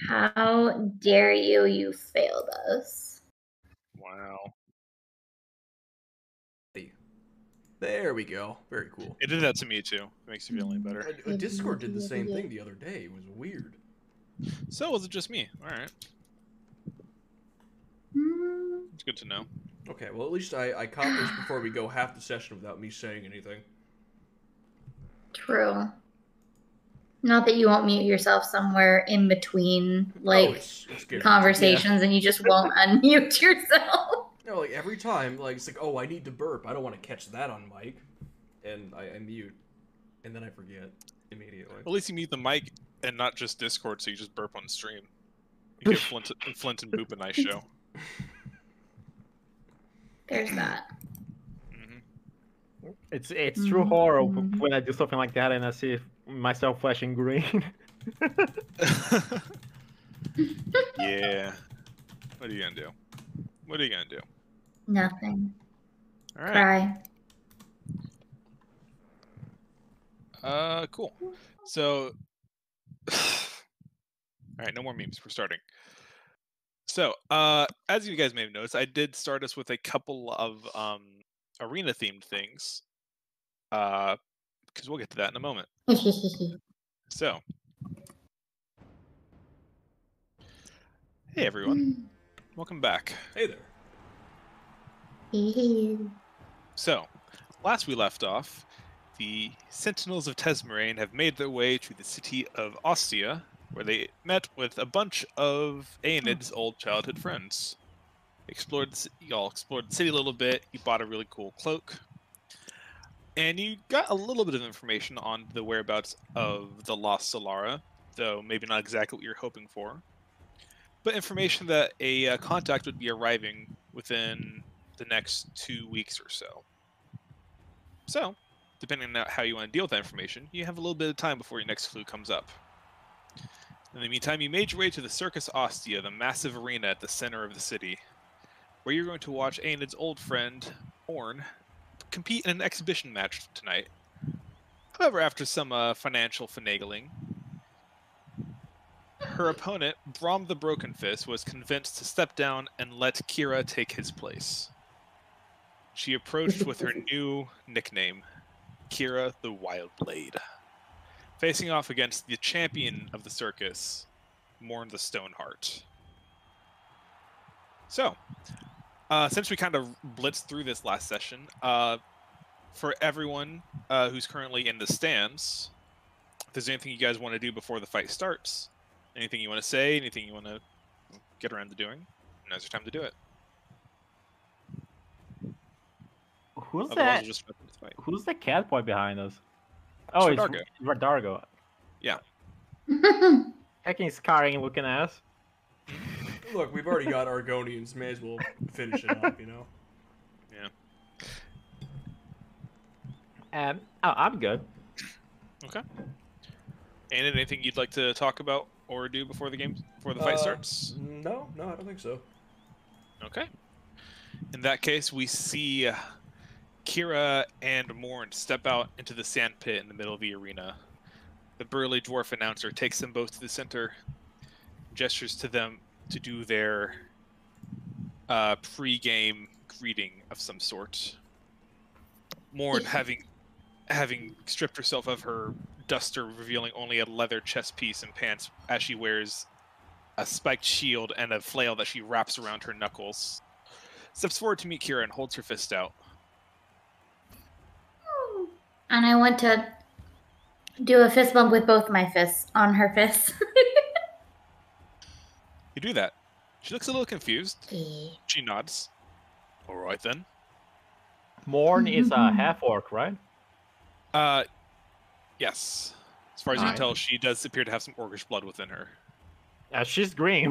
How dare you? You failed us. Wow. Hey, there we go. Very cool. It did that to me too. It makes you feel any better. Discord did the same thing the other day. It was weird. So was it just me? Alright. Hmm, It's good to know. Okay, well at least I caught this before we go half the session without me saying anything. true. Not that you won't mute yourself somewhere in between, like, it's guaranteed. conversations, and you just won't unmute yourself. No, like every time, like it's like, oh, I need to burp. I don't want to catch that on mic, and I mute, and then I forget immediately. At least you mute the mic and not just Discord, so you just burp on stream. You give Flint and Boop a nice show. There's that. Mm-hmm. It's true horror when I do something like that and I see myself flashing green. Yeah. What are you gonna do? What are you gonna do? Nothing. All right. Cry. Cool. So, all right, no more memes. We're starting. So, as you guys may have noticed, I did start us with a couple of arena-themed things. Because we'll get to that in a moment. So, hey everyone, welcome back. Hey there. So, last we left off, the Sentinels of Tesmarain have made their way to the city of Ostia, where they met with a bunch of Aenid's old childhood friends. Y'all explored the city a little bit, you bought a really cool cloak, and you got a little bit of information on the whereabouts of the Lost Solara, though maybe not exactly what you're hoping for. But information that a contact would be arriving within the next 2 weeks or so. So, depending on how you want to deal with that information, you have a little bit of time before your next clue comes up. In the meantime, you made your way to the Circus Ostia, the massive arena at the center of the city, where you're going to watch Aenid's old friend, Orn, compete in an exhibition match tonight. However, after some financial finagling, her opponent, Brom the Broken Fist, was convinced to step down and let Kira take his place. She approached with her new nickname, Kira the Wild Blade, facing off against the champion of the circus, Morn the Stoneheart. So, since we kind of blitzed through this last session, for everyone who's currently in the stands, if there's anything you guys want to do before the fight starts, anything you want to say, anything you want to get around to doing, now's your time to do it. Who's Otherwise, that? we'll just start the fight. Who's the cat boy behind us? Oh, it's Radargo. Radargo. Yeah. Hecking scarring looking ass. Look, we've already got Argonians. May as well finish it up, you know? Yeah. I'm good. Okay. And anything you'd like to talk about or do before the fight starts? No, I don't think so. Okay. In that case, we see Kira and Morn step out into the sand pit in the middle of the arena. The burly dwarf announcer takes them both to the center, gestures to them to do their pre-game greeting of some sort. Morn, having stripped herself of her duster, revealing only a leather chest piece and pants, as she wears a spiked shield and a flail that she wraps around her knuckles, steps forward to meet Kira and holds her fist out. And I want to do a fist bump with both my fists on her fists. You do that. She looks a little confused. Yeah. She nods. All right, then. Morn is a half-orc, right? Yes. As far as you can tell, she does appear to have some orcish blood within her. She's green.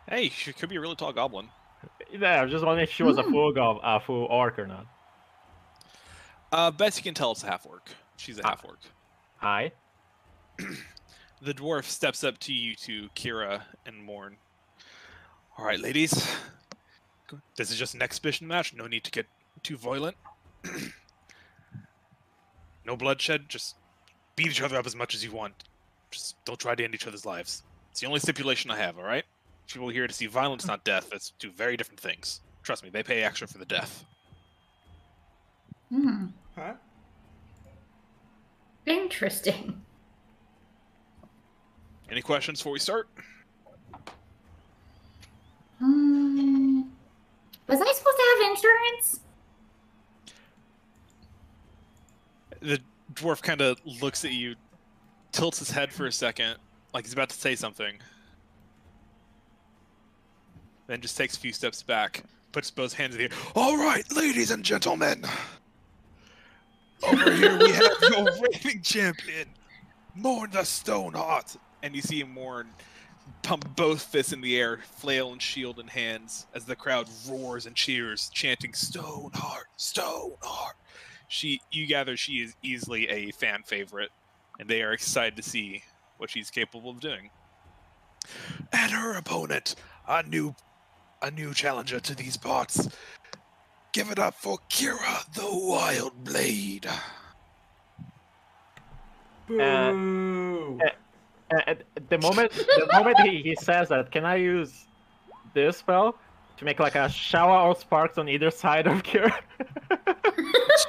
Hey, she could be a really tall goblin. Yeah, I was just wondering if she was a full orc or not. Best you can tell, it's a half-orc. She's a half-orc. Hi. The dwarf steps up to you two, Kira and Morn. All right, ladies. This is just an exhibition match. No need to get too violent. No bloodshed. Just beat each other up as much as you want. Just don't try to end each other's lives. It's the only stipulation I have, alright? People here to see violence, not death. That's two very different things. Trust me, they pay extra for the death. Hmm. Huh? Interesting. Any questions before we start? Was I supposed to have insurance? The dwarf kind of looks at you, tilts his head for a second, like he's about to say something. Then just takes a few steps back, puts both hands in the air. All right, ladies and gentlemen. Over here we have your reigning champion, Morn the Stoneheart. And you see Morn pump both fists in the air, flail and shield in hands, as the crowd roars and cheers, chanting Stoneheart, Stoneheart. You gather she is easily a fan favorite, and they are excited to see what she's capable of doing. And her opponent, a new challenger to these parts. Give it up for Kira the Wild Blade. Boo! The moment he says that, can I use this spell to make like a shower of sparks on either side of Kira?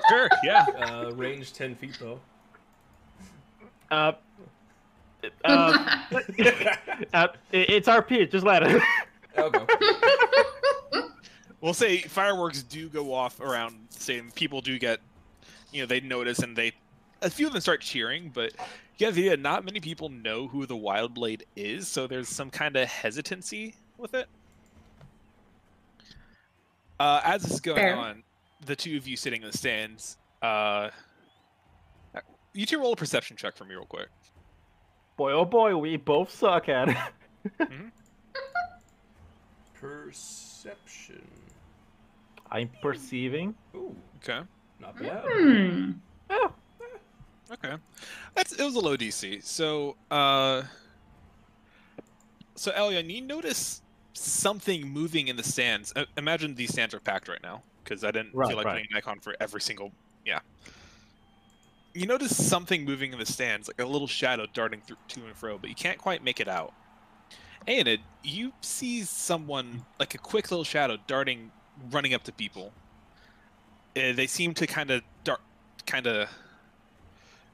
Sure, yeah. Range 10 feet though. It's RP. Just let it. Okay. We'll say fireworks do go off around the same. People do get, they notice and a few of them start cheering, but yeah, not many people know who the Wild Blade is, so there's some kind of hesitancy with it. As this is going on, the two of you sitting in the stands, you two roll a perception check for me real quick. Boy, oh boy, we both suck at it. Mm-hmm. Perception. I'm perceiving. Ooh, Okay. not bad. Oh, Okay. It was a low DC. So, Elion, you notice something moving in the stands. Imagine these stands are packed right now, because I didn't feel like putting an icon for every single. Yeah. You notice something moving in the stands, like a little shadow darting through to and fro, but you can't quite make it out. Aenid, you see someone, like a quick little shadow running up to people. They seem to kind of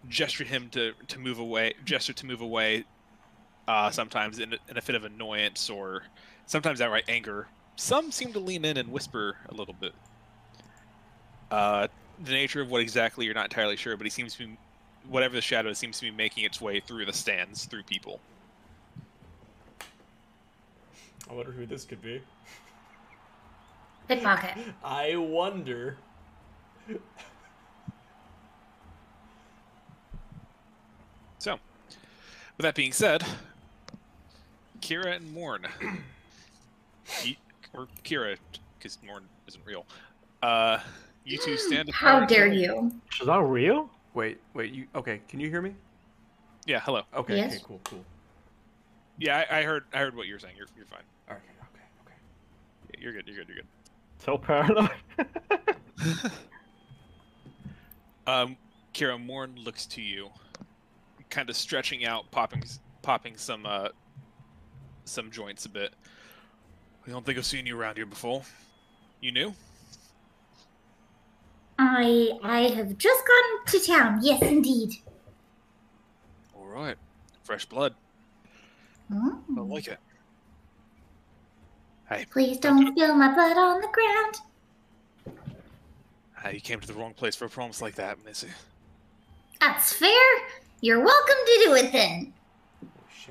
gesture to move away, sometimes in a fit of annoyance or sometimes outright anger. Some seem to lean in and whisper a little bit. The nature of what exactly you're not entirely sure, but he seems to be, whatever the shadow seems to be making its way through the stands, through people. I wonder who this could be. Pickpocket. I wonder. So, with that being said, Kira and Morn, or Kira, because Morn isn't real. You two stand apart. How dare you? is that real? Wait, you okay? Can you hear me? Yeah, hello. Okay, Yes. okay, cool. Yeah, I heard what you were saying. You're fine. Okay. Yeah, you're good. So paranoid. Kira, Morn looks to you, kind of stretching out, popping some joints a bit. I don't think I've seen you around here before. You new? I have just gotten to town. Yes, indeed. All right, fresh blood. I like it. Hey, Please don't spill my blood on the ground. you came to the wrong place for a promise like that, Missy. That's fair. You're welcome to do it then.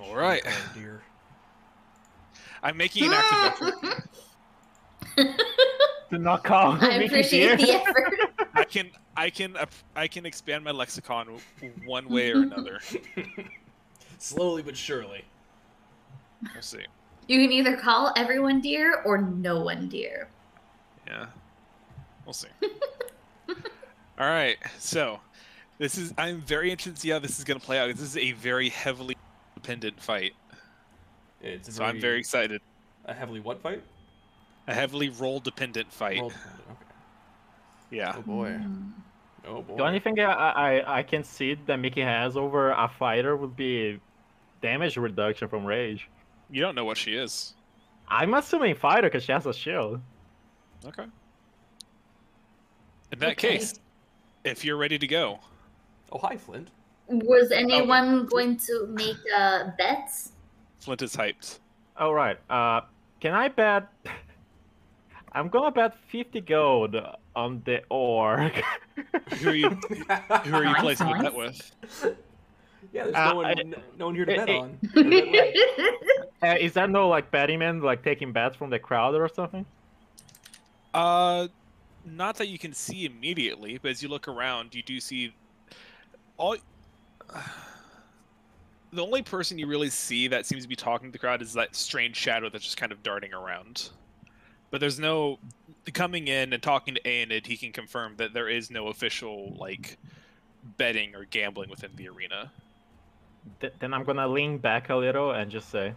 All right. Oh, dear. I'm making an active effort. Do not call me I appreciate the effort. I can expand my lexicon one way or another. Slowly but surely. We'll see. You can either call everyone dear or no one dear. Yeah, we'll see. All right, so I'm very interested to see how this is going to play out. This is a very heavily dependent fight, I'm very excited. A heavily what fight? A heavily roll dependent fight. Roll dependent, okay. Yeah. Oh boy. Oh boy. The only thing I can see that Mickey has over a fighter would be damage reduction from rage. You don't know what she is. I'm assuming fighter because she has a shield. Okay. In that Okay. case, if you're ready to go, Oh, hi, Flint. Was anyone going to make bets? Flint is hyped. All right. Can I bet? I'm gonna bet 50 gold on the orc. Who are you Nice, placing the nice. bet with? Yeah, there's no one here to it- bet it- on. Is there no like betting man like taking bets from the crowd or something? Not that you can see immediately, but as you look around, you do see all. The only person you really see that seems to be talking to the crowd is that strange shadow that's just kind of darting around. But there's no coming in and talking to Aenid. He can confirm that there is no official like betting or gambling within the arena. Then I'm gonna lean back a little and just say,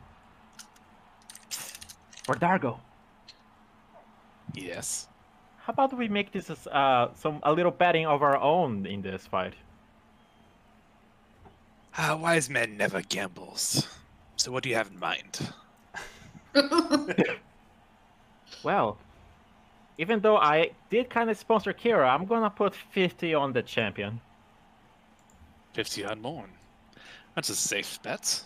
for Dargo, Yes. how about we make this as, a little betting of our own in this fight? Wise men never gambles. So what do you have in mind? Well, even though I did kind of sponsor Kira, I'm gonna put 50 on the champion. 50 on Morn. That's a safe bet.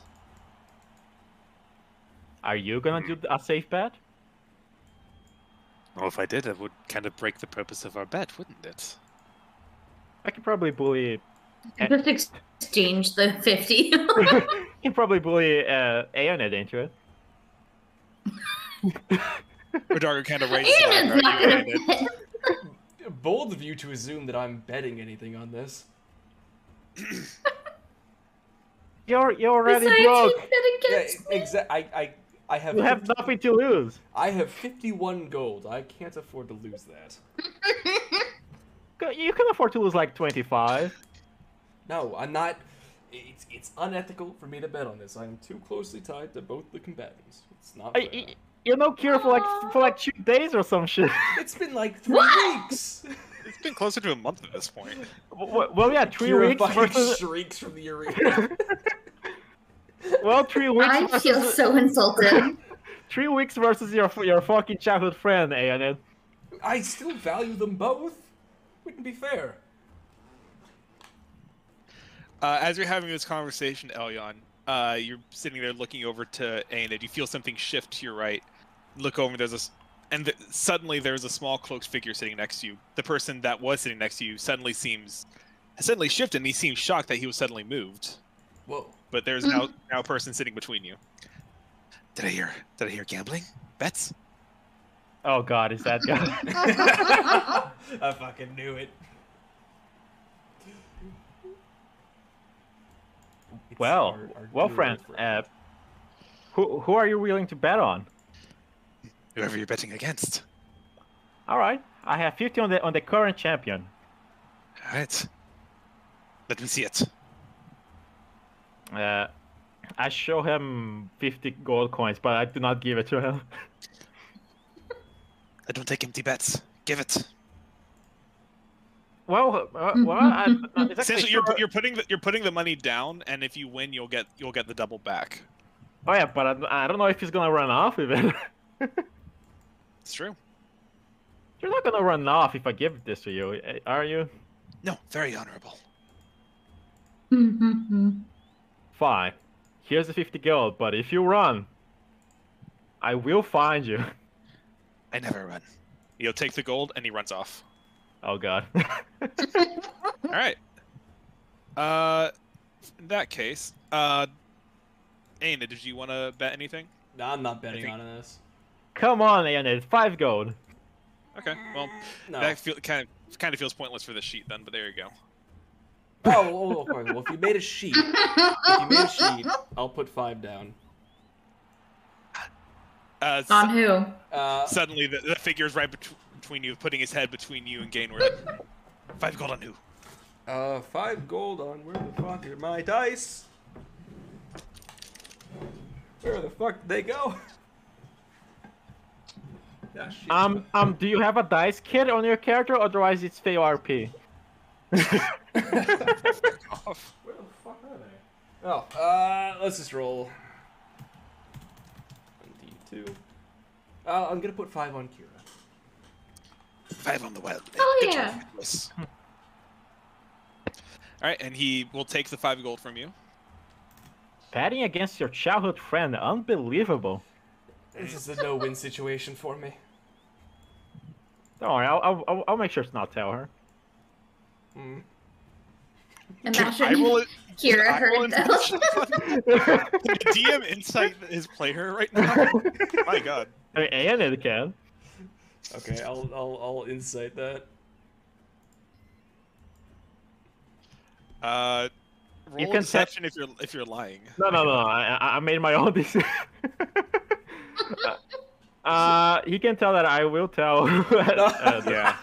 Are you gonna do a safe bet? Well, if I did, it would kind of break the purpose of our bet, wouldn't it? I can probably bully. Just exchange the 50. can probably bully Aeonid into it. Rodargo kind of raises an Aeonid's eyebrow. not You gonna Aenid. bet. Bold of you to assume that I'm betting anything on this. You're already Besides, broke. he's betting Yeah, against me. exactly. I have. You have nothing to lose. I have 51 gold. I can't afford to lose that. You can afford to lose like 25. No, I'm not. It's unethical for me to bet on this. I'm too closely tied to both the combatants. It's not. Fair. You're no Kira for like 2 days or some shit. It's been like 3 weeks. It's been closer to a month at this point. Well, yeah, 3 Kira weeks fucking versus. shrieks from the arena. Well, 3 weeks. I versus, feel so insulted. 3 weeks versus your fucking childhood friend, Aeonid. I still value them both. Wouldn't be fair. As you're having this conversation, Elyon, you're sitting there looking over to Aenid. You feel something shift to your right. Look over, suddenly there's a small cloaked figure sitting next to you. The person that was sitting next to you suddenly shifted, and he seems shocked that he was suddenly moved. Whoa. But there's now a person sitting between you. Did I hear gambling? Bets? Oh god, is that guy? I fucking knew it. It's Well, our friend, duo who are you willing to bet on? Whoever you're betting against. All right, I have 50 on the current champion. All right. Let me see it. I show him 50 gold coins, but I do not give it to him. I don't take empty bets. Give it. Well, it's Essentially, actually you're putting the money down, and if you win, you'll get the double back. Oh yeah, but I don't know if he's gonna run off with it. It's true. You're not gonna run off if I give this to you, are you? No, very honorable. Fine. Here's the 50 gold, but if you run, I will find you. I never run. He'll take the gold, and he runs off. Oh god. All right. In that case, Aina, did you want to bet anything? No, I'm not betting on this. Come on, Aeonid, 5 gold. Okay. Well, No. that kind of feels pointless for this sheet then, but there you go. Oh, okay. Well, if you made a sheet, I'll put 5 down. On who? Suddenly, the figure's right between you, putting his head between you and Gainward. 5 gold on who? 5 gold on where the fuck are my dice? Where the fuck did they go? Ah, shit. Do you have a dice kit on your character? Otherwise, it's fail RP. Off. Where the fuck are they? Oh, let's just roll. 1d2. I'm gonna put 5 on Kira. 5 on the wild. Oh, Good yeah. job, Nicholas. All right, and he will take the 5 gold from you. Betting against your childhood friend, unbelievable. This is a no-win situation for me. Don't worry, I'll make sure to not tell her. Hmm. Imagine I will, Kira I will heard those. Can the DM insight his player right now? My God. I mean, and it can. Okay, I'll insight that. Roll You a can deception if you're lying. No. I made my own decision. He can tell that I will tell. Yeah,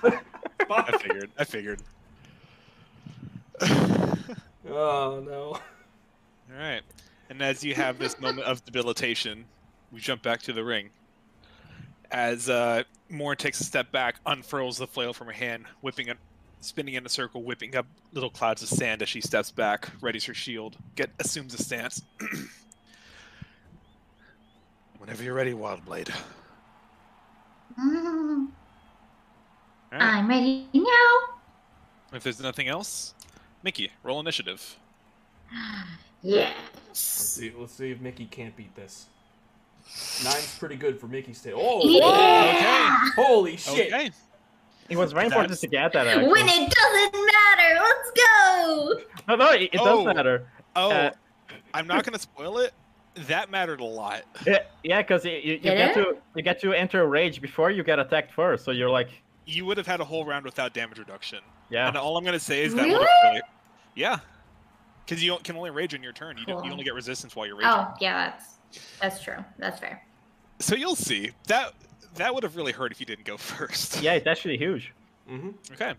I figured. Oh no. All right, and as you have this moment of debilitation, we jump back to the ring. As Moore takes a step back, unfurls the flail from her hand, spinning in a circle, whipping up little clouds of sand as she steps back, readies her shield, assumes a stance. Whenever you're ready, Wildblade. Mm, All right. I'm ready now. If there's nothing else, Mickey, roll initiative. Yes. Let's see if Mickey can't beat this. 9's pretty good for Mickey's tail. Oh! Yeah. Holy shit! Okay. It was very important to get that. Actually. When it doesn't matter, let's go. No, it does matter. Oh, I'm not gonna spoil it. That mattered a lot. Yeah, because you get to enter rage before you get attacked first. So you're like, You would have had a whole round without damage reduction. yeah. And all I'm gonna say is that Really? would have really, yeah, because you can only rage on your turn. You Cool. you only get resistance while you're raging. Oh, yeah, that's true. That's fair. So you'll see that would have really hurt if you didn't go first. Yeah, it's actually huge. Mm-hmm. Okay.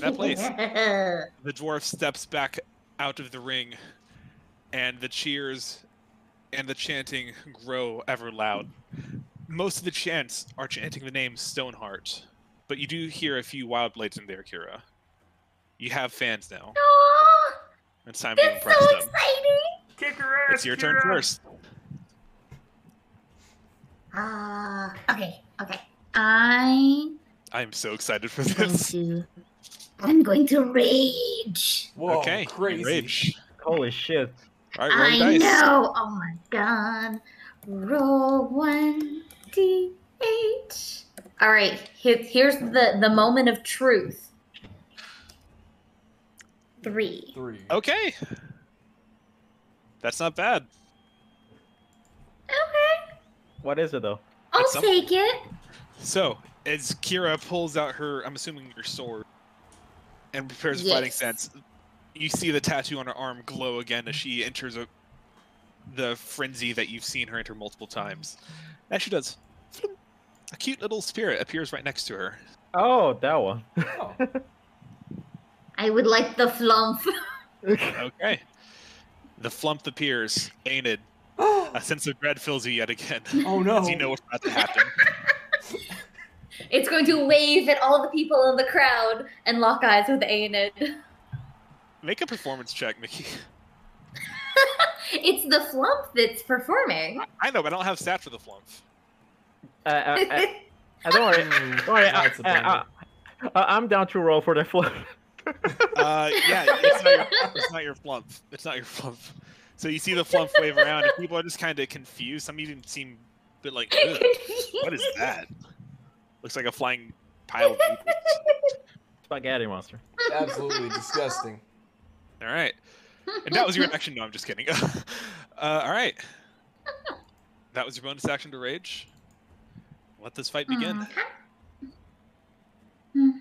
That place. The dwarf steps back out of the ring, and the cheers and the chanting grow ever loud. Most of the chants are chanting the name Stoneheart, but you do hear a few wild blades in there, Kira. You have fans now. Aw, It's time to that's impress so them. exciting. Kick her ass! It's your turn Kira! first. Okay. I'm so excited for Going this. I'm going to rage. Whoa, Okay, crazy. rage. Holy shit. All right, roll your I dice. know. Oh my god. Roll 1d8. All right. Here's the moment of truth. 3. 3. Okay. That's not bad. Okay. What is it though? I'll It's something. take it. So, as Kira pulls out her, I'm assuming your sword, and prepares a fighting Yes. stance, you see the tattoo on her arm glow again as she enters the frenzy that you've seen her enter multiple times. As she does, a cute little spirit appears right next to her. Oh, that one. Oh. I would like the flump. Okay. The flump appears, Aenid. A sense of dread fills you yet again. Oh no. As you know what's about to happen. It's going to wave at all the people in the crowd and lock eyes with Aenid. Make a performance check, Mickey. It's the flump that's performing. I know, but I don't have stats for the flump. Don't worry. Don't worry. That's a bummer. I'm down to roll for the flip. Yeah, it's not your flump. It's not your flump. So you see the flump wave around, and people are just kind of confused. Some even seem a bit like, "Ugh, what is that? Looks like a flying pile of people." Spaghetti monster. Absolutely disgusting. All right. And that was your action? No, I'm just kidding. All right. That was your bonus action to rage. Let this fight begin. I'm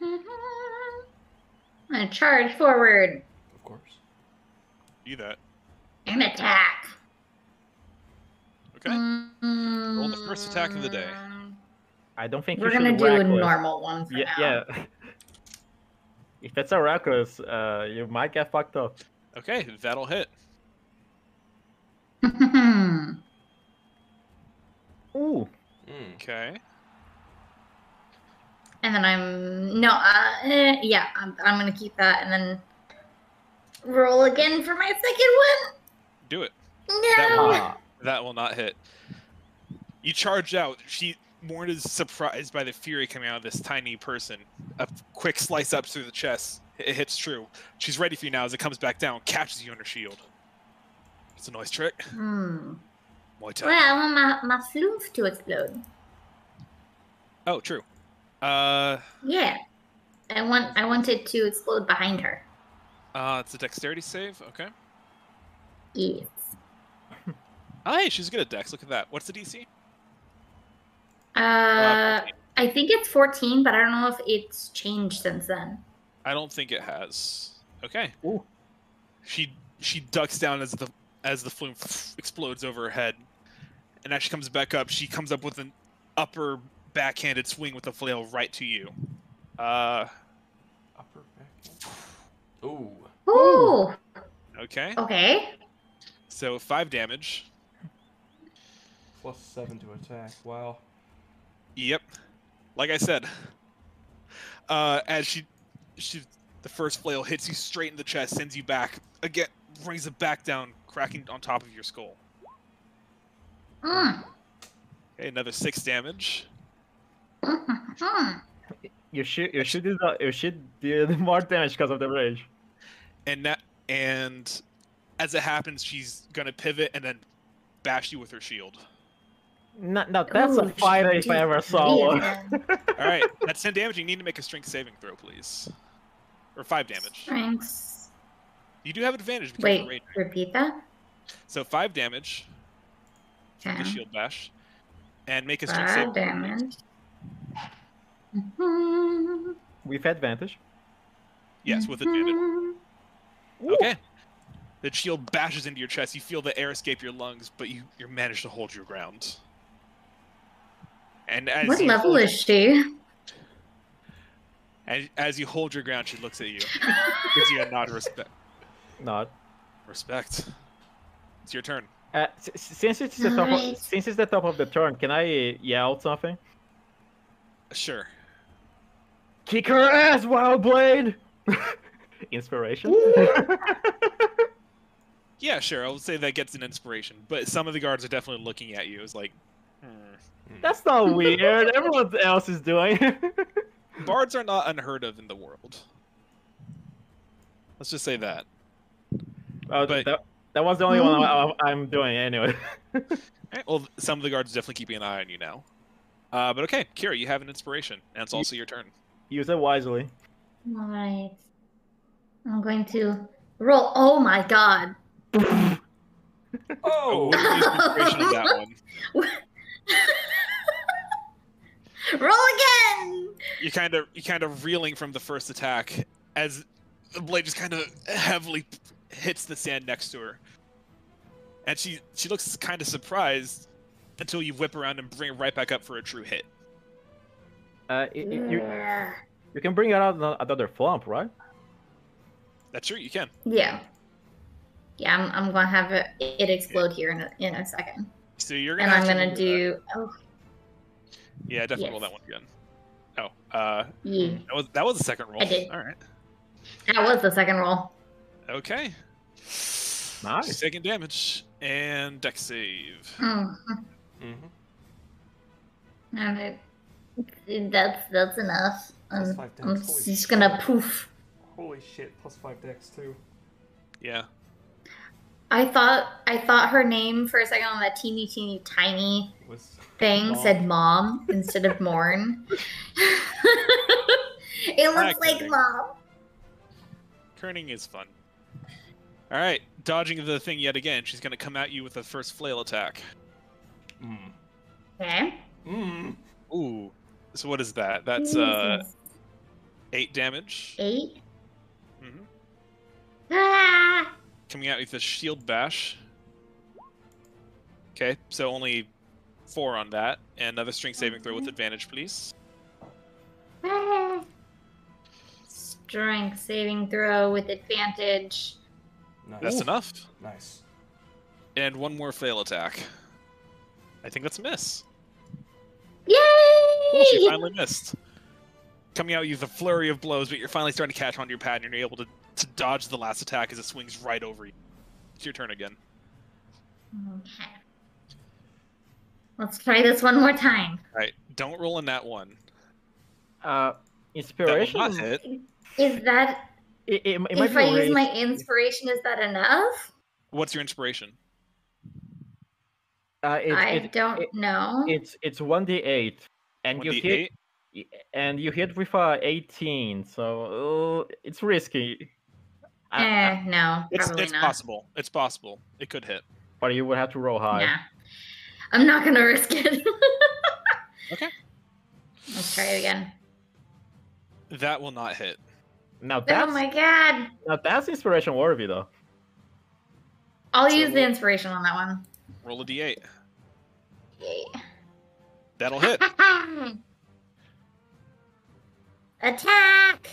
gonna charge forward Of course. Do that. and attack. Okay. Roll the first attack of the day. I don't think We're you should gonna do a reckless. normal one for Yeah, now. yeah. If it's a reckless, you might get fucked up. Okay, that'll hit. Ooh. Mm. Okay. And then I'm gonna keep that and then roll again for my second one. Do it. No. That will not hit. You charge out. Morn is surprised by the fury coming out of this tiny person. A quick slice up through the chest. It hits true. She's ready for you now as it comes back down, catches you on her shield. It's a noise trick. Muay Thai. Well, I want my floof to explode. Oh, true. Yeah. I want it to explode behind her. It's a dexterity save. Okay. Yes. Oh, hey, she's good at dex. Look at that. What's the DC? 14. I think it's 14, but I don't know if it's changed since then. I don't think it has. Okay. Ooh. She ducks down as the flume explodes over her head, and as she comes back up, she comes up with an upper backhanded swing with the flail right to you. Upper back. Ooh. Ooh. Okay. Okay. So 5 damage. +7 to attack. Wow. Yep. Like I said, as the first flail hits you straight in the chest, sends you back again, brings it back down, cracking on top of your skull. Mm. Okay, another 6 damage. You should did more damage because of the rage. And as it happens, she's gonna pivot and then bash you with her shield. No, that's a Ooh, fighter if I ever saw one. All right, that's 10 damage. You need to make a strength saving throw, please, or 5 damage. Strengths. You do have advantage because Wait, of rage. repeat that. So 5 damage from the Okay. shield bash, and make a strength 5 saving throw. damage. Mhm. With advantage. Yes, with advantage. Mhm. Okay. The shield bashes into your chest. You feel the air escape your lungs, but you manage to hold your ground. And What level is she? as you hold your ground, she looks at you, gives you a nod of respect. Not. Respect. It's your turn. Since it's the Nice. since it's the top of the turn, can I yell something? Sure. Kick her ass, Wild Blade! Inspiration. Yeah, sure. I would say that gets an inspiration, but some of the guards are definitely looking at you as like, That's not weird. Everyone else is doing. Bards are not unheard of in the world. Let's just say that. But that was the only one I'm doing anyway. Alright, well, some of the guards are definitely keeping an eye on you now. But okay, Kira, you have an inspiration, and it's also your turn. Use it wisely. Right. I'm going to roll. Oh my god. Oh! What is the inspiration of that one? Roll again. You kind of reeling from the first attack as the blade just kind of heavily hits the sand next to her, and she looks kind of surprised until you whip around and bring it right back up for a true hit. You can bring out another flump, right? That's true, you can. Yeah. Yeah, I'm gonna have it explode here in a second. So you're gonna. And I'm have to gonna remember do. that. Oh, Yeah, definitely roll Yes. that one again. Oh, yeah. that was the second roll. I did. All right. That was the second roll. Okay. Nice. Second damage and dex save. Mm-hmm. Alright. That's enough. Plus I'm 5 dex, I'm holy just gonna poof. Holy shit, +5 dex too. Yeah. I thought her name for a second on that teeny tiny Was thing Mom. said mom instead of Morn. It looks like Acting. mom. Kerning is fun. All right, dodging the thing yet again. She's gonna come at you with the first flail attack. Mm. Okay. Mm. Ooh. So what is that? That's 8 damage. 8. hmm Ah! Coming out with a shield bash. Okay, so only 4 on that, and another strength saving throw with advantage, please. Ah. Strength saving throw with advantage. Nice. That's enough. Nice. And one more flail attack. I think that's a miss. Yay! Cool, she finally missed. Coming out with a flurry of blows, but you're finally starting to catch on to your pad, and you're able to dodge the last attack as it swings right over you. It's your turn again. Okay. Let's try this one more time. All right, don't roll in that one. Uh, That will inspiration. not hit. Is that It might if be I use my raised. inspiration? Is that enough? What's your inspiration? I don't know. It's 1d8, and you hit 1d8. and you hit with 18, so it's risky. No, probably It's not. possible. It's possible. It could hit. But you would have to roll high. Nah, I'm not gonna risk it. Okay. Let's try it again. That will not hit. Now Oh my god! that's inspiration worthy though. I'll So use the roll- inspiration on that one. Roll a d8. Yay. That'll hit. Attack!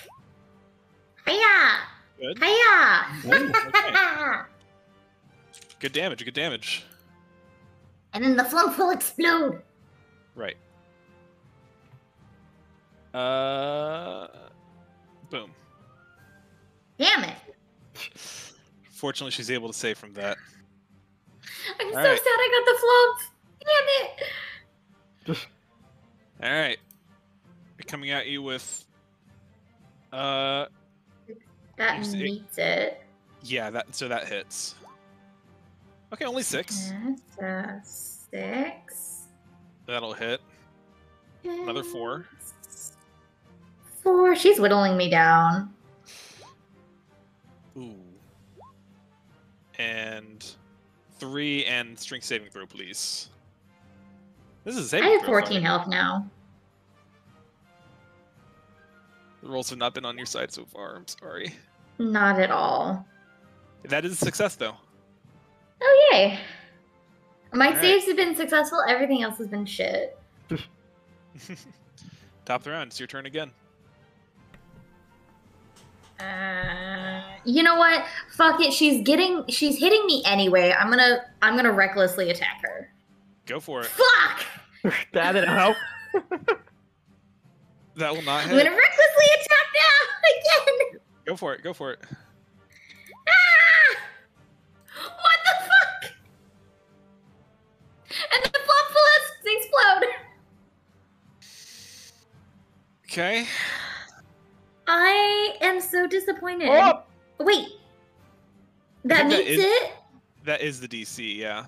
Hiya! Good. Hiya! Okay. Good damage. Good damage. And then the flump will explode. Right. Boom. Damn it! Fortunately, she's able to save from that. I'm so Alright. sad I got the flump. Damn it! All right. Coming at you with. That You see- meets it. Yeah. That hits. Okay, only 6. That's 6. That'll hit. Another 4. 4. She's whittling me down. Ooh. And 3 and strength saving throw, please. This is a I saving have throw. 14 fight. health now. The rolls have not been on your side so far. I'm sorry. Not at all. That is a success, though. Oh, yay. My Alright. saves have been successful. Everything else has been shit. Top of the round. It's your turn again. You know what? Fuck it. She's hitting me anyway. I'm gonna recklessly attack her. Go for it. Fuck! That didn't help. That will not I'm gonna hit. recklessly attack now again. Go for it. Go for it. Ah! What the fuck? And the flop will explode. Okay. I am so disappointed. Oh! Wait. That think that meets is- it? That is the DC. Yeah.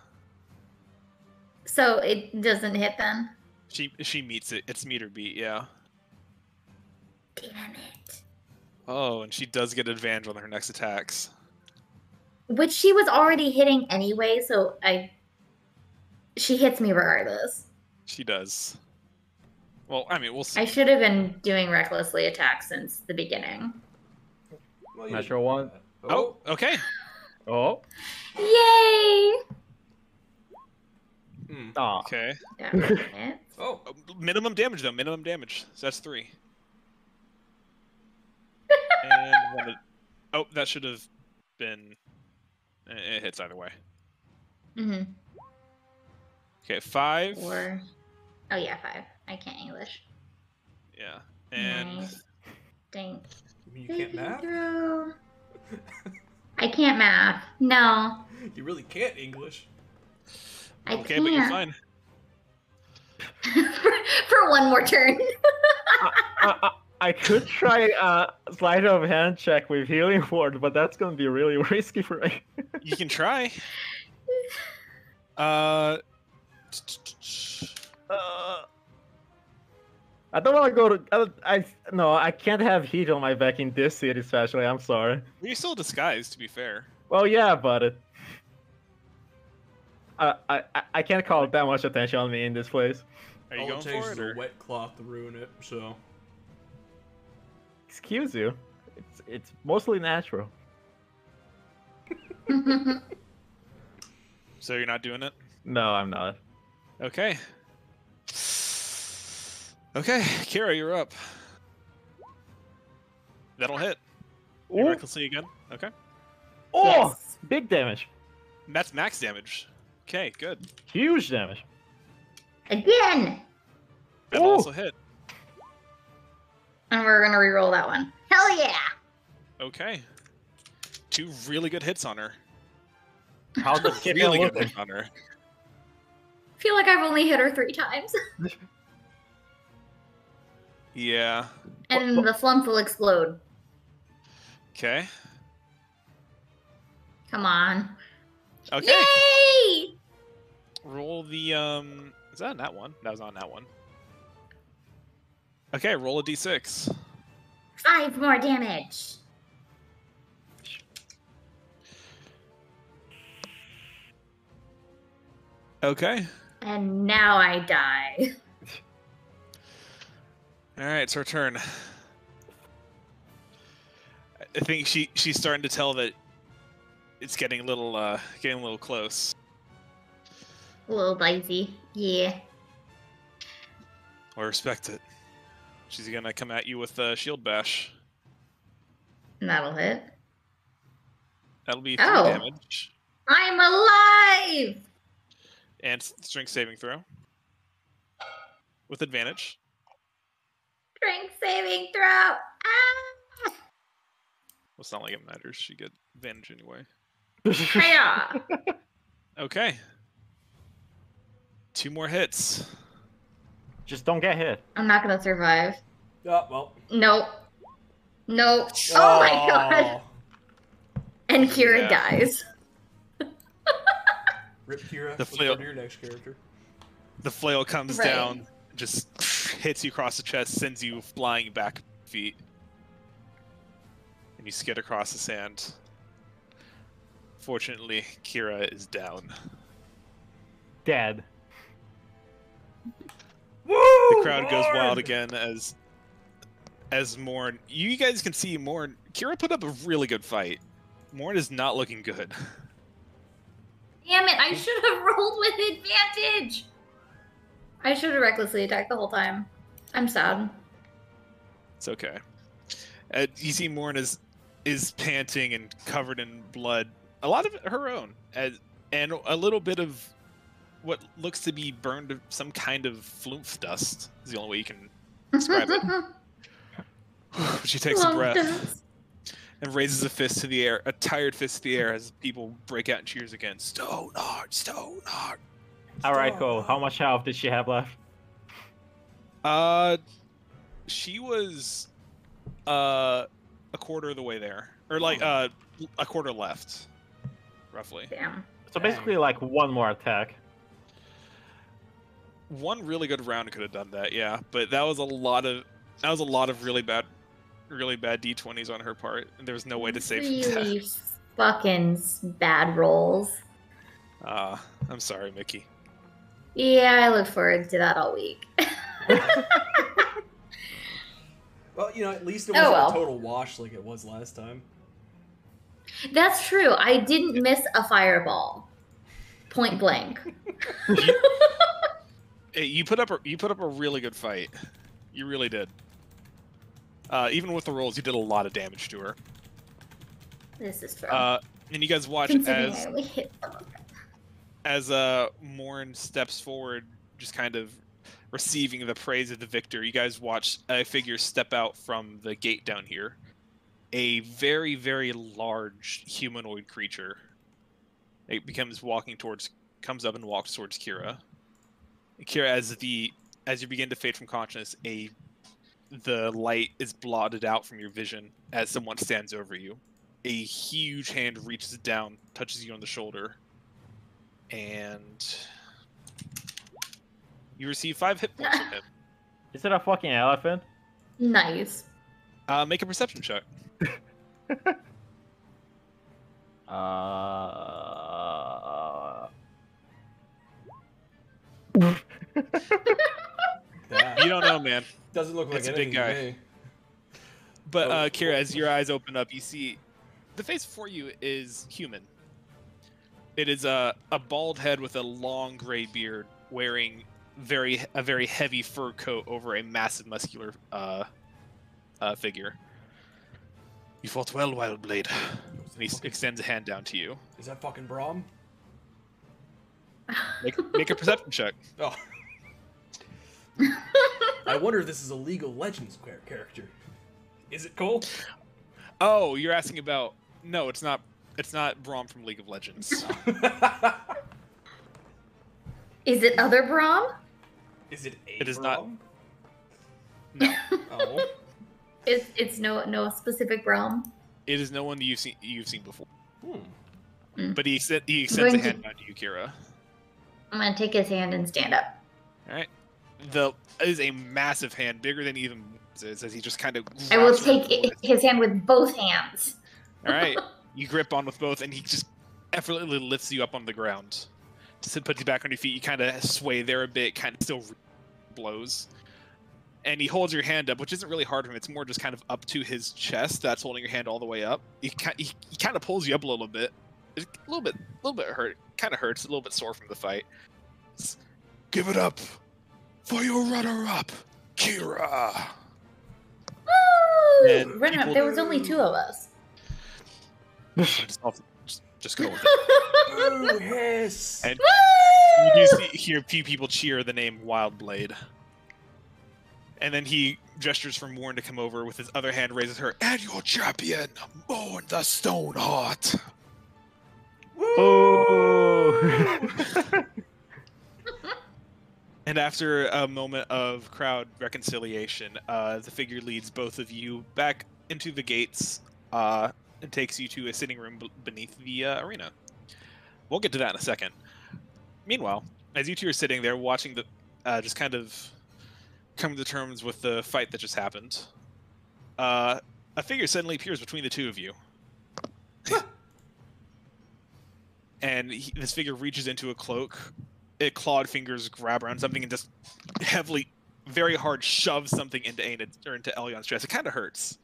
So it doesn't hit then? She meets it. It's meet or beat. Yeah. Damn it. Oh, and she does get advantage on her next attacks. Which she was already hitting anyway, so she hits me regardless. She does. Well, I mean, we'll see. I should have been doing recklessly attack since the beginning. Well, you Natural didn't do one. that. Oh, okay. Oh. Yay! Hmm. Aw. Okay. That was it. Oh. Minimum damage, though. Minimum damage. So that's 3. And oh, that should have been. It hits either way. Mm-hmm. Okay, 5. 4. Oh yeah, 5. I can't English. Yeah. And Nice. Dang. You mean you can't math? Through. I can't math. No. You really can't English. I okay, can't. but you're fine. For one more turn. I could try sleight of hand check with healing ward, but that's gonna be really risky for me. You can try. Uh. I don't want to go to. No, I can't have heat on my back in this city, especially. I'm sorry. You're still disguised, to be fair. Well, yeah, but I can't call that much attention on me in this place. Are you All going it takes for is it? a Or? wet cloth to ruin it, so. Excuse you. It's mostly natural. So you're not doing it? No, I'm not. Okay. Okay, Kira, you're up. That'll hit. You Ooh. recklessly again? Okay. Oh, Yes. big damage. That's max damage. Okay, good. Huge damage. Again. That'll Ooh. also hit. And we're gonna re-roll that one. Hell yeah! Okay. 2 really good hits on her. How's the chicken Really good looking? hit on her. I feel like I've only hit her 3 times. Yeah. And the flump will explode. Okay. Come on. Okay. Yay! Roll the Is that on that one? That was on that one. Okay, roll a d6. 5 more damage. Okay. And now I die. All right, it's her turn. I think she's starting to tell that it's getting a little close. A little dicey. Yeah. I respect it. She's gonna come at you with a shield bash. And that'll hit. That'll be 3 Oh. damage. I'm alive! And strength saving throw. With advantage. Strength saving throw. Ah! Well, it's not like it matters. She get advantage anyway. Hiya! Okay. 2 more hits. Just don't get hit. I'm not gonna survive. Oh, well. Nope. Nope. Oh my god! And Kira Yeah. dies. Rip Kira. The Look flail. forward to your next character. The flail comes Right. down, just hits you across the chest, sends you flying back feet. And you skid across the sand. Fortunately, Kira is down. Dead. Woo! The crowd goes Lord! wild again as Morn. You guys can see Morn. Kira put up a really good fight. Morn is not looking good. Damn it, I should have rolled with advantage! I should have recklessly attacked the whole time. I'm sad. It's okay. You see Morn is panting and covered in blood. A lot of it her own. And a little bit of what looks to be burned some kind of flumph dust is the only way you can describe it. She takes a Lump breath dust. and raises a fist to the air, a tired fist to the air as people break out in cheers again. Stoneheart, Stoneheart. Alright, cool. How much health did she have left? She was a quarter of the way there. Or like a quarter left. Roughly. Damn. So basically like one more attack. One really good round could have done that, yeah. But that was a lot of really bad d20s on her part, and there was no way to save from that. Really fucking bad rolls. I'm sorry, Mickey. Yeah, I look forward to that all week. Well, at least it Oh, wasn't well. a total wash like it was last time. That's true. I didn't miss a fireball. Point blank. Hey, you put up a really good fight. You really did. Even with the rolls, you did a lot of damage to her. This is true. And you guys watch Considering as I only hit some of them. as Morn steps forward, just kind of receiving the praise of the victor. You guys watch a figure step out from the gate down here. A very, very large humanoid creature. It comes up and walks towards Kira. Kira, as you begin to fade from consciousness, the light is blotted out from your vision as someone stands over you. A huge hand reaches down, touches you on the shoulder, and you receive 5 hit points from him. Is it a fucking elephant? Nice. Make a perception check. That You don't know, man. doesn't look like It's a anything big guy. to me. But Oh, Kira, as your eyes open up, you see the face before you is human. It is a bald head with a long gray beard, wearing a very heavy fur coat over a massive muscular figure. You fought well, Wildblade. And he extends a hand down to you. Is that fucking Braum? Make a perception check. Oh. I wonder if this is a League of Legends character. Is it Cole? Oh, you're asking about? No, it's not. It's not Braum from League of Legends. Is it other Braum? Is it a It is not. Braum? No, Oh. It's no specific Braum. it is no one that you've seen before. Hmm. But he extends a Going to- hand down to you, Kira. I'm gonna take his hand and stand up. All right. It is a massive hand, bigger than even is, as he just kind of. I will grabs around take his hand with both hands. All right. You grip on with both, and he just effortlessly lifts you up on the ground. Just puts you back on your feet. You kind of sway there a bit, kind of still blows. And he holds your hand up, which isn't really hard for him. It's more just kind of up to his chest. That's holding your hand all the way up. He kind of pulls you up a little bit. It's a little bit hurt. Kind of hurts. A little bit sore from the fight. Give it up for your runner-up, Kira. Woo! And Runner-up. people- There was only 2 of us. Just go with it. Ooh, hiss. And Woo! you do hear a few people cheer the name Wildblade. And then he gestures for Morn to come over with his other hand, raises her, and your champion, Morn the Stoneheart. Oh. And after a moment of crowd reconciliation, the figure leads both of you back into the gates and takes you to a sitting room beneath the arena. We'll get to that in a second. Meanwhile, as you two are sitting there watching the just kind of coming to terms with the fight that just happened, a figure suddenly appears between the two of you. And this figure reaches into a cloak. It clawed fingers grab around something and just heavily, very hard shoves something into into Elyon's chest. It kind of hurts.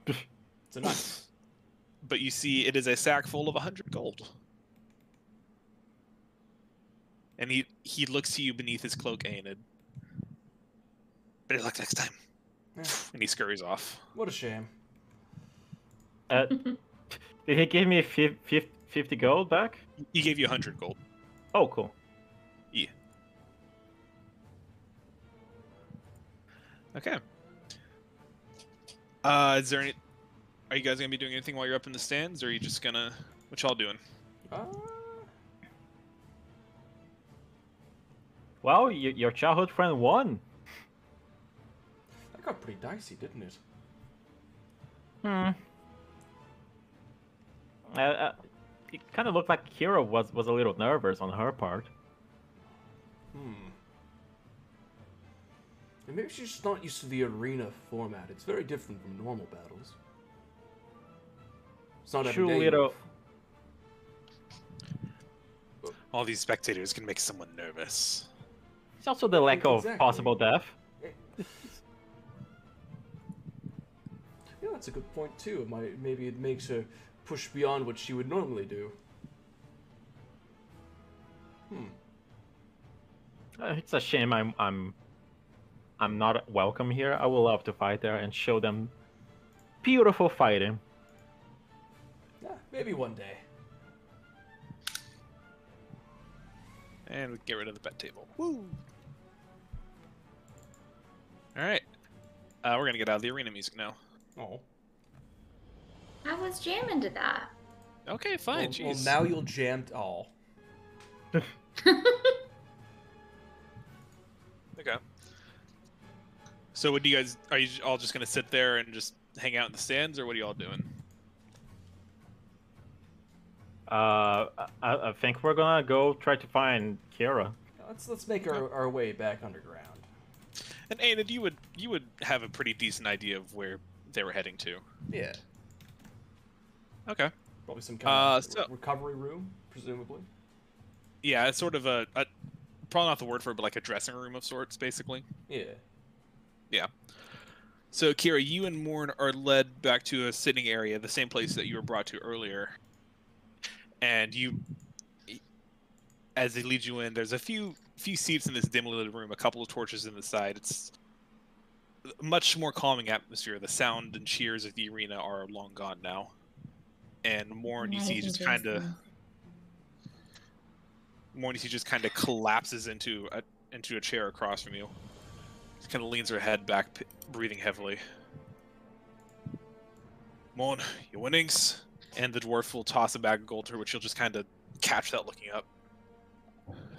It's a knife. But you see, it is a sack full of 100 gold. And he looks to you beneath his cloak, Aenid. Better luck next time. Yeah. And he scurries off. What a shame. Did he give me 50 gold back? He gave you 100 gold. Oh, cool. Yeah. Okay. Is there any? Are you guys gonna be doing anything while you're up in the stands, or are you just gonna? What y'all doing? Well, your childhood friend won. That got pretty dicey, didn't it? It kind of looked like Kira was a little nervous on her part. And maybe she's just not used to the arena format. It's very different from normal battles. It's not every True day. little. All these spectators can make someone nervous. It's also the lack of Exactly. possible death. Yeah, that's a good point too. Maybe it makes her push beyond what she would normally do. It's a shame I'm not welcome here. I would love to fight there and show them beautiful fighting. Yeah, maybe one day. And we get rid of the bet table. Woo! Alright. We're gonna get out of the arena music now. Oh. I was jamming to that. Okay, fine, Well, jeez. now you'll jam all. Okay. So what do you guys, are you all just gonna sit there and just hang out in the stands, or what are y'all doing? I think we're gonna go try to find Kira. Let's make our way back underground. And Aenid, you would have a pretty decent idea of where they were heading to. Yeah. Okay. Probably some kind of so- recovery room, presumably. Yeah, it's sort of a probably not the word for it, but like a dressing room of sorts, basically. Yeah. Yeah. So, Kira, you and Morn are led back to a sitting area, the same place that you were brought to earlier. And as they lead you in, there's a few seats in this dimly lit room, a couple of torches in the side. It's a much more calming atmosphere. The sound and cheers of the arena are long gone now. And Morn, you see, just kind of collapses into a chair across from you. She kind of leans her head back, breathing heavily. Morn, your winnings? And the dwarf will toss a bag of gold to her, which she'll just kind of catch without looking up.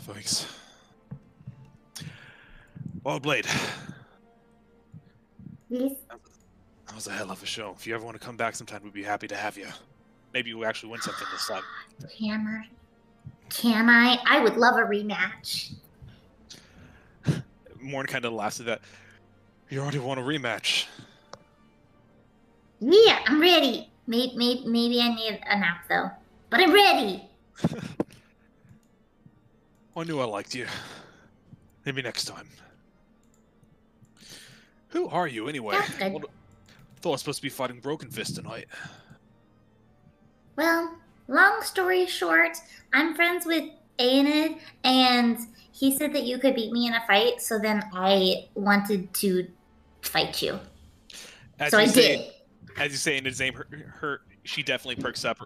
Thanks. Well, Blade. Yes. That was a hell of a show. If you ever want to come back sometime, we'd be happy to have you. Maybe we'll actually win something this time. Can I? I would love a rematch. Morn kind of laughs at that. You already want a rematch. Yeah, I'm ready. Maybe I need a nap though, but I'm ready. I knew I liked you. Maybe next time. Who are you anyway? That's good. Thought I was supposed to be fighting Broken Fist tonight. Well, long story short, I'm friends with Aenid, and he said that you could beat me in a fight, so then I wanted to fight you. As So you I say, did. As you say in his name, she definitely perks up.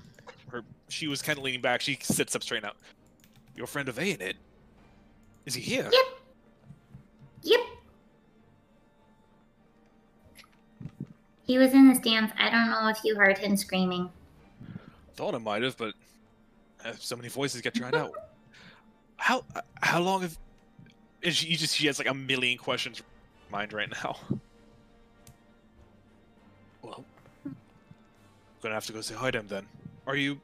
She was kind of leaning back. She sits up straight out. Your friend of Aenid? Is he here? Yep. He was in the stands. I don't know if you heard him screaming. Thought I might have, but so many voices get drowned out. How long have? And she has like a million questions in her mind right now. Well, I'm gonna have to go say hi to him then. Are you?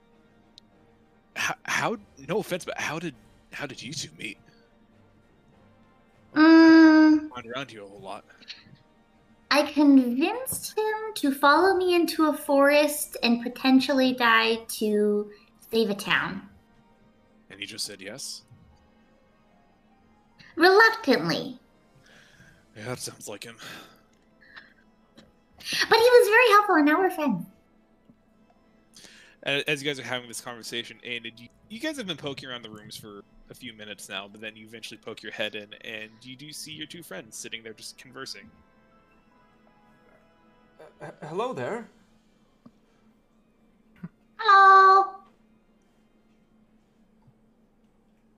How? No offense, but how did you two meet? I'm around you a whole lot. I convinced him to follow me into a forest and potentially die to save a town. And he just said yes? Reluctantly. Yeah, that sounds like him. But he was very helpful, and now we're friends. As you guys are having this conversation, and you guys have been poking around the rooms for a few minutes now, but then you eventually poke your head in, and you do see your two friends sitting there just conversing. Hello there. Hello.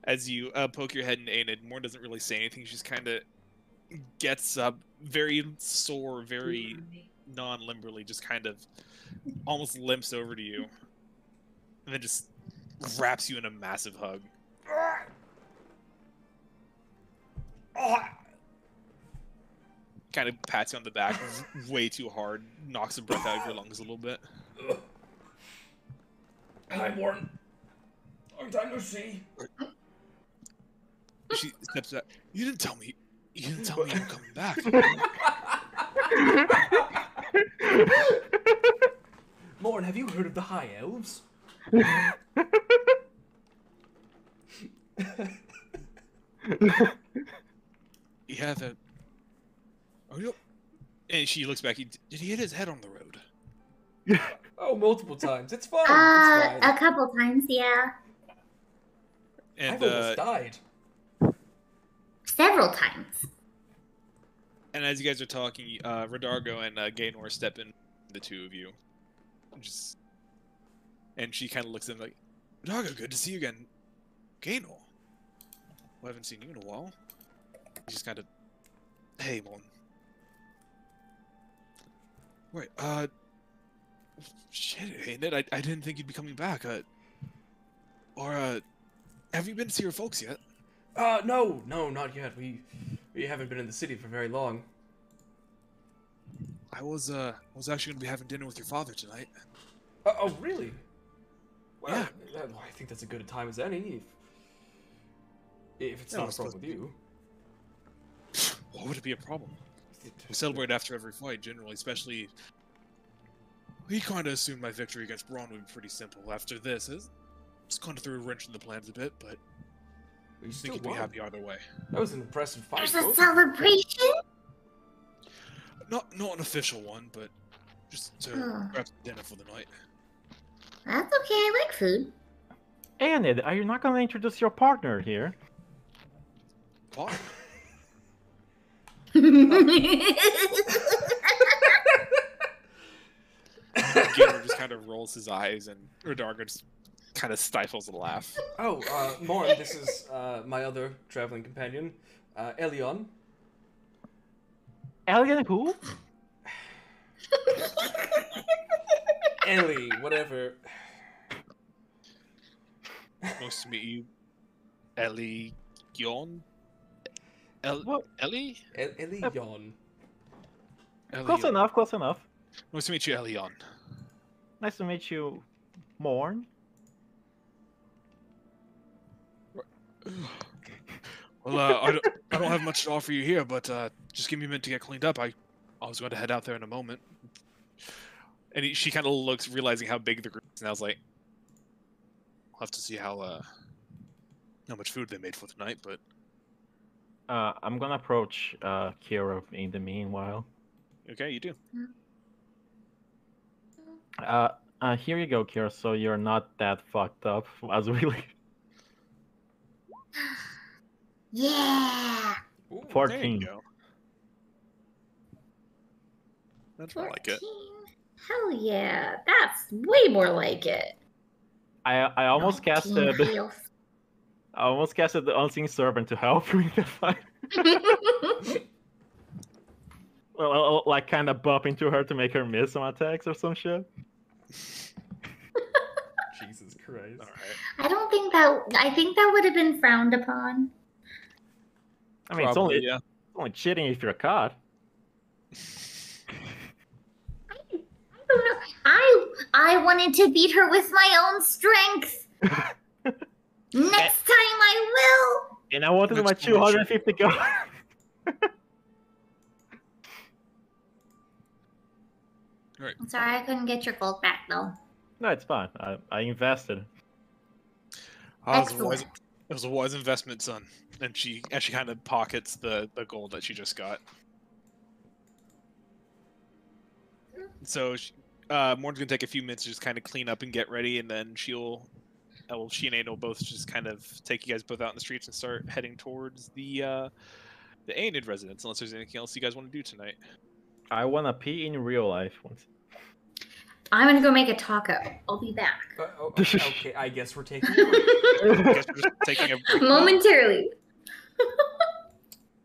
As you poke your head in Aenid, Morn doesn't really say anything. She just kind of gets up, very sore, very non-limberly, just kind of almost limps over to you, and then just wraps you in a massive hug. Kind of pats you on the back way too hard, knocks the breath out of your lungs a little bit. Hi, Morton. Long time no see. She steps back. You didn't tell me you were coming back. Morton, have you heard of the High Elves? Yeah, that. Oh, you. And she looks back. Did he hit his head on the road? Oh, multiple times. It's fine. It's fine. A couple times, yeah. I've And almost died. Several times. and as you guys are talking, Rodargo and Gaynor step in, the two of you. And she kind of looks at him like, Rodargo, good to see you again. Gaynor, I haven't seen you in a while. He's just kind of, hey, Mon. Wait, shit, ain't it? I didn't think you'd be coming back. Have you been to see your folks yet? No, not yet. We haven't been in the city for very long. I was actually gonna be having dinner with your father tonight. Oh, really? Well, Yeah. I think that's as good a time as any. If it's Yeah, not a it's problem with you. Why would it be a problem? We celebrate after every fight, generally, especially. He kind of assumed my victory against Braun would be pretty simple. After this, it just kind of threw a wrench in the plans a bit, but You I think still he'd be won. happy either way. That was an impressive fight. There's a both. celebration? Not an official one, but just to grab some dinner for the night. That's okay, I like food. Aenid, are you not going to introduce your partner here? What? Gator just kind of rolls his eyes, and Rodargo just kind of stifles a laugh. Oh, Morn, this is my other traveling companion, Elion. Alien who? Ellie, whatever. Nice to meet you, Ellie Yon. What? Ellie? Ellie Yon. Close Elion. enough, close enough. Nice to meet you, Elion. Nice to meet you, Morn. Well, I don't have much to offer you here, but just give me a minute to get cleaned up. I was going to head out there in a moment. And she kind of looks, realizing how big the group is, and I was like, I'll have to see how much food they made for tonight, but I'm gonna approach Kira in the meanwhile. okay, you do. Here you go, Kira. So you're not that fucked up as we leave. Yeah. Ooh, There 14. you go. That's more like it. 14. Hell yeah. That's way more like it. I almost 19 casted health. I almost casted the unseen servant to help you in the fight. Well, like kind of bump into her to make her miss some attacks or some shit. Jesus Christ. All right. I think that would have been frowned upon. I mean, Probably, it's yeah. only cheating if you're caught. I don't know. I wanted to beat her with my own strength. Next time I will. And I wanted my Next one, 250 gold. I'm sorry I couldn't get your gold back though. No, it's fine. I invested. Excellent. It was a wise investment, son. And she kind of pockets the gold that she just got. So Morn's gonna take a few minutes to just kind of clean up and get ready, and then she and Aiden will both just kind of take you guys both out in the streets and start heading towards the Aenid residence. Unless there's anything else you guys want to do tonight. I wanna pee in real life once. I'm gonna go make a taco. I'll be back. Okay, I guess we're taking a break. I guess we're just taking a break. Momentarily.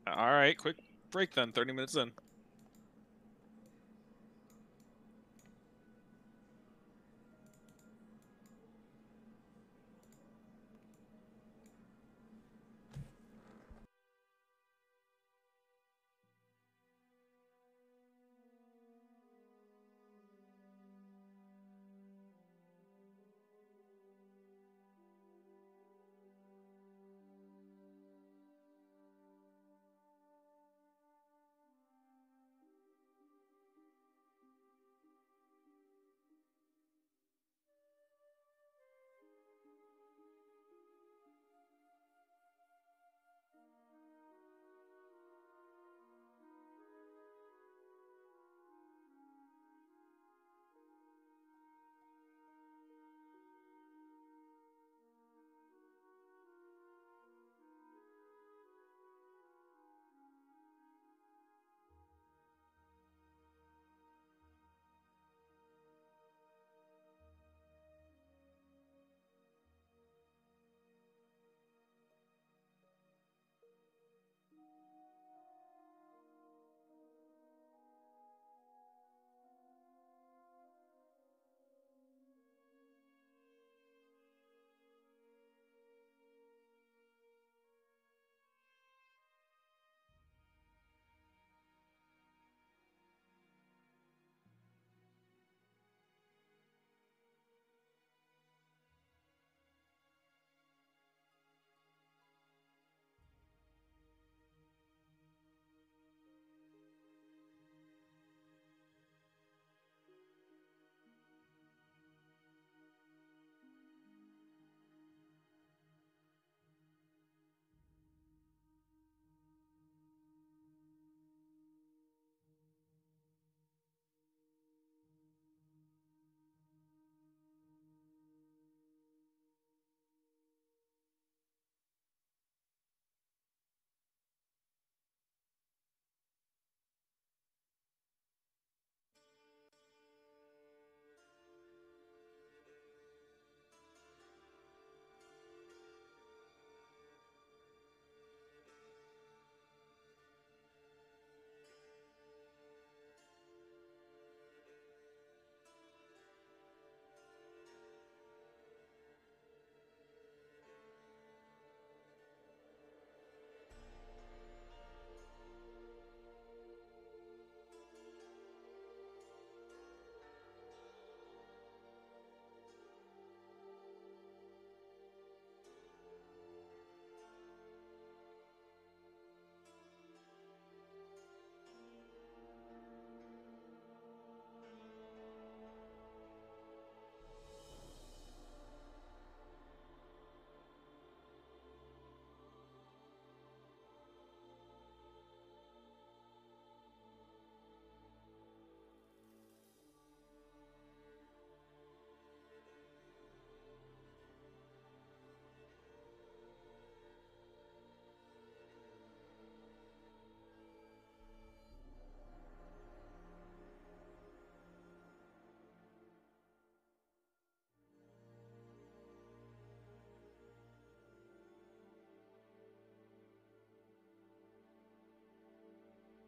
All right, quick break then. 30 minutes in.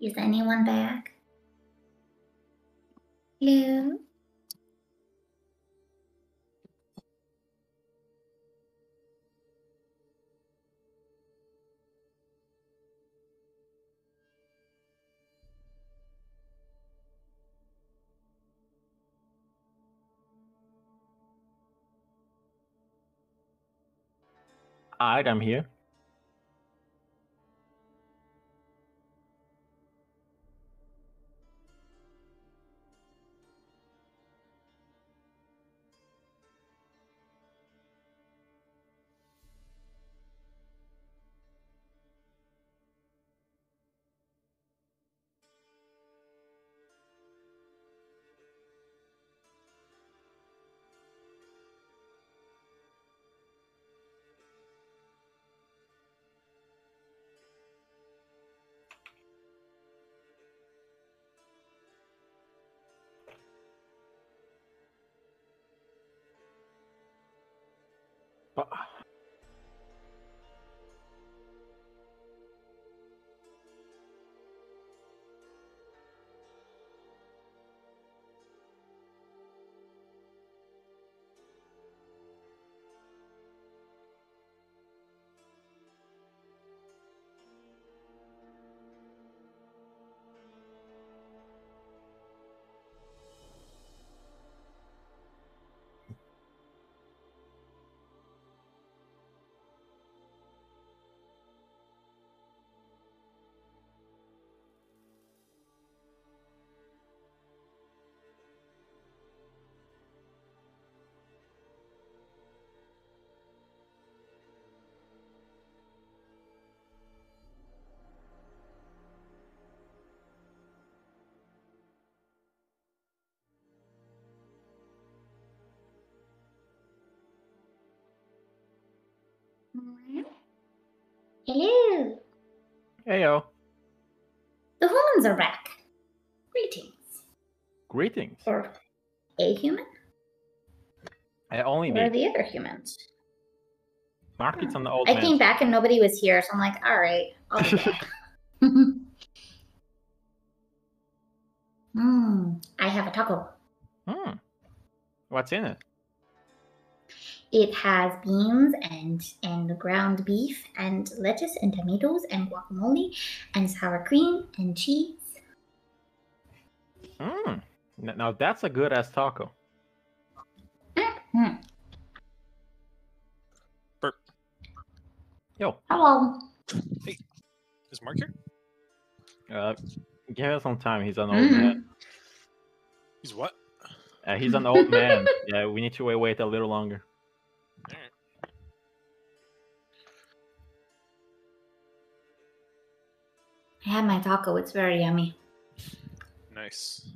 Is anyone back? Hello? Alright, I'm here. But Hello. heyo. The humans are back. Greetings. Greetings. Or a human? Only Where are me. the other humans? Market's an old I man. came back and nobody was here, so I'm like, all right, I'll be back. I have a taco. What's in it? It has beans and ground beef and lettuce and tomatoes and guacamole and sour cream and cheese. Now that's a good ass taco. Burp. Yo, Hello. Hey, is Mark here? give him some time. He's an old man. He's what? He's an old man. Yeah, we need to wait a little longer. Alright. I had my taco. It's very yummy. Nice.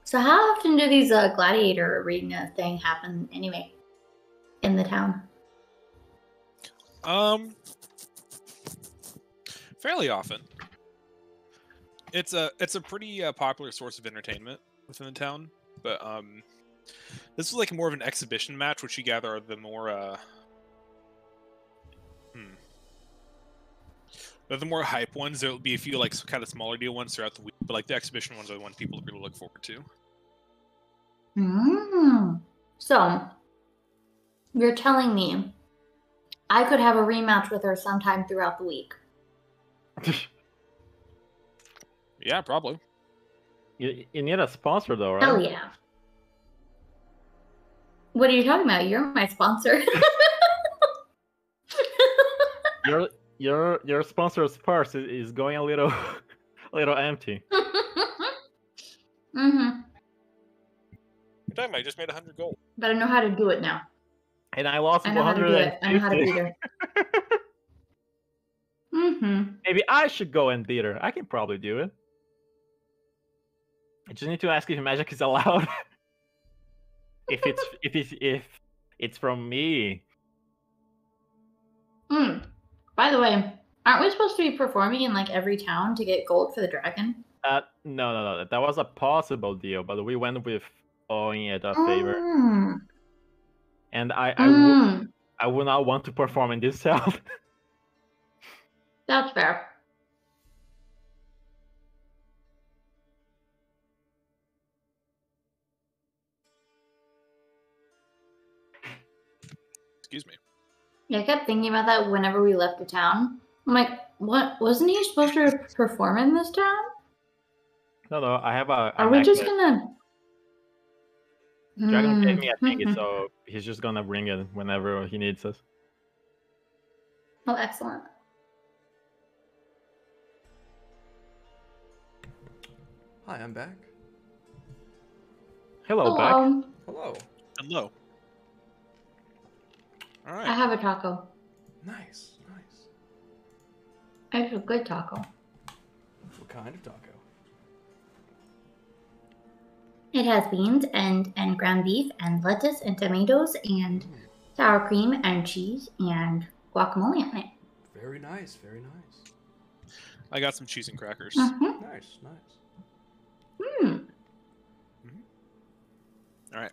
So how often do these gladiator arena thing happen anyway in the town? Fairly often. It's a pretty popular source of entertainment within the town, but this was like more of an exhibition match, which you gather are the more they're the more hype ones. There will be a few like kind of smaller deal ones throughout the week, but like the exhibition ones are the ones people really look forward to. So you're telling me I could have a rematch with her sometime throughout the week? Yeah, probably. You need a sponsor though, right? Hell yeah. What are you talking about? You're my sponsor. Your sponsor's purse is going a little empty. Good time, I just made 100 gold. But I know how to do it now. And I lost I know how to do it. 150. I know how to beat her. Maybe I should go and beat her. I can probably do it. I just need to ask if magic is allowed. if it's from me. By the way, aren't we supposed to be performing in like every town to get gold for the dragon? No. That was a possible deal, but we went with owing it a favor. And I I would not want to perform in this cell. That's fair. Excuse me. Yeah, I kept thinking about that whenever we left the town. I'm like, what? Wasn't he supposed to perform in this town? No, I have a Are we just necklace. gonna? Dragon gave me a thingy, Hmm. so he's just gonna bring it whenever he needs us. Oh, excellent. Hi, I'm back. Hello, Beck. Hello. Hello. All I right. have a taco. Nice, nice. It's a good taco. What kind of taco? It has beans and ground beef and lettuce and tomatoes and sour cream and cheese and guacamole on it. Very nice, very nice. I got some cheese and crackers. Mm-hmm. Nice, nice. All right.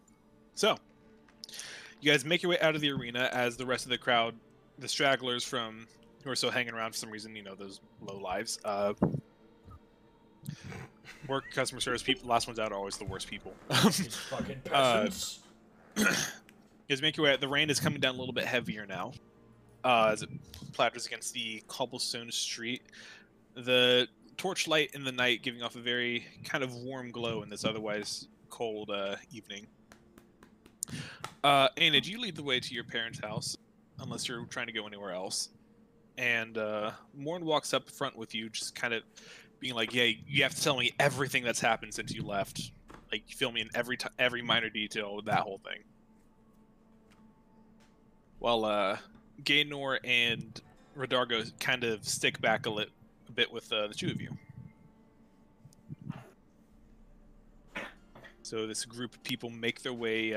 So, you guys make your way out of the arena as the rest of the crowd, the stragglers from who are still hanging around for some reason, you know, those low lives, work, customer service people. Last ones out are always the worst people. These fucking peasants. You guys make your way out. The rain is coming down a little bit heavier now as it platters against the cobblestone street. The torchlight in the night giving off a very kind of warm glow in this otherwise cold evening. Anna, do you lead the way to your parents' house, unless you're trying to go anywhere else? And Morn walks up front with you, just kind of being like, "Yeah, you have to tell me everything that's happened since you left. Like, fill me in every minor detail, that whole thing." While Gaynor and Radargo kind of stick back a bit with the two of you. So this group of people make their way.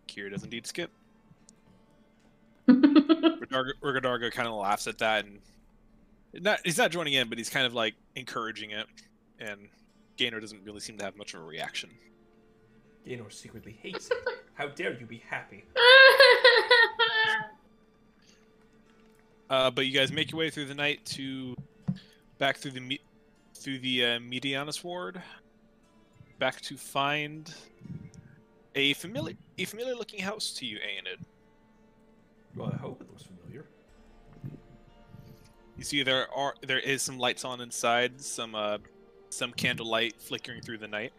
Kira does indeed skip. Radargo kind of laughs at that, and he's not joining in, but he's kind of like encouraging it. And Gaynor doesn't really seem to have much of a reaction. Gaynor secretly hates it. How dare you be happy? But you guys make your way through the night back through the Medianus ward, back to find a familiar looking house to you, Aenid. Well, I hope it looks familiar. You see there is some lights on inside, some candlelight flickering through the night.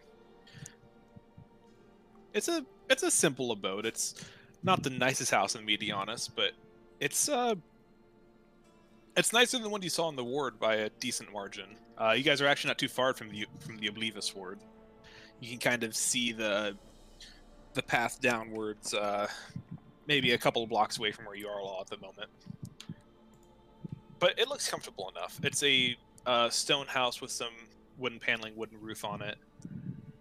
It's a simple abode. It's not the nicest house in Medianus, but it's nicer than the one you saw in the ward by a decent margin. You guys are actually not too far from the Oblivious ward. You can kind of see the path downwards, maybe a couple of blocks away from where you are all at the moment. But it looks comfortable enough. It's a stone house with some wooden paneling, wooden roof on it.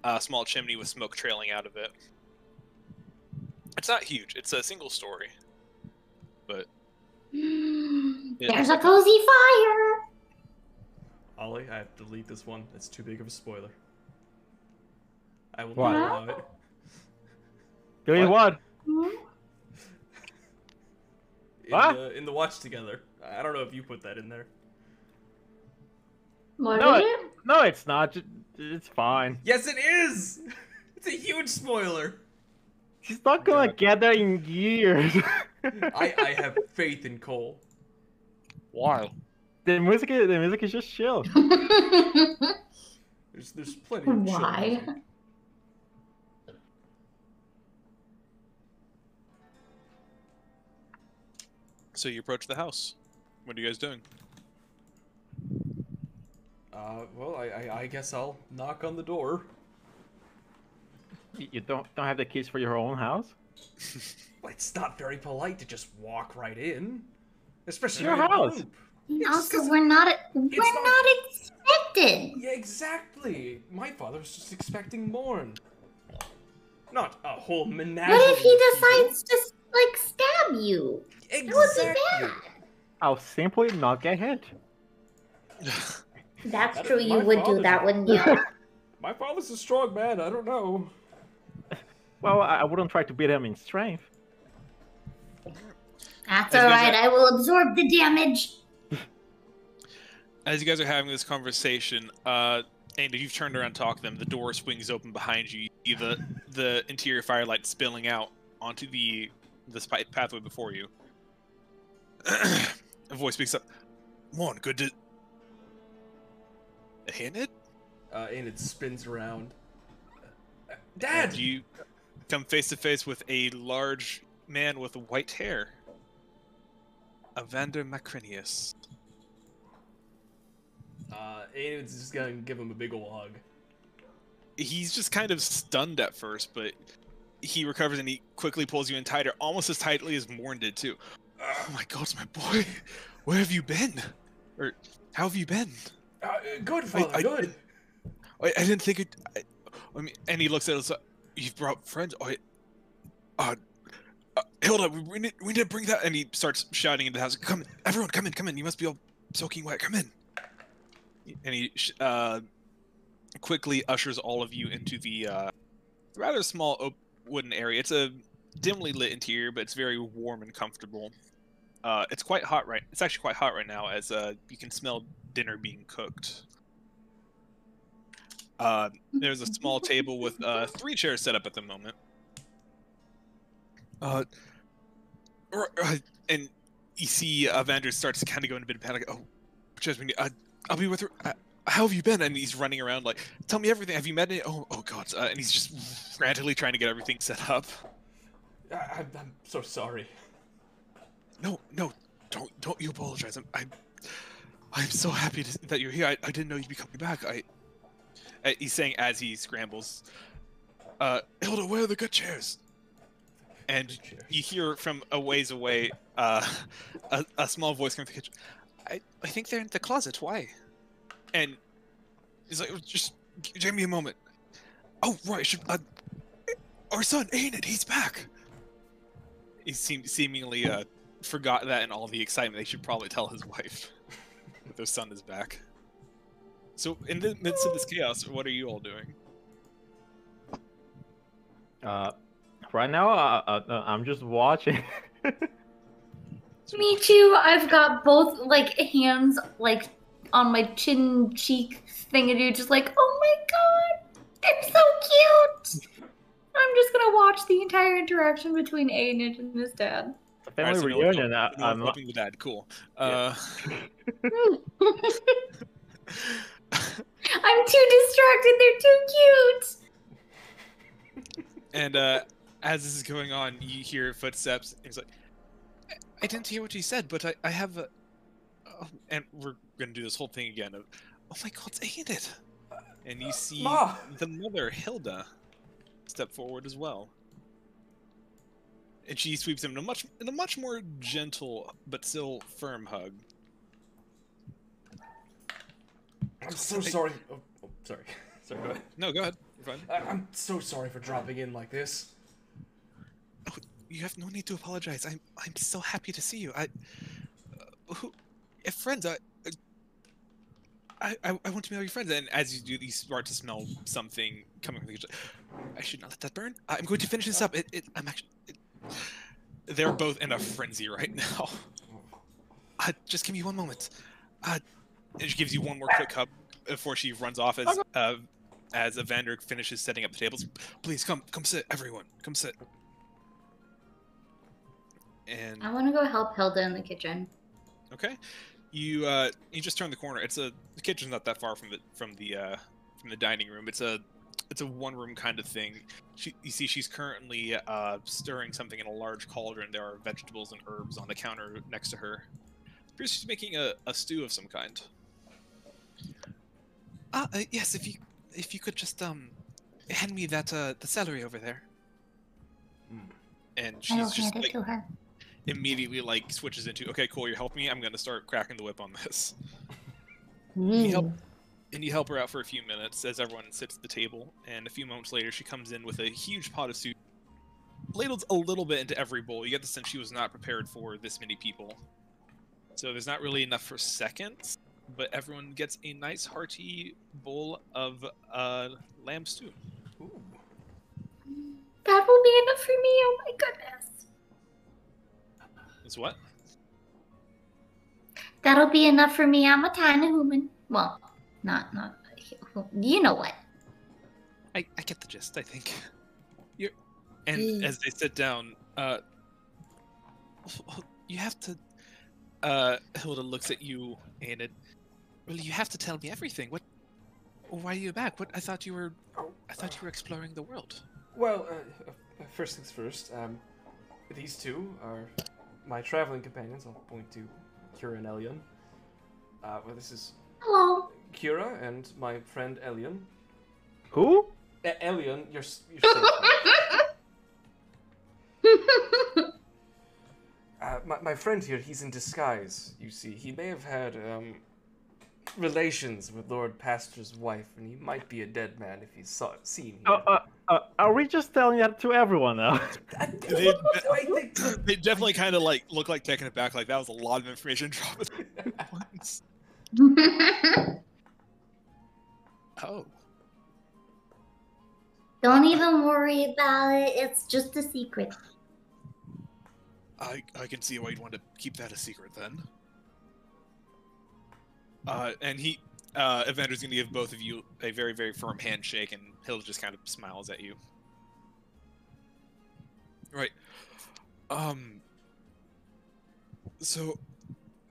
A small chimney with smoke trailing out of it. It's not huge. It's a single story. But there's a cozy fire. Ollie, I have to delete this one. It's too big of a spoiler. I will What? not allow it. Doing what? In the watch together. I don't know if you put that in there. What No, is it? No, it's not. It's fine. Yes, it is. It's a huge spoiler. He's not gonna get there in years. I have faith in Cole. why? The music is just chill. There's plenty of chill Why? music. So you approach the house. What are you guys doing? Well, I guess I'll knock on the door. You don't have the keys for your own house? Well, it's not very polite to just walk right in, especially Your in a house. group. Also, just- we're not not- expected. Yeah, exactly. My father was just expecting Morn. Not a whole menagerie. What if he of people. decides to like stab you? would be Exactly. bad. I'll simply not get hit. That's That true. is You my would do father's- that, wouldn't you? My father's a strong man. I don't know. Well, I wouldn't try to beat him in strength. That's As you guys alright, I will absorb the damage. As you guys are having this conversation, and if you've turned around to talk to them, the door swings open behind you. You see the interior firelight spilling out onto the pathway before you. A voice speaks up. Mon, good to... Enid? And it spins around. Dad! And you come face to face with a large man with white hair. Evander Macrinius. Aid's just gonna give him a big ol' hug. He's just kind of stunned at first, but he recovers and he quickly pulls you in tighter, almost as tightly as Morn did too. Oh my God, it's my boy. Where have you been? Or how have you been? Good, father, good. I didn't think it. I mean, and he looks at us. You've brought friends. Hilda, we need to bring that. And he starts shouting into the house. Come, everyone, come in. You must be all soaking wet. Come in. And he quickly ushers all of you into the rather small wooden area. It's a dimly lit interior, but it's very warm and comfortable. It's quite hot It's actually quite hot right now, as you can smell dinner being cooked. There's a small table with 3 chairs set up at the moment. And you see Evander starts to kind of go into a bit of panic. Oh, Jasmine, I'll be with her. How have you been? And he's running around like, tell me everything. Have you met any? Oh God. And he's just frantically trying to get everything set up. I'm so sorry. No, don't you apologize. I'm so happy that you're here. I didn't know you'd be coming back. He's saying as he scrambles. Hilda, where are the good chairs? And you hear from a ways away a small voice coming from the kitchen. I think they're in the closet. Why? And he's like, just give me a moment. Oh, right. Our son, Enid, he's back. He seemingly forgot that in all the excitement. They should probably tell his wife that their son is back. So, in the midst of this chaos, what are you all doing? Right now, I'm just watching. Me too. I've got both like hands like on my chin cheek thingadoo, just like, oh my God, they're so cute. I'm just gonna watch the entire interaction between Aiden and his dad. Family Alright, so reunion. I'm helping the dad. Cool. Yeah. I'm too distracted. They're too cute. And as this is going on, you hear footsteps. And he's like, I didn't hear what you said, but I have a... Oh, and we're going to do this whole thing again of, oh my God, it's Enid. And you see the mother, Hilda, step forward as well. And she sweeps him in a much more gentle but still firm hug. I'm so sorry. Oh, sorry. Sorry, go ahead. No, go ahead. You're fine. I'm so sorry for dropping in like this. Oh, you have no need to apologize. I'm so happy to see you. Friends, I want to meet all your friends. And as you do, you start to smell something coming from the kitchen. I should not let that burn. I'm going to finish this up. They're both in a frenzy right now. Just give me one moment. And she gives you one more quick hug before she runs off as Evander finishes setting up the tables. Please come sit, everyone. Come sit. And I want to go help Hilda in the kitchen. okay, you just turn the corner. The kitchen's not that far from the dining room. It's a one-room kind of thing. You see she's currently stirring something in a large cauldron. There are vegetables and herbs on the counter next to her. Appears she's making a stew of some kind. Yes, if you could just hand me that the celery over there. And I will she's just hand it to her. immediately like switches into, okay, cool, you're helping me. I'm gonna start cracking the whip on this. Mm. You help her out for a few minutes as everyone sits at the table, and a few moments later she comes in with a huge pot of soup, ladled a little bit into every bowl. You get the sense she was not prepared for this many people. So there's not really enough for seconds, but everyone gets a nice hearty bowl of lamb stew. Ooh. That will be enough for me. Oh my goodness. Is what? That'll be enough for me. I'm a tiny human. Well, not. You know what? I get the gist. I think. You're, and as they sit down, you have to. Hilda looks at you, and well, you have to tell me everything. What? Why are you back? What? I thought you were exploring the world. Well, first things first. These two are my traveling companions. I'll point to Kira and Elion. Well, this is Hello. Kira and my friend Elion. Who? Elion, you're safe. My friend here, he's in disguise, you see. He may have had relations with Lord Pastor's wife, and he might be a dead man if he's seen here. Are we just telling that to everyone now? They definitely kind of like look like taking it back. Like that was a lot of information dropped at once. Oh. Don't even worry about it. It's just a secret. I can see why you'd want to keep that a secret then. And Evander's gonna give both of you a very, very firm handshake, and Hill just kind of smiles at you. Right. So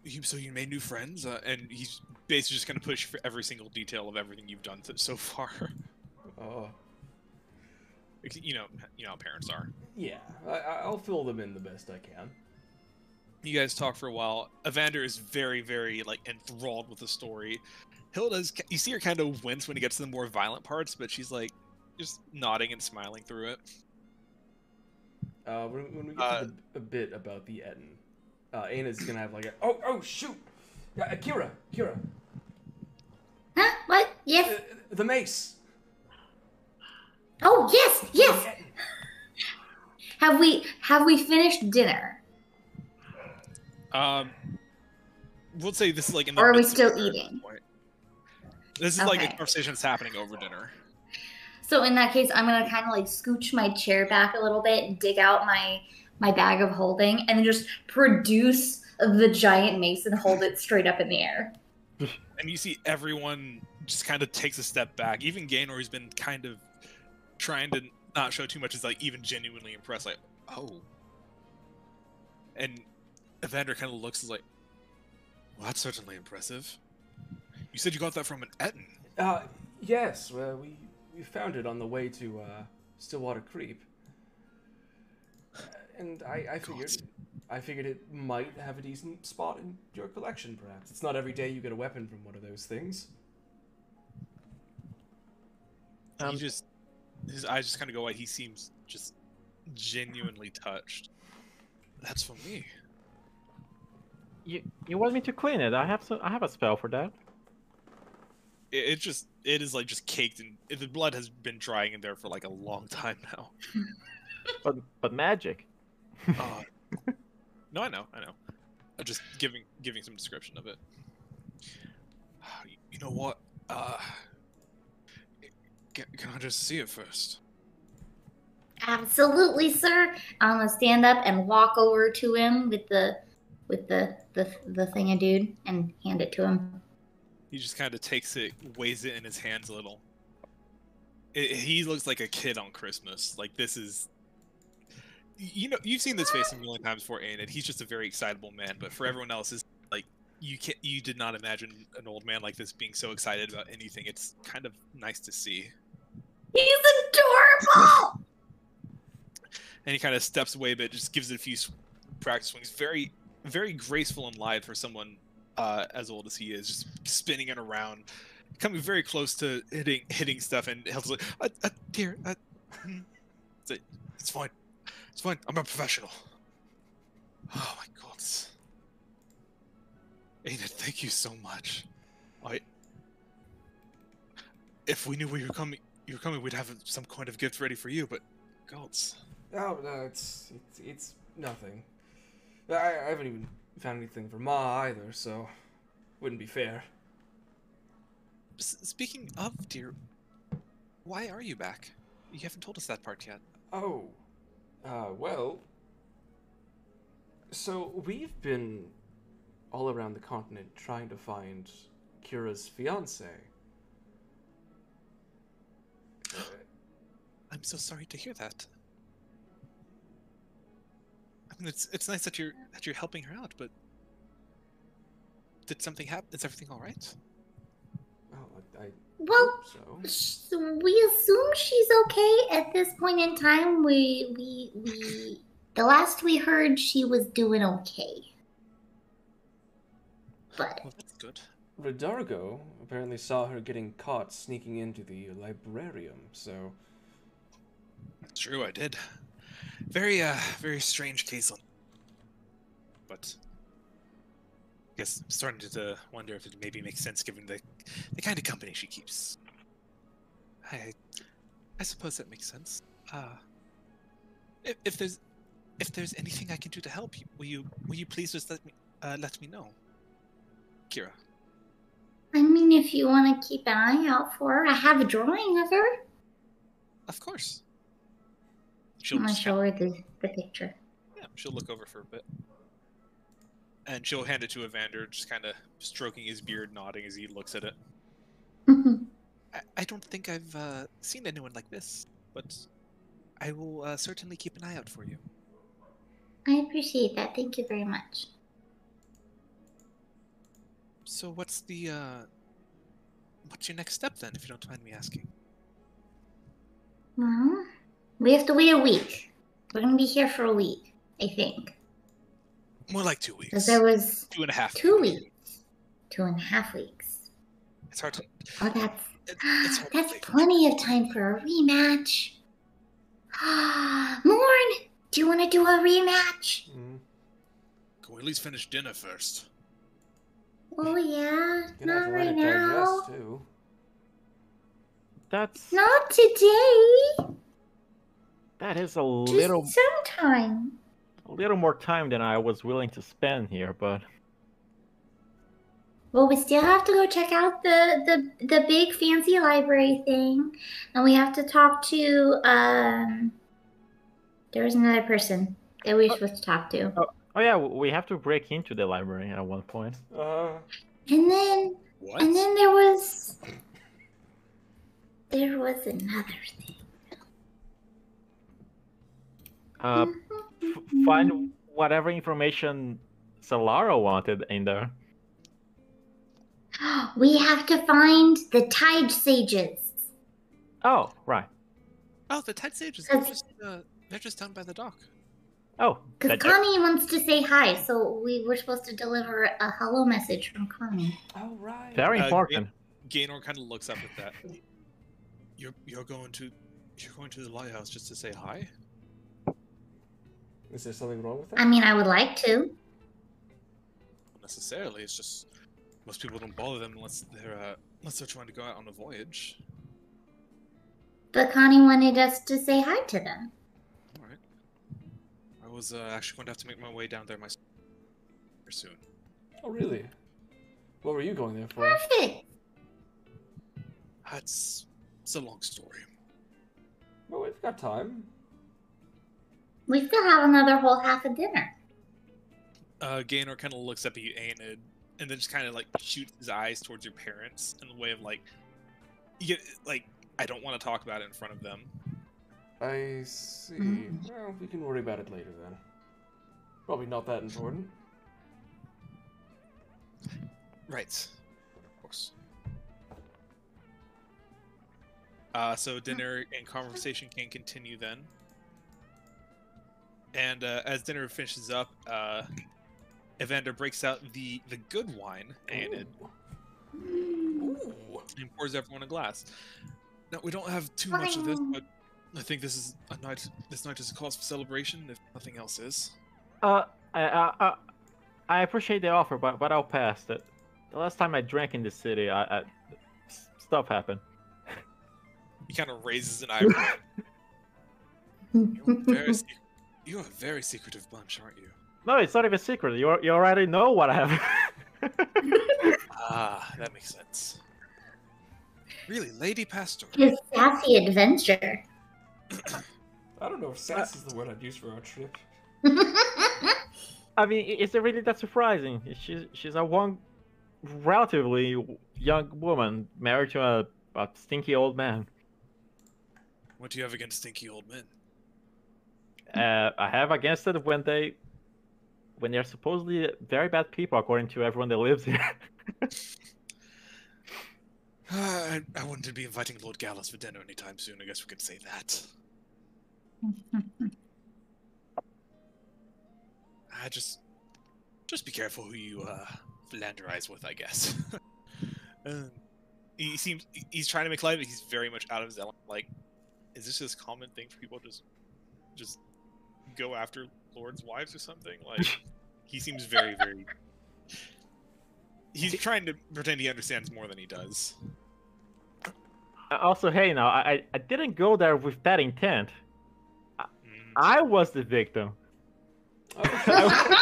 you made new friends, and he's basically just gonna push for every single detail of everything you've done so far. Oh. You know how parents are. Yeah, I'll fill them in the best I can. You guys talk for a while. Evander is very, very like enthralled with the story. Hilda's, you see her kind of wince when he gets to the more violent parts, but she's like just nodding and smiling through it. When we get to the bit about the Etten, Aina's gonna have like oh shoot, Kira. Huh? What? Yes. The mace. Oh, yes. Have we finished dinner? We'll say this is like in the Or are we midst of still dinner at this eating? point. This is like a Okay. conversation that's happening over dinner. So in that case, I'm gonna kind of like scooch my chair back a little bit and dig out my bag of holding, and then just produce the giant mace and hold it straight up in the air. And you see everyone just kind of takes a step back. Even Gaynor, who's been kind of trying to not show too much, is like even genuinely impressed. Like, oh. And Evander kind of looks like, well, that's certainly impressive. You said you got that from an Etten. Yes. Well, we found it on the way to Stillwater Creep, and I figured it might have a decent spot in your collection. Perhaps it's not every day you get a weapon from one of those things. His eyes just kind of go wide. He seems just genuinely touched. That's for me. You want me to clean it? I have a spell for that. It is like just caked in. The blood has been drying in there for like a long time now. But magic. No, I know. I'm just giving some description of it. You know what? Can I just see it first? Absolutely, sir. I'm gonna stand up and walk over to him with the thing-a-dude and hand it to him. He just kind of takes it, weighs it in his hands a little. He looks like a kid on Christmas. Like this is, you've seen this face a million times before, Aiden. He's just a very excitable man. But for everyone else, is like you did not imagine an old man like this being so excited about anything. It's kind of nice to see. He's adorable. And he kind of steps away a bit, just gives it a few practice swings. Very, very graceful and lithe for someone as old as he is, just spinning it around, coming very close to hitting stuff. And Hilda's like, dear, it's fine. It's fine. I'm a professional. Oh my God. Aiden, thank you so much. If we knew you were coming, we'd have some kind of gift ready for you. But gods. Oh no, it's nothing. I haven't even found anything for Ma either, so wouldn't be fair. Speaking of, dear, why are you back? You haven't told us that part yet. Oh, well, So we've been all around the continent trying to find Kira's fiance. I'm so sorry to hear that. I mean, it's nice that you're helping her out, but did something happen? Is everything all right? Oh, I Well, hope so. we assume she's okay at this point in time. The last we heard, she was doing okay. But Well, that's good. Redargo apparently saw her getting caught sneaking into the librarium, so... That's true, I did. Very strange case. But I guess I'm starting to wonder if it maybe makes sense given the kind of company she keeps. I suppose that makes sense. If there's anything I can do to help you, will you please just let me know, Kira? I mean, if you want to keep an eye out for her, I have a drawing of her. Of course. I'm gonna show her the picture. Yeah, she'll look over for a bit. And she'll hand it to Evander, just kind of stroking his beard, nodding as he looks at it. I don't think I've seen anyone like this, but I will certainly keep an eye out for you. I appreciate that. Thank you very much. So what's your next step then, if you don't mind me asking? Well, we have to wait a week. We're gonna be here for a week, I think. More like 2 weeks. Because there was 2.5. 2 weeks. 2.5 weeks. It's hard to. Oh, that's It's hard to that's say. plenty of time for a rematch. Morn, do you want to do a rematch? Mm. Can we at least finish dinner first? Oh yeah, Gonna have not to let right it now. digest, too. That's Not today. that is a little Just sometime. more time than I was willing to spend here, but Well, we still have to go check out the big fancy library thing, and we have to talk to there was another person that we were supposed to talk to, oh yeah, we have to break into the library at one point. and then What? there was another thing. Find whatever information Solara wanted in there. We have to find the Tide Sages. Oh, right. Oh, the Tide Sages. They're just down by the dock. Oh, Because Connie wants to say hi, so we were supposed to deliver a hello message from Connie. Oh, right. very important. Gaynor kind of looks up at that. You're going to the lighthouse just to say hi? Is there something wrong with that? I mean, I would like to. Not necessarily. It's just most people don't bother them unless they're trying to go out on a voyage. But Connie wanted us to say hi to them. All right. I was actually going to have to make my way down there myself soon. Oh, really? What were you going there for? Perfect. It's a long story. Well, we've got time. We still have another whole half of dinner. Gaynor kind of looks up at you, Aenid, and then just kind of like shoots his eyes towards your parents in the way of like, I don't want to talk about it in front of them. I see. Well, we can worry about it later then. Probably not that important. Right. Of course. So dinner and conversation can continue then. And as dinner finishes up, Evander breaks out the good wine, Aenid, and pours everyone a glass. Now, we don't have too much of this, but I think this night is a cause for celebration, if nothing else is. I appreciate the offer, but I'll pass. The last time I drank in the city, stuff happened. He kind of raises an eyebrow. You're a very secretive bunch, aren't you? No, it's not even secret. You already know what I have. Ah, that makes sense. Really, Lady Pastor. His sassy adventure. I don't know if sass is the word I'd use for our trip. I mean, is it really that surprising? She's a one relatively young woman married to a stinky old man. What do you have against stinky old men? I have against it when they're supposedly very bad people according to everyone that lives here. I wouldn't be inviting Lord Gallus for dinner anytime soon. I guess we could say that. Just be careful who you philanderize with, I guess. He's trying to make light, but he's very much out of his element. Like, is this just common thing for people just go after lords' wives or something? Like, he seems very, very. He's trying to pretend he understands more than he does. Also, hey, now I didn't go there with that intent. I was the victim. Oh.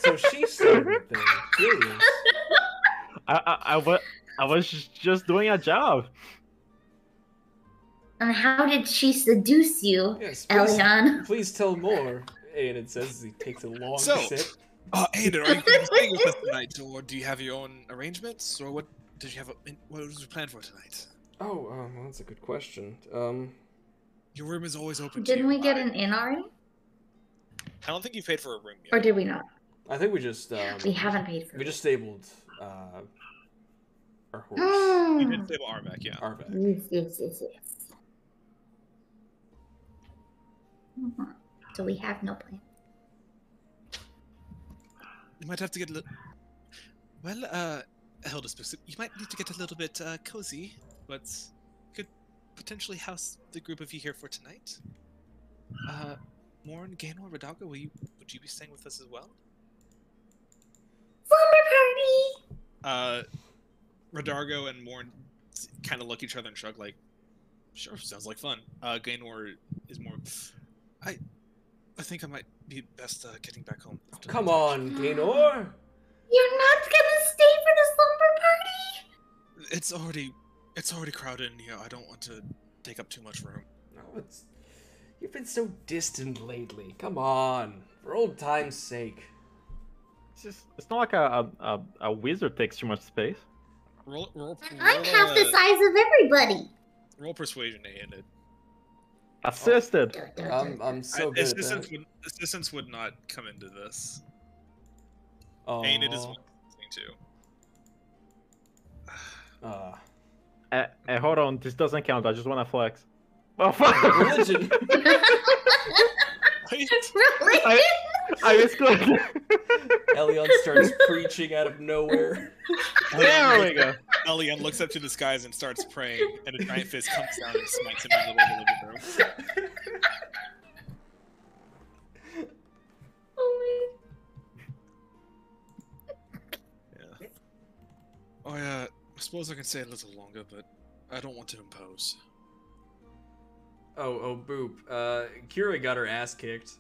So she started things. Curious. I was just doing a job. And how did she seduce you, Yes, please, Elion? please tell more. And it says as he takes a long sip. Aiden, are you going to be staying with us tonight, or do you have your own arrangements, or what did you have? What was your plan for tonight? Oh, well, that's a good question. Your room is always open. Didn't we get an inn already? I don't think you paid for a room yet. Or did we not? I think we just We haven't paid for we it. just stabled our horse. You did stable Arvac, yeah. Arvac. Yes. Mhm. So we have no plan. You might have to get a little. Well, Eldest, you might need to get a little bit cozy, but you could potentially house the group of you here for tonight. Morn, Gaynor, Radaga, would you be staying with us as well? Slumber party! Radargo and Morn kind of look at each other and shrug, like, sure, sounds like fun. Gaynor is more, I think I might be best getting back home. Come on, Gaynor. You're not gonna stay for the slumber party? It's already crowded in here. I don't want to take up too much room. No, you've been so distant lately. Come on, for old time's sake. It's not like a wizard takes too much space. I'm half the size of everybody. Roll persuasion to hand it. Assisted. I'm so good at that. Assistance would not come into this. Oh. And it is one thing too. Hold on, this doesn't count. I just want to flex. Oh fuck! Religion. Really? I misclicked. Elion starts preaching out of nowhere. There we go. Elion looks up to the skies and starts praying, and a giant fist comes down and smacks him in the middle of the living room. Yeah. Oh yeah, I suppose I can stay a little longer, but I don't want to impose. Oh, boop. Kira got her ass kicked.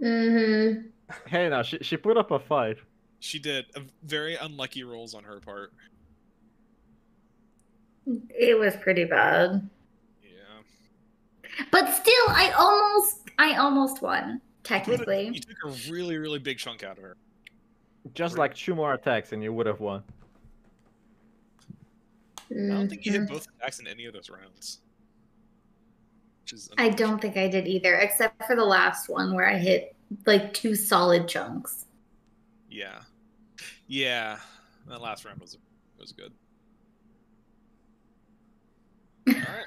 Mm-hmm. Hey, now she put up a fight. She did. Very unlucky rolls on her part. It was pretty bad. Yeah. But still, I almost won, technically. You took a really, really big chunk out of her. Just like 2 more attacks and you would have won. I don't think you hit both attacks in any of those rounds. I don't think I did either, except for the last one where I hit like 2 solid chunks. Yeah. Yeah. That last round was good. Alright.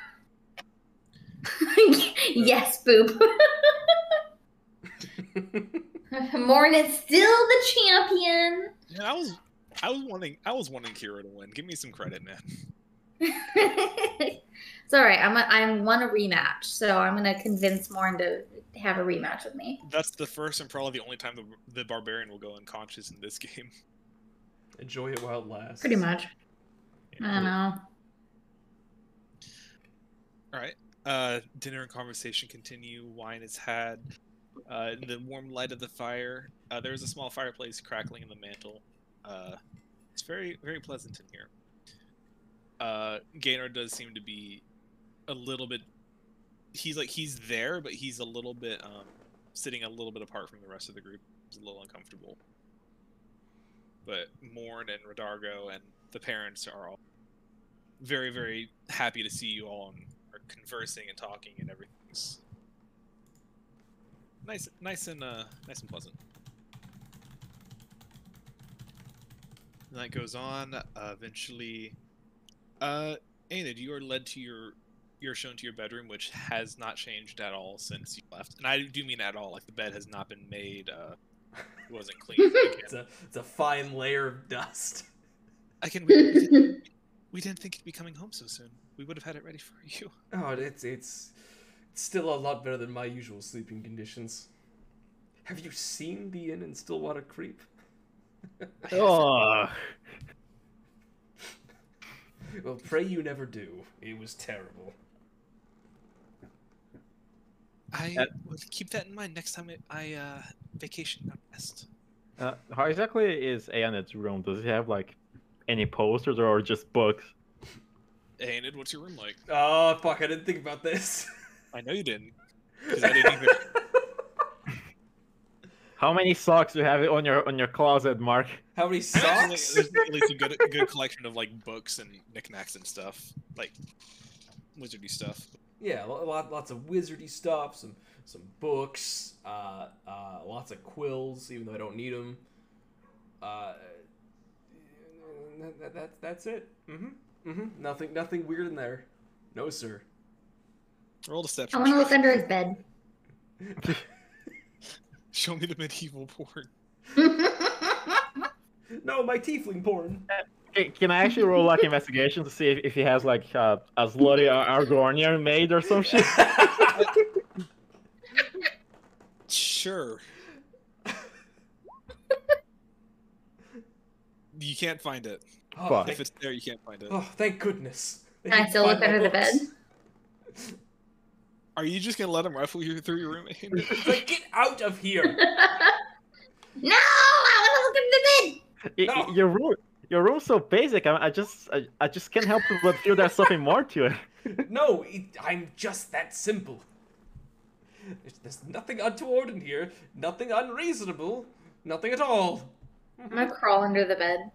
Yes, Boop. Morn is still the champion. Yeah, I was wanting Kira to win. Give me some credit, man. It's all right. I want a rematch, so I'm gonna convince Morn to have a rematch with me. That's the first and probably the only time the barbarian will go unconscious in this game. Enjoy it while it lasts. Pretty much. Yeah. I don't know. All right. Dinner and conversation continue. Wine is had. In the warm light of the fire, there's a small fireplace crackling in the mantle. It's very, very pleasant in here. Gaynor does seem to be a little bit. He's there, but he's a little bit sitting a little bit apart from the rest of the group. It's a little uncomfortable. But Morn and Rodargo and the parents are all very, very happy to see you all and are conversing and talking and everything's nice and pleasant. And that goes on. Eventually, Aenid, you are led to you're shown to your bedroom, which has not changed at all since you left. And I do mean at all. Like the bed has not been made. It wasn't clean. It's a fine layer of dust. We didn't think you'd be coming home so soon. We would have had it ready for you. Oh, it's still a lot better than my usual sleeping conditions. Have you seen the inn in Stillwater Creep? Oh. Well, pray you never do. It was terrible. I will keep that in mind next time I vacation out west. How exactly is Aenid's room? Does he have like any posters or just books? Aenid, what's your room like? Oh, fuck, I didn't think about this. I know you didn't. Because I didn't even... How many socks do you have on your closet, Mark? How many socks? There's at least a good collection of like books and knickknacks and stuff, like wizardy stuff. Yeah, lots of wizardy stuff, some books, lots of quills, even though I don't need them. That's it. Nothing weird in there. No, sir. Roll a step. I want to look under his bed. Show me the medieval porn. No, my tiefling porn. Can I actually roll like investigation to see if he has like a slutty Argonian maid or some shit? Sure. You can't find it. Oh, If it's there, you can't find it. oh, thank goodness. Can I still look under the bed? Are you just gonna let him rifle you through your room? It's like, get out of here! No, I want to look under the bed. No. Your room's so basic. I just can't help but feel there's something more to it. No, I'm just that simple. There's nothing untoward in here, nothing unreasonable, nothing at all. I'm gonna crawl under the bed.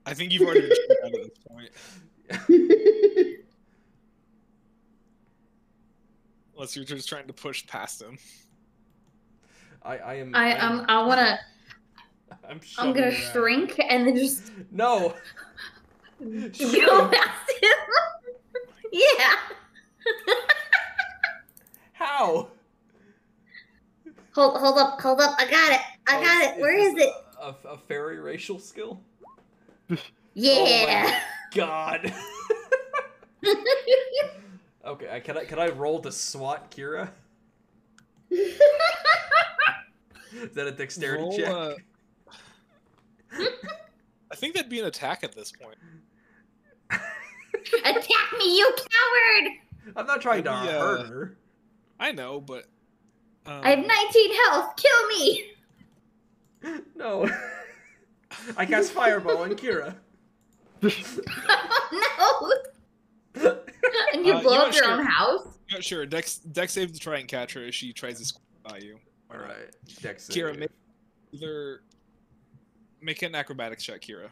I think you've already reached the end at this point. Unless you're just trying to push past him. I'm gonna around. shrink and then just No. go past him. Yeah. How? Hold up. I got it. Where is it? A fairy racial skill? Yeah. God. Okay, can I roll to SWAT Kira? Is that a dexterity check? I think that'd be an attack at this point. Attack me, you coward! I'm not trying to Maybe, hurt her. I know, but I have 19 health. Kill me! No. I cast Fireball on Kira. No! And you blow up your own house? Not sure. Dex save to try and catch her as she tries to squeeze by you. Alright, Dex Kira, make an acrobatics check, Kira.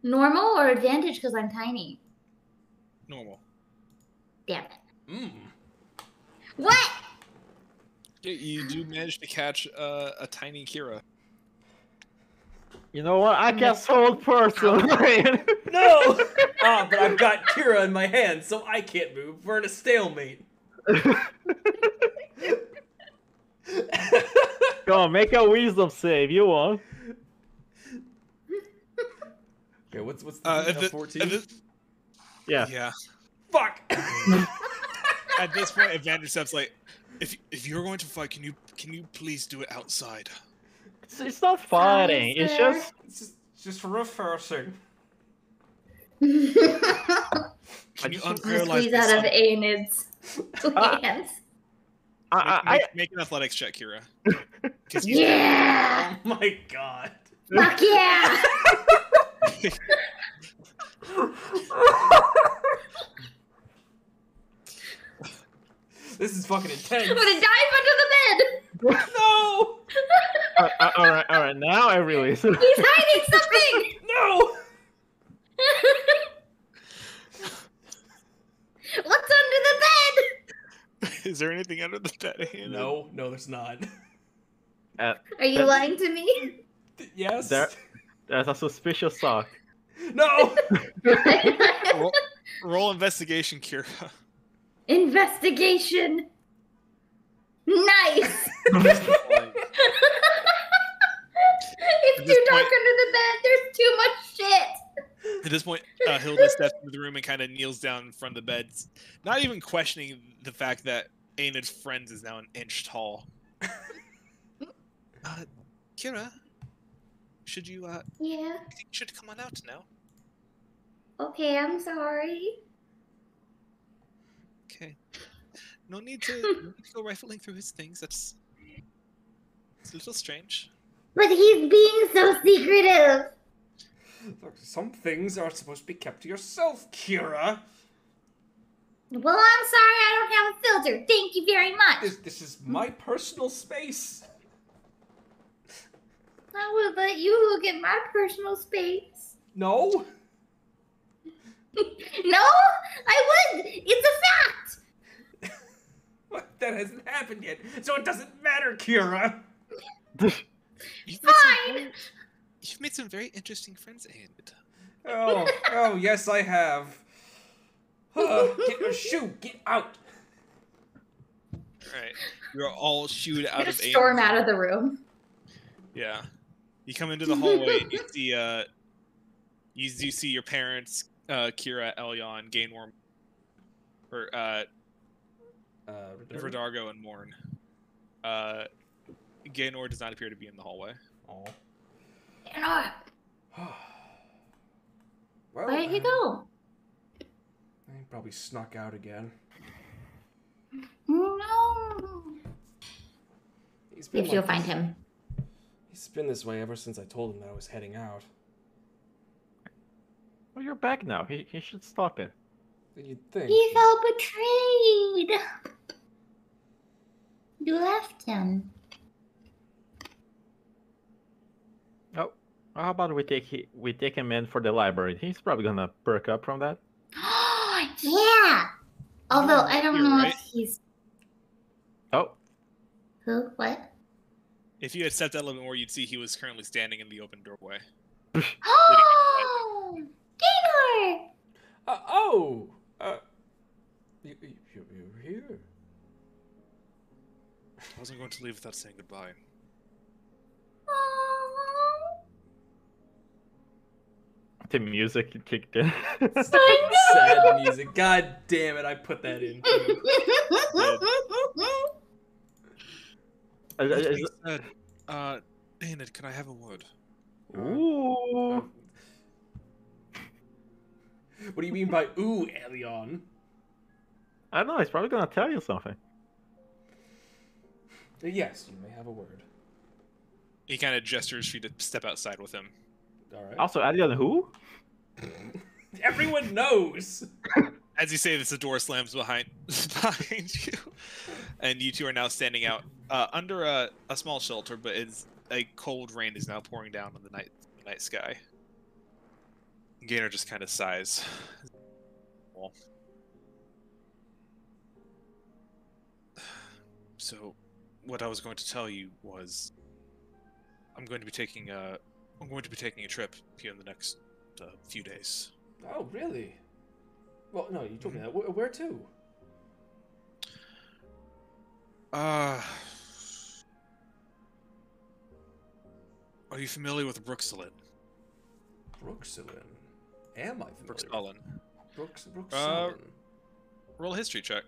Normal or advantage because I'm tiny? Normal. Damn it. Mmm. What? Yeah, you do manage to catch a tiny Kira. You know what? I cast Hold Person. No! But I've got Kira in my hand, so I can't move. We're in a stalemate. Go on, make a wisdom save. You won. Okay, what's the 14? Yeah. Yeah. Fuck! At this point, Vandercept's like, if you're going to fight, can you please do it outside? It's not fighting. It's just It's just reversing. Can you unparalyze Squeeze out of Aenid's hands. make an athletics check, Kira. Yeah! Oh my god. Fuck yeah! This is fucking intense. I'm gonna dive under the bed. No! All right. Now I really. He's hiding something. No! What's under the bed? Is there anything under the bed? Hannah? No, there's not. Are you lying to me? Yes. There's a suspicious sock. No! Roll investigation, Kira. Investigation. Nice. It's too dark under the bed. There's too much shit. At this point, Hilda steps into the room and kind of kneels down in front of the bed, not even questioning the fact that Aenid's friend is now an inch tall. Kira, should you, Yeah. I think you should come on out now. Okay, I'm sorry. Okay. No need to go rifling through his things. It's a little strange. But he's being so secretive. Look, some things are supposed to be kept to yourself, Kira. Well, I'm sorry I don't have a filter. Thank you very much. This is my personal space. I would let you look at my personal space. No? No, I would. It's a fact. What? That hasn't happened yet, so it doesn't matter, Kira. You've made some very interesting friends, Aenid. Oh, yes, I have. Get your shoe, get out. Alright. You're all shooed out Just of Aenid. storm out of the room. Yeah. You come into the hallway and you see your parents, Kira, Elyon, Gainworm, or Verdargo and Morn. Gaynor does not appear to be in the hallway. Oh. Well, Where'd you go? He probably snuck out again. No. He's been Maybe you'll like find this- him. He's been this way ever since I told him that I was heading out. Well, you're back now. He should stop it. You'd think. He felt betrayed. You left him. Oh, how about we take him in for the library? He's probably gonna perk up from that. Yeah. Although I don't You're know right. if he's Oh, who. What? If you had stepped out a little bit more, you'd see he was currently standing in the open doorway. Oh, Gaynor. You're here. I wasn't going to leave without saying goodbye. Oh. the music kicked in. Sad music. God damn it! I put that in. Said, Aenid, can I have a word? Ooh. What do you mean by ooh, Elion? I don't know. He's probably gonna tell you something. Yes, you may have a word. He kind of gestures for you to step outside with him. All right. Also, Alien who? Everyone knows. As you say this, the door slams behind you, and you two are now standing out under a small shelter, but a cold rain is now pouring down on the night sky. Gaynor just kind of sighs. Well, so, what I was going to tell you was, I'm going to be taking a trip here in the next few days. Oh, really? Well, no, you told me that. Where to? Are you familiar with Brookselen? Brookselen. Am I familiar? Brookselen. Brookselen. Roll a history check.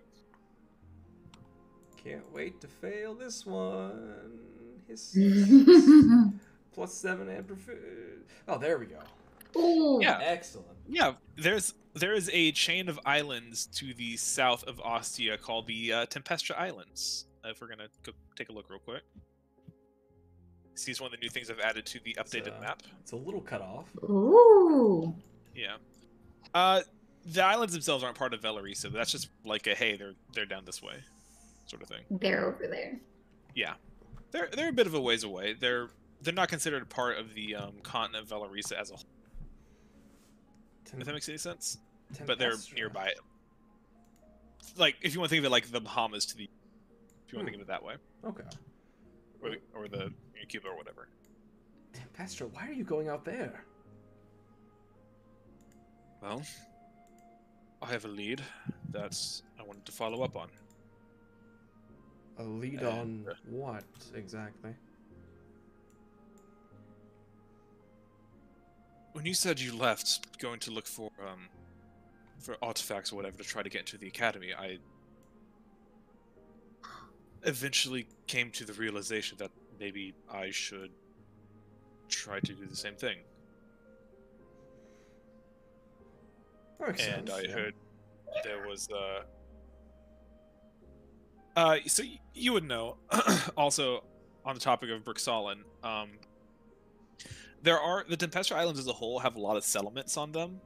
Can't wait to fail this one. +7 and oh, there we go. Ooh. Yeah. Excellent. Yeah, there is a chain of islands to the south of Ostia called the Tempestra Islands. If we're gonna go take a look real quick. See, it's one of the new things I've added to the updated map. It's a little cut off. Ooh. Yeah. The islands themselves aren't part of Velarisa, but that's just like a hey, they're down this way. sort of thing. They're over there. Yeah, they're a bit of a ways away. They're not considered part of the continent of Valerisa as a whole. If that makes any sense. But they're nearby it. Like, if you want to think of it like the Bahamas to the... If you want to think of it that way. Okay. Or the Cuba or whatever. Tempestra, why are you going out there? Well, I have a lead that I wanted to follow up on. A lead on what, exactly? When you said you left going to look for artifacts or whatever to try to get into the academy, I eventually came to the realization that maybe I should try to do the same thing. Makes And sense, I yeah. heard there was so you would know also on the topic of Brixalan, the Tempestra Islands as a whole have a lot of settlements on them.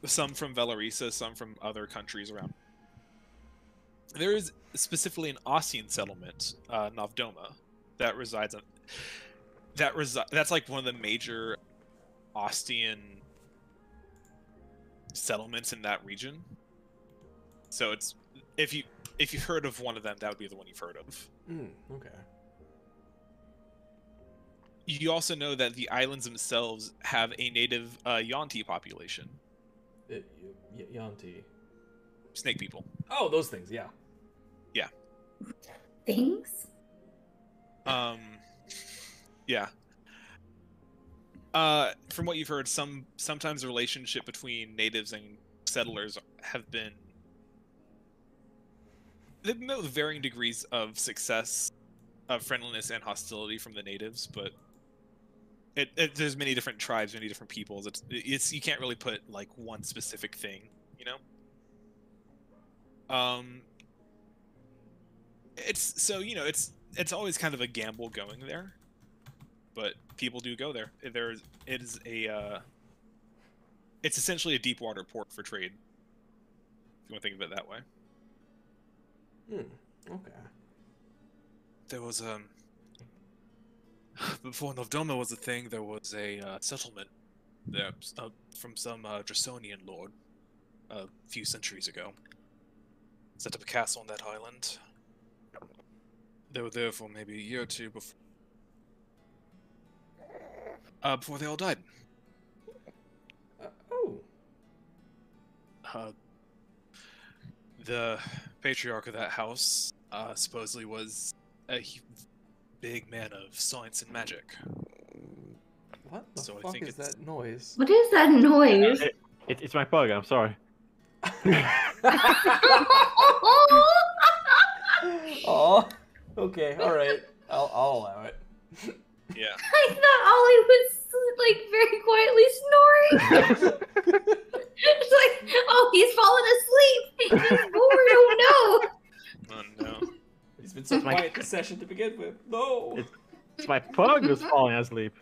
Some from Valerisa, some from other countries around. There is specifically an Ostian settlement, Novdoma, that resides on. That's like one of the major Ostian settlements in that region. So it's if you've heard of one of them, that would be the one you've heard of. Okay. You also know that the islands themselves have a native Yuan-Ti population. Yuan-Ti. Snake people. Oh, those things, yeah. Yeah. Things? Yeah. From what you've heard, sometimes the relationship between natives and settlers they've met with varying degrees of success, of friendliness and hostility from the natives, but there's many different tribes, many different peoples. It's you can't really put like one specific thing, you know. It's always kind of a gamble going there, but people do go there. It's essentially a deep water port for trade, if you want to think of it that way. Okay. There was before Novdoma was a thing, there was a settlement there from some Draconian lord a few centuries ago. Set up a castle on that island. They were there for maybe a year or two before they all died. The patriarch of that house supposedly was a big man of science and magic. What the So I fuck think is it's- that noise? What is that noise? It's my pug. I'm sorry. Oh, okay, all right. I'll allow it. Yeah. I thought Ollie was like very quietly snoring. It's like, oh, he's fallen asleep. He's bored. Oh Oh no. He's been so quiet this session to begin with. No. It's my pug who's falling asleep.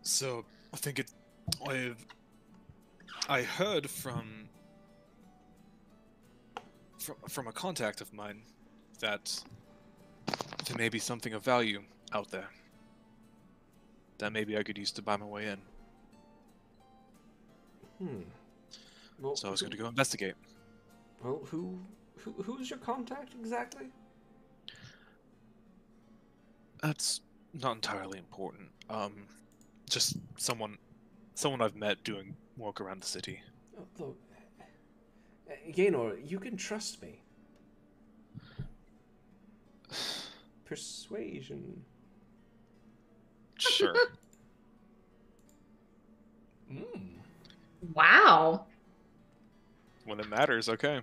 So I think I heard from a contact of mine that there may be something of value out there that maybe I could use to buy my way in. Well, So I was going to go investigate. Well, who's your contact exactly? That's not entirely important. Just someone I've met doing work around the city. Look, Gaynor, you can trust me. Persuasion. Sure. Wow. When it matters, okay.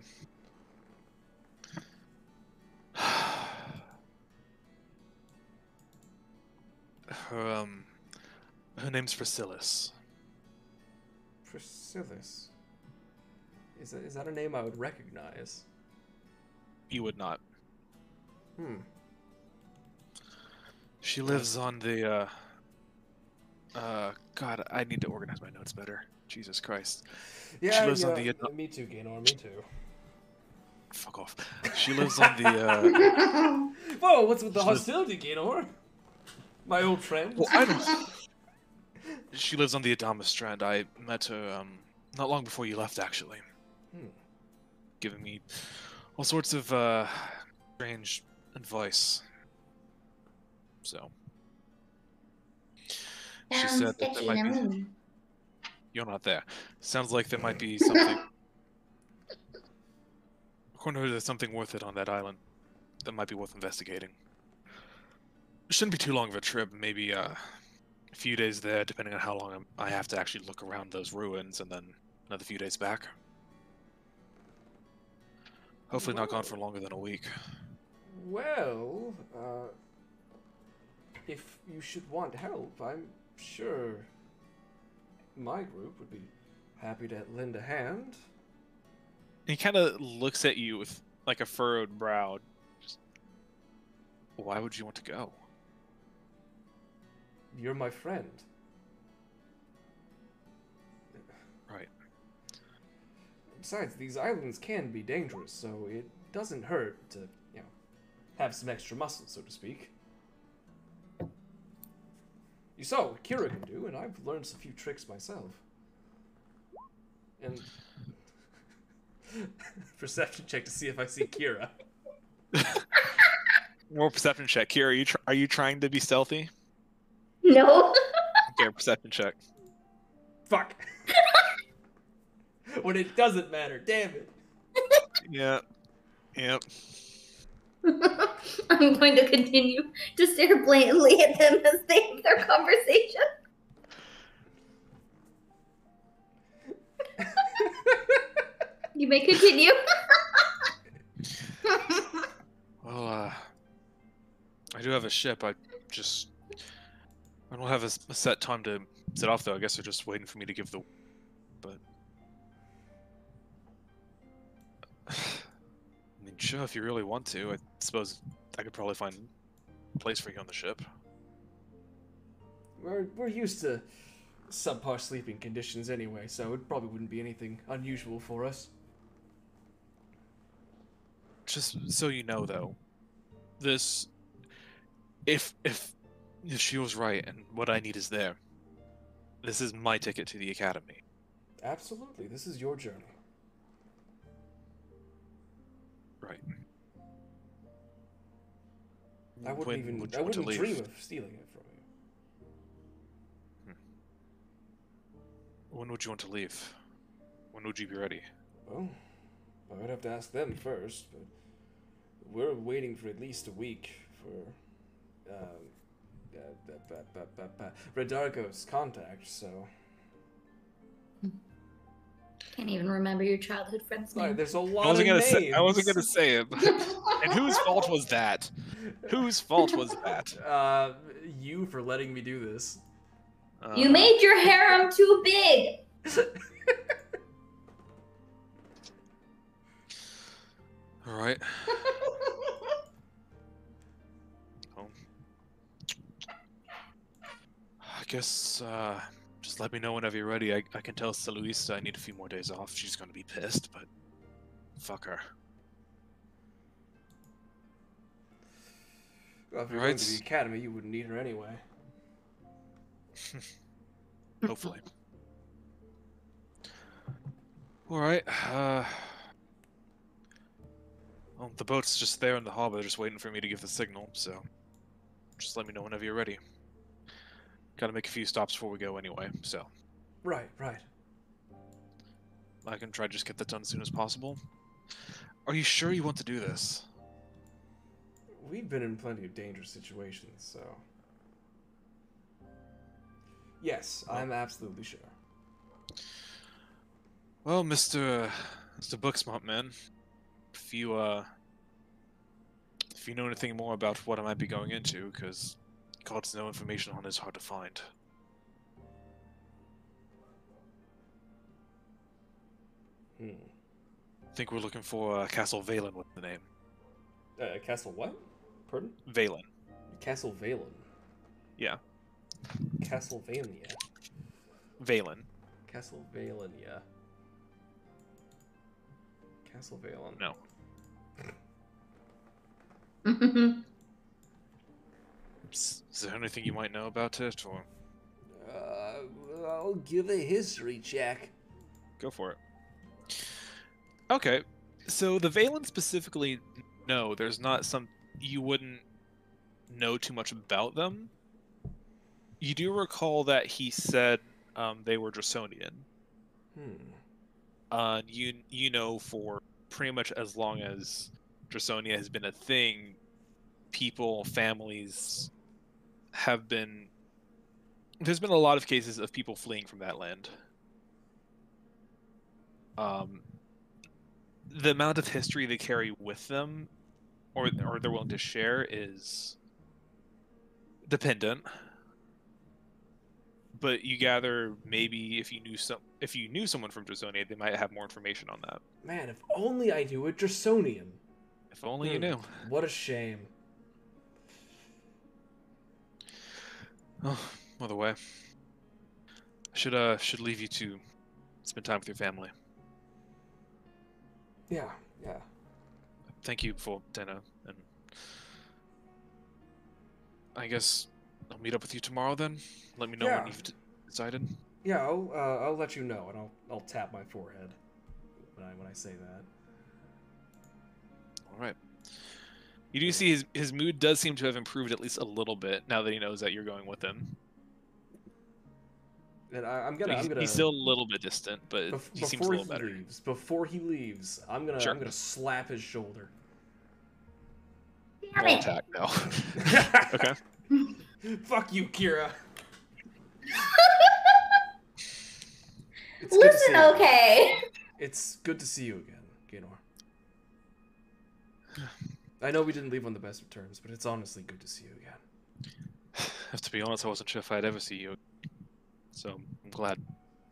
Her name's Priscillis. Priscillis. Is that a name I would recognize? You would not. Hmm. She lives on the God, I need to organize my notes better. Jesus Christ. Yeah, lives on the- me too, Gaynor, me too. Fuck off. She lives on the, Whoa, what's with the She lives- hostility, Gaynor? My old friend. Well, I don't... She lives on the Adama Strand. I met her, not long before you left, actually. Giving me all sorts of, strange advice. So... She Sounds said that there sketchy might to be... me. You're not there. Sounds like there might be something... According to her, there's something worth it on that island that might be worth investigating. It shouldn't be too long of a trip, maybe a few days there, depending on how long I have to actually look around those ruins, and then another few days back. Hopefully not gone for longer than a week. Well, if you should want help, I'm sure my group would be happy to lend a hand. He kind of looks at you with like a furrowed brow. Just, why would you want to go? You're my friend. Right. Besides, these islands can be dangerous, so it doesn't hurt to, have some extra muscle, so to speak. You saw what Kira can do, and I've learned a few tricks myself. And perception check to see if I see Kira. More perception check. Kira, are you trying to be stealthy? No. Okay, perception check. Fuck. When it doesn't matter, damn it. Yeah. Yep. I'm going to continue to stare blatantly at them as they have their conversation. You may continue. Well, I do have a ship. I don't have a set time to set off, though. I guess they're just waiting for me to give the... But... I mean, sure, if you really want to. I suppose I could probably find a place for you on the ship. We're used to subpar sleeping conditions anyway, so it probably wouldn't be anything unusual for us. Just so you know, though, this... If she was right and what I need is there, this is my ticket to the academy. Absolutely, this is your journey. Right. I wouldn't Would you want to leave? dream of stealing it from you. When would you want to leave? When would you be ready? Well, I would have to ask them first, but we're waiting for at least a week for Redargo's contact, so... Can't even remember your childhood friend's name. There's a lot of names. I wasn't gonna say it. And whose fault was that? Whose fault was that? You for letting me do this. You made your harem too big. All right. I guess just let me know whenever you're ready. I can tell Celuista I need a few more days off. She's gonna be pissed, but fuck her. Well, if you're going to the academy, you wouldn't need her anyway. Hopefully. Alright, well, the boat's just there in the harbor, just waiting for me to give the signal, so just let me know whenever you're ready. Gotta make a few stops before we go anyway, so... Right. I can try to just get that done as soon as possible. Are you sure you want to do this? We've been in plenty of dangerous situations, so... Yes, I'm absolutely sure. Well, Mr. Booksmart, man, if you know anything more about what I might be going into, because God's no information on it is hard to find. I think we're looking for Castle Valen with the name. Castle what? Pardon? Valen. Castle Valen. Yeah. Castlevania. Valen. Castlevania. Castlevalen. No. Is there anything you might know about it, or I'll give a history check. go for it? Okay, so the Valen specifically, no, there's not some you wouldn't know too much about them. You do recall that he said they were Draconian. You know, for pretty much as long as Draconia has been a thing, people, families have been. There's been a lot of cases of people fleeing from that land. The amount of history they carry with them, or they're willing to share, is dependent. But you gather maybe if you knew someone from Draconia, they might have more information on that. Man, if only I knew a Draconian. If only you knew. What a shame. Oh, by the way, I should leave you to spend time with your family. Yeah. Thank you for dinner, and I guess I'll meet up with you tomorrow then. Let me know when you've decided. Yeah, I'll let you know, and I'll tap my forehead when I say that. All right. You do see his mood does seem to have improved at least a little bit now that he knows that you're going with him. And I'm gonna. He's still a little bit distant, but he seems a little better. Before he leaves, I'm gonna slap his shoulder. Damn Roll it. attack now. Okay. Fuck you, Kira. Listen, okay. It's good to see you again, Gaynor. I know we didn't leave on the best of terms, but it's honestly good to see you again. I have to be honest, I wasn't sure if I'd ever see you. So I'm glad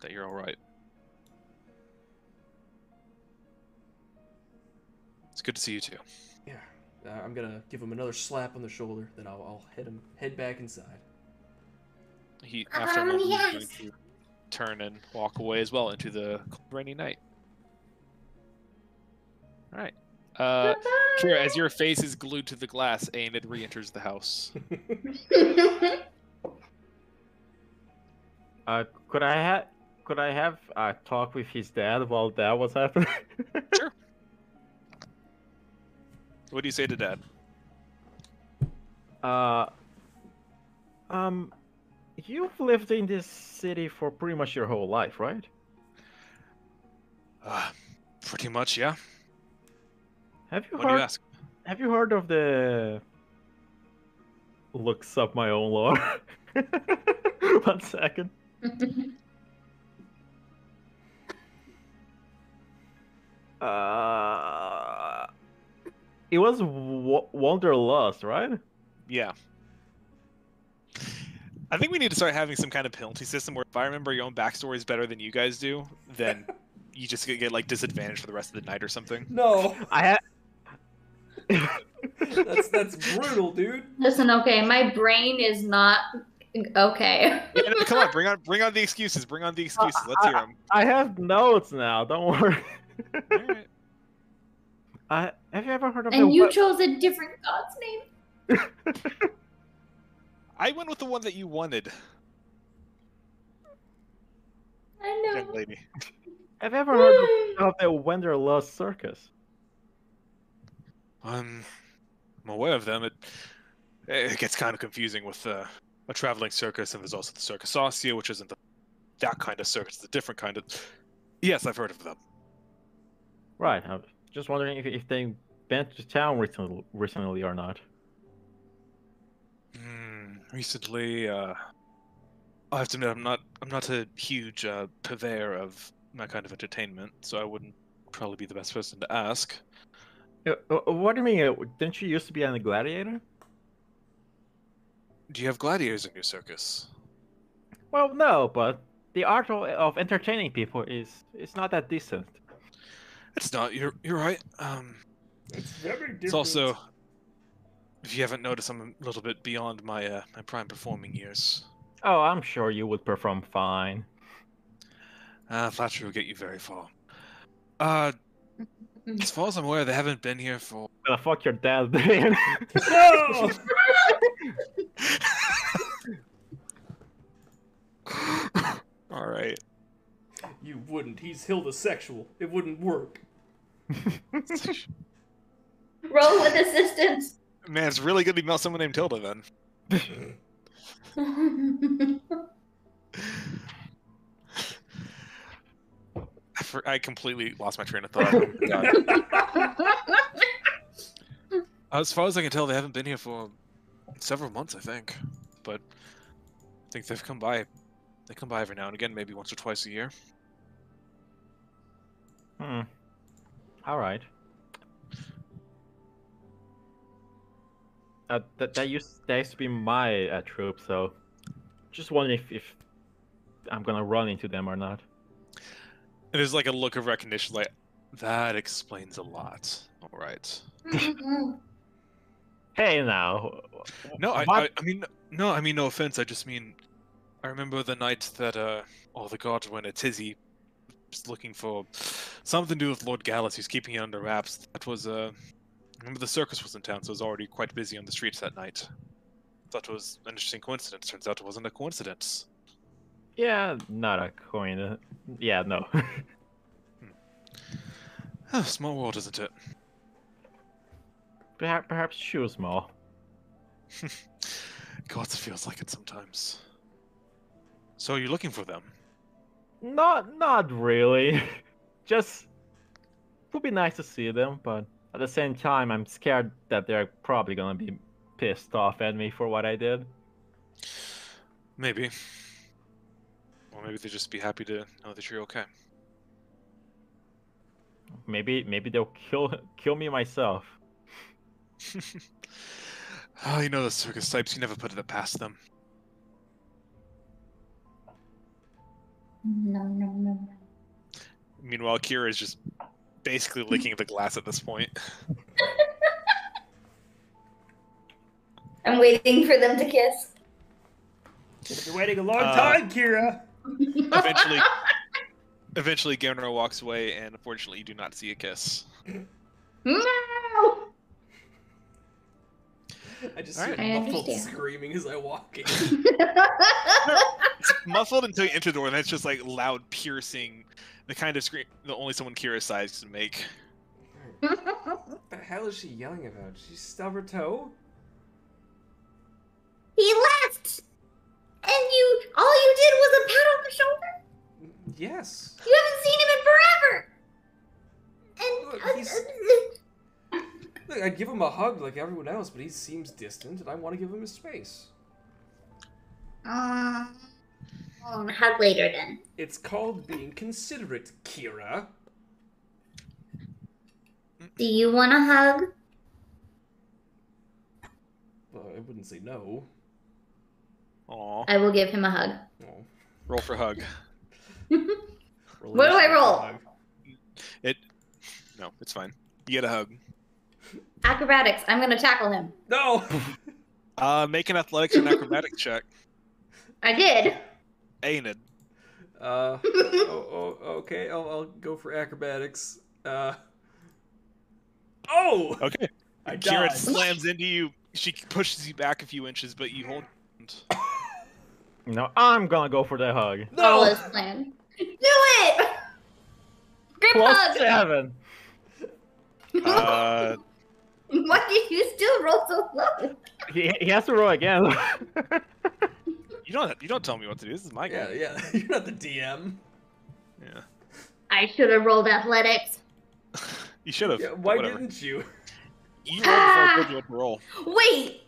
that you're all right. It's good to see you too. Yeah, I'm gonna give him another slap on the shoulder, then I'll head back inside. He after a moment, he's yes. going to turn and walk away as well into the cold, rainy night. All right. Kira, as your face is glued to the glass, Aenid re-enters the house. Could I have a talk with his dad while that was happening? Sure. What do you say to Dad? You've lived in this city for pretty much your whole life, right? Pretty much, yeah. Have you What do you ask? Have you heard of the looks up my own lore? 1 second. It was Wanderlust, right? Yeah. I think we need to start having some kind of penalty system where if I remember your own backstories better than you guys do, then you just get like disadvantage for the rest of the night or something. No, I had. that's brutal, dude. Listen, okay, my brain is not okay. Yeah, no, come on, bring on the excuses. Bring on the excuses. Let's hear them. I have notes now. Don't worry. All right. Have you ever heard of And you chose a different god's name? I went with the one that you wanted, I know. young lady. Have you ever heard of the Wanderlust Circus? I'm aware of them. It gets kind of confusing with a traveling circus, and there's also the Circus Ostia, which isn't that kind of circus. It's a different kind of. Yes, I've heard of them. Right. I'm just wondering if they went to town recently or not. Recently, I have to admit, I'm not a huge purveyor of that kind of entertainment, so I wouldn't probably be the best person to ask. What do you mean? Didn't you used to be a gladiator? Do you have gladiators in your circus? Well, no, but the art of entertaining people is not that decent. It's not. You're right. It's very different. It's also, if you haven't noticed, I'm a little bit beyond my my prime performing years. Oh, I'm sure you would perform fine. Flattery will get you very far. As far as I'm aware, they haven't been here for. Gonna fuck your dad, man. No! All right. You wouldn't. He's Hildasexual. It wouldn't work. Roll with assistance. Man, it's really good to email someone named Tilda then. I completely lost my train of thought. Oh my God. As far as I can tell, they haven't been here for several months, I think. But I think they've come by. They come by every now and again, maybe once or twice a year. All right. That used to be my troop, so just wondering if I'm gonna run into them or not. And there's like a look of recognition, like that explains a lot. All right. Hey, now. No, What? I mean, no, I mean no offense. I just mean, I remember the night that all the gods went a tizzy, just looking for something to do with Lord Gallus. He's keeping it under wraps. That was remember the circus was in town, so it was already quite busy on the streets that night. Thought it was an interesting coincidence. Turns out it wasn't a coincidence. Yeah, not a coin. Yeah, no. Oh, small world, isn't it? Perhaps she was small. God, it feels like it sometimes. So you're looking for them? Not really. Just would be nice to see them, but at the same time, I'm scared that they're probably gonna be pissed off at me for what I did. Maybe. Or maybe they'd just be happy to know that you're okay. Maybe they'll kill me myself. Oh, you know the circus types, you never put it past them. No. Meanwhile, Kira is just basically licking the glass at this point. I'm waiting for them to kiss. You've been waiting a long time, Kira. Eventually, Gamera walks away, and unfortunately, you do not see a kiss. No! I just Alright. hear I muffled understand. screaming as I walk in. It's muffled until you enter the door, and it's just like loud, piercing, the kind of scream that only someone Kira's size can make. What the hell is she yelling about? Did she stub her toe? He left! And all you did was a pat on the shoulder? Yes. You haven't seen him in forever! Look, Look, I'd give him a hug like everyone else, but he seems distant, and I want to give him his space. Hug later then. It's called being considerate, Kira. Do you want a hug? Well, I wouldn't say no. Aw. I will give him a hug. Oh. Roll for hug. What do I roll? No, it's fine. You get a hug. Acrobatics. I'm gonna tackle him. No! Make an athletics and acrobatics check. I did. Aenid. Okay, I'll go for acrobatics. Oh! Okay. I Kira died. slams into you. She pushes you back a few inches, but you hold. No, I'm gonna go for the hug. All No! is planned. Do it! Group Plus hug! 7. Why did you still roll so low? He has to roll again. You don't tell me what to do. This is my game. Yeah, you're not the DM. Yeah. I should have rolled athletics. You should have. Yeah, why Whatever. didn't you? You rolled before I told you what to roll. Wait!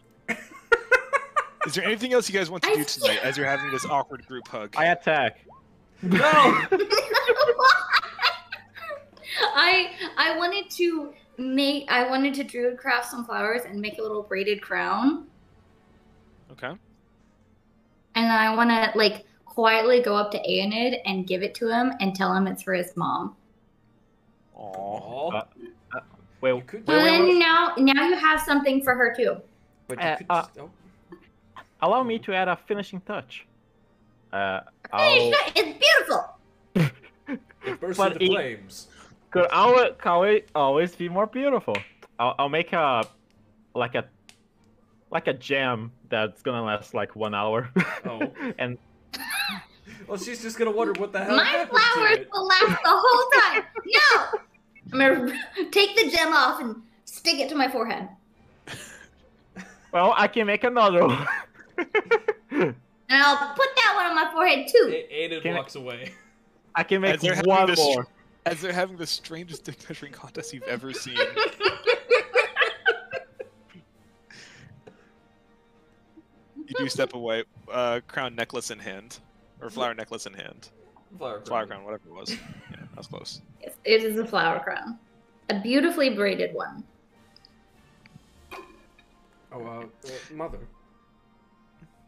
Is there anything else you guys want to do tonight as you're having this awkward group hug? I attack. No! I wanted to druid craft some flowers and make a little braided crown. Okay. And then I want to like quietly go up to Aenid and give it to him and tell him it's for his mom. Aww. Aw. Wait, You could- wait, And wait, then wait. now you have something for her too. But you could just... Oh. Allow me to add a finishing touch. I'll. It's beautiful. It bursts But into flames. Could always be more beautiful. I'll make like a like a jam that's gonna last like 1 hour. Oh. And Well, she's just gonna wonder what the hell My happened to flowers it. will last the whole time. No! I'm gonna take the gem off and stick it to my forehead. well, I can make another one. And I'll put that one on my forehead too. Aiden Can I- walks away. I can make As they're having one this- more. As they're having the strangest dick measuring contest you've ever seen. You do step away, crown necklace in hand. Or flower necklace in hand. Flower crown, whatever it was. Yeah, that was close. Yes, it is a flower crown. A beautifully braided one. Oh, mother.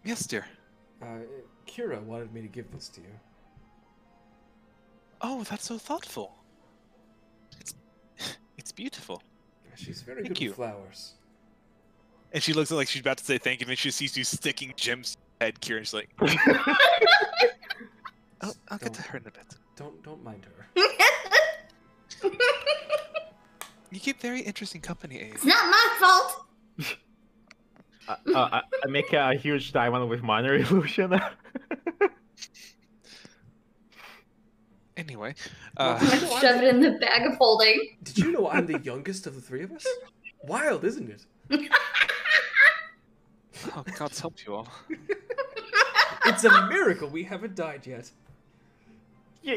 Yes, dear. Kira wanted me to give this to you. Oh, that's so thoughtful. It's beautiful. She's very Thank good you. with flowers. And she looks like she's about to say thank you, and then she sees you sticking gems to her head, Kira, and she's like, I'll get to her in a bit. Don't mind her. You keep very interesting company, Abe. It's not my fault. I make a huge diamond with minor illusion. Anyway, Well, I'm gonna shove it in the bag of holding. Did you know I'm the youngest of the three of us? Wild, isn't it? oh, God's help you all. It's a miracle we haven't died yet. Yeah,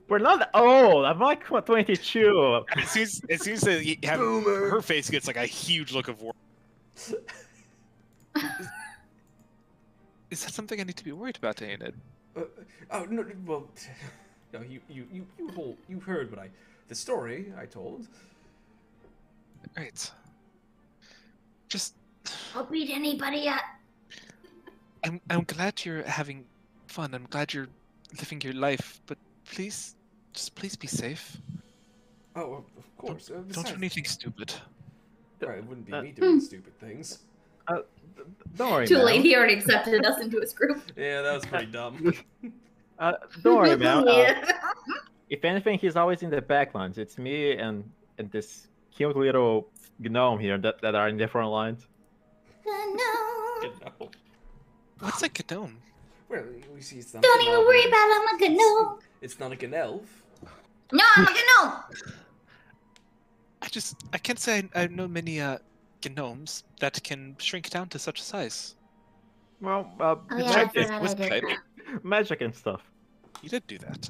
we're not old. I'm like 22. As soon as you have, Boomer. her face gets like a huge look of war. Is that something I need to be worried about, Aenid? Oh no, well, no, you heard what the story I told. Right. Just, I'll beat anybody up. I'm glad you're having fun. I'm glad you're living your life, but please be safe. Oh, of course. Don't Besides, do anything stupid. Right, it wouldn't be me doing stupid things. Don't worry, Too man. late, he already accepted us into his group. Yeah, that was pretty dumb. Don't worry, man. Yeah. If anything, he's always in the back lines. It's me and this cute little gnome here that are in the front lines. No. You know. What's a gnome? Well, we see something. Don't even worry about it, I'm a gnome. It's not like an elf. No, I'm a gnome. I can't say I know many gnomes that can shrink down to such a size. Well, Oh yeah, I magic, forgot I was did type. that. magic and stuff. You did do that.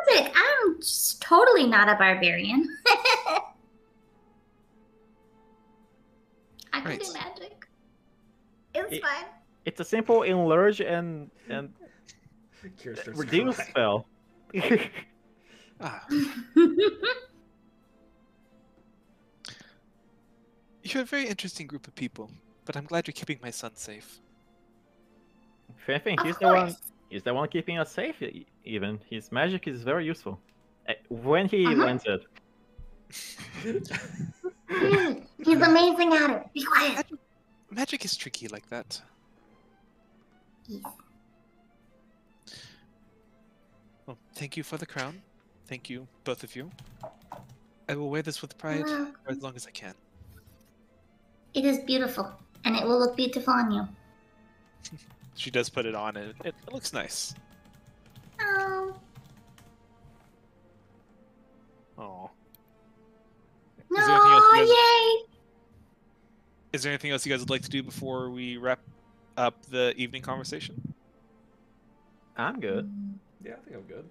Magic. I'm just totally not a barbarian. I can Right. do magic. It's It- fine. It's a simple enlarge and Kira starts to reduce cry. spell. Ah, you're a very interesting group of people, but I'm glad you're keeping my son safe. If anything, Of he's the one. course. He's the one keeping us safe. Even his magic is very useful. When he Uh-huh. learns it. He's amazing at it. Be quiet. Magic is tricky like that. Yes. Well, thank you for the crown. Thank you, both of you. I will wear this with pride Well- for as long as I can. It is beautiful, and it will look beautiful on you. She does put it on, and it looks nice. Oh, Oh. no, yay! Is there anything else you guys would like to do before we wrap up the evening conversation? I'm good. Yeah, I think I'm good.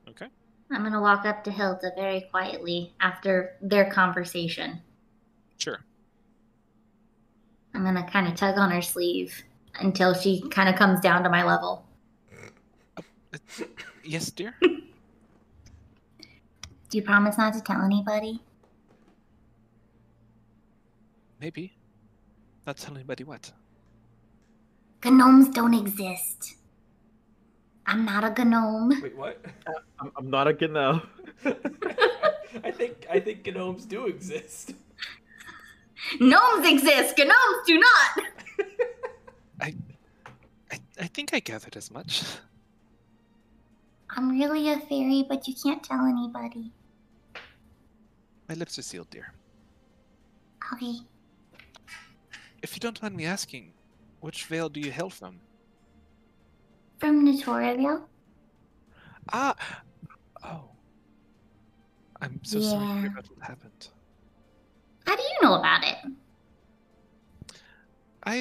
Okay. I'm gonna walk up to Hilda very quietly after their conversation. Sure. I'm gonna kind of tug on her sleeve until she kind of comes down to my level. Yes, dear? Do you promise not to tell anybody? Maybe. Not tell anybody what. Gnomes don't exist. I'm not a gnome. Wait, what? I'm not a gnome. I think gnomes do exist. Gnomes exist. Gnomes do not. I I think I gathered as much. I'm really a fairy, but you can't tell anybody. My lips are sealed, dear. Okay. If you don't mind me asking, which veil do you hail from? From Notoriaville? Ah! Oh. I'm so sorry to Yeah. hear about what happened. How do you know about it? I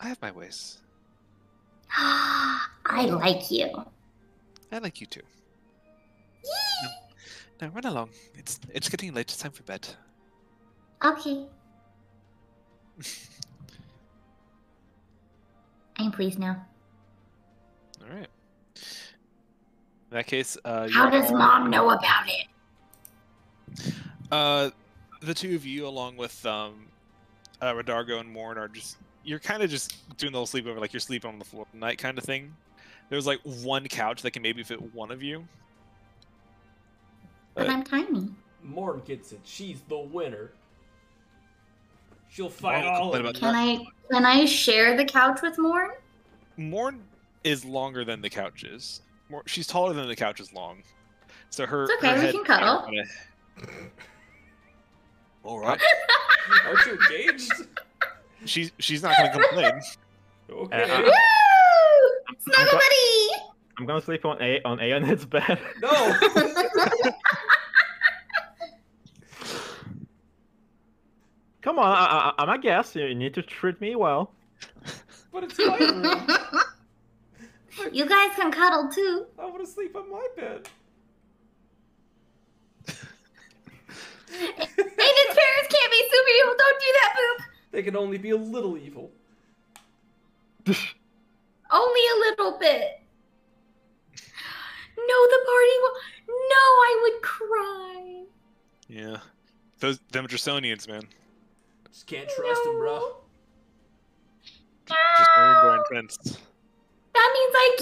have my ways. I like you. I like you too. Now run along. It's getting late. It's time for bed. Okay. I'm pleased now. All right. In that case, How does Mom know about it? the two of you, along with Radargo and Morn, are you're kind of just doing the whole sleepover, like you're sleeping on the floor tonight kind of thing. There's like one couch that can maybe fit one of you. But I'm tiny. Morn gets it. She's the winner. She'll fight all of you. Can I share the couch with Morn? Morn is longer than the couch is. She's taller than the couch is long. So her. It's okay, her we head can cuddle. All right. Aren't you engaged? She's not gonna complain. Okay. Woo! Snuggle buddy! I'm gonna sleep on Aeonid's bed. No! Come on, I'm a guest. You need to treat me well. But it's my room. You guys can cuddle too. I want to sleep on my bed. Aiden's parents can't be super evil. Don't do that, Boop. They can only be a little evil. Only a little bit. No, the party will. No, I would cry. Yeah. Them Draconians, man. Just can't trust him, bro. Draconians are intense. That means I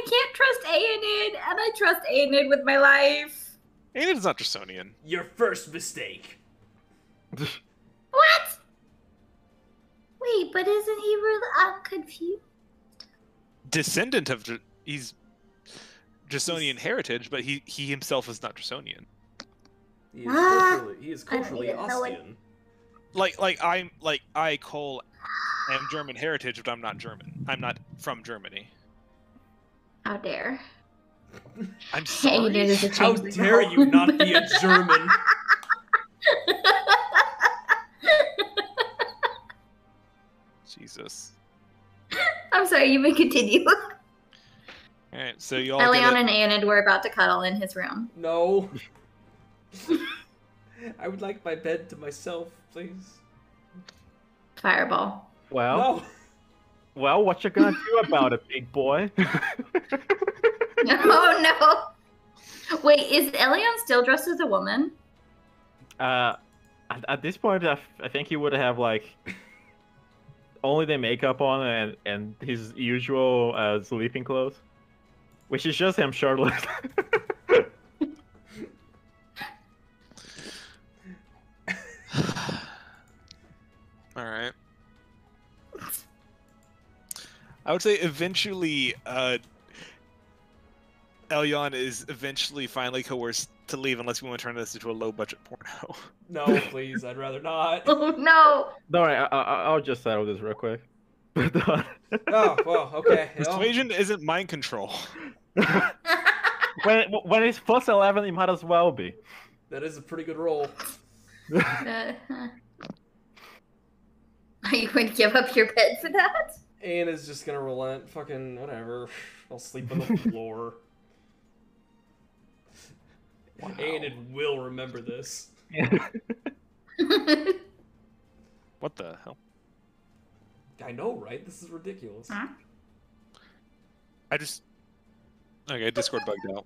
can't trust Aenid, and I trust Aenid with my life. Aenid's not Draconian. Your first mistake. What? Wait, but isn't he really? I'm confused. Descendant of he's Draconian heritage, but he himself is not Draconian. He is I don't culturally even know what- Ostian. I Cole am German heritage, but I'm not German. I'm not from Germany. How dare? I'm sorry. Aenid is a How changeling. dare you not be a German? Jesus. I'm sorry, you may continue. Alright, so you all Elion get and Aenid were about to cuddle in his room. No. I would like my bed to myself, please. Fireball. Well, No. well, what you gonna do about it, big boy? Oh no! Wait, is Elion still dressed as a woman? At this point, I think he would have like only the makeup on and his usual sleeping clothes, which is just him shirtless. Alright. I would say eventually, Elyon is eventually finally coerced to leave unless we want to turn this into a low-budget porno. No, please. I'd rather not. Oh no! Don't worry, I'll just settle this real quick. Oh, well, okay. Persuasion isn't mind control. when it's plus 11, it might as well be. That is a pretty good roll. Are you going to give up your bed for that? Anne is just gonna relent. Fucking whatever. I'll sleep on the floor. Wow. Anne will remember this. What the hell? I know, right? This is ridiculous. Huh? Okay, Discord bugged out.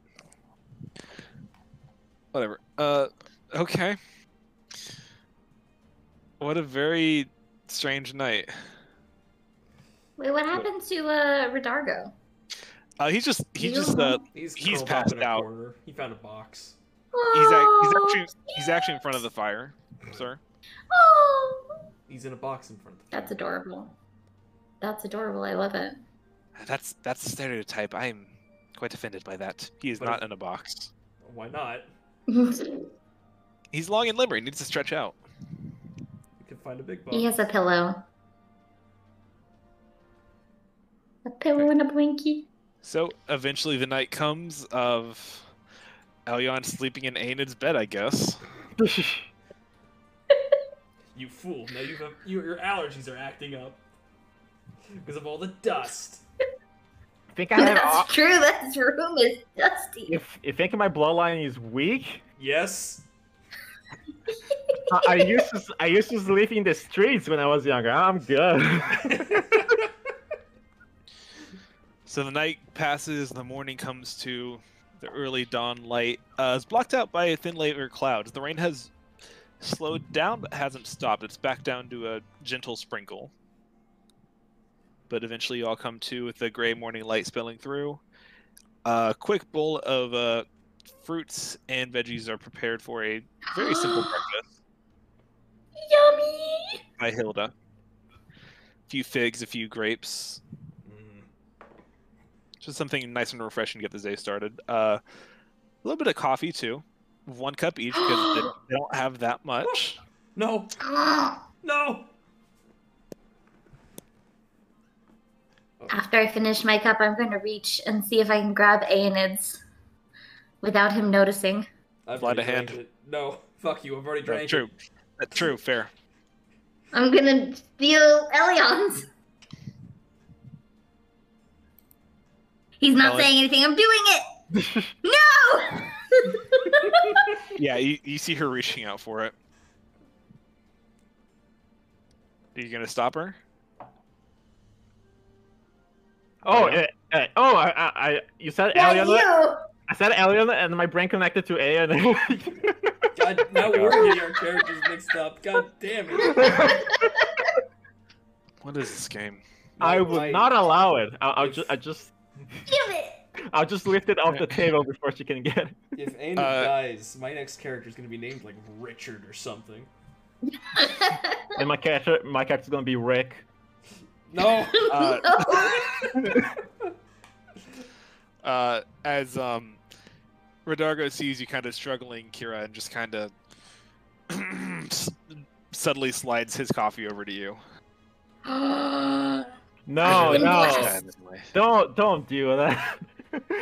Whatever. Okay. What a very strange night. Wait, what happened to Radargo? He's He's curled up passed in a out. corner. He found a box. He's actually in front of the fire, sir. Oh, He's in a box in front of the that's adorable. That's adorable. I love it. That's a stereotype. I'm quite offended by that. He is But not in a box. Why not? He's long and limber. He needs to stretch out. You can find a big box. He has a pillow. A pillow and a blankie. So eventually the night comes of Elyon sleeping in Aenid's bed, I guess. You fool! Now your allergies are acting up because of all the dust. I think I have. That's true. That room is dusty. If you think my bloodline is weak, Yes. I used to sleep in the streets when I was younger. I'm good. So the night passes, the morning comes to, the early dawn light is blocked out by a thin layer of clouds. The rain has slowed down but hasn't stopped. It's back down to a gentle sprinkle. But eventually you all come to with the gray morning light spilling through. A quick bowl of fruits and veggies are prepared for a very simple breakfast Yummy. by Hilda. A few figs, a few grapes. Just something nice and refreshing to get the day started. A little bit of coffee too. 1 cup each because they don't have that much. No. No. After I finish my cup, I'm going to reach and see if I can grab Aenid's without him noticing. I've Fly to already drank hand. it. No, fuck you. I've already drank True. it. That's true. Fair. I'm going to steal Elyon's. He's not Ellen. saying anything. I'm doing it. No! Yeah, you see her reaching out for it. Are you gonna stop her? Oh, Yeah. you said That's alien. you. I said alien, and my brain connected to A, and God, now we're getting our characters mixed up. God damn it. What is this game? I would not allow it. I'll If- just Damn it. I'll just lift it off the table before she can get it. If Aenid dies, my next character is gonna be named like Richard or something. And my character's gonna be Rick. No. As Rodargo sees you kind of struggling, Kira, and just kind of subtly slides his coffee over to you. No, I'm no, don't do that.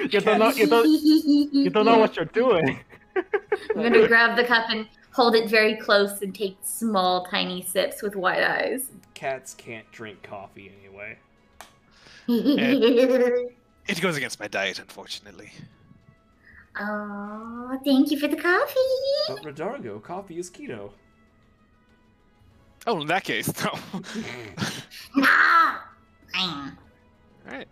You don't know what you're doing. I'm going to grab the cup and hold it very close and take small, tiny sips with wide eyes. Cats can't drink coffee anyway. It goes against my diet, unfortunately. Oh, thank you for the coffee. But Rodargo, coffee is keto. Oh, in that case, no. Ah. All right.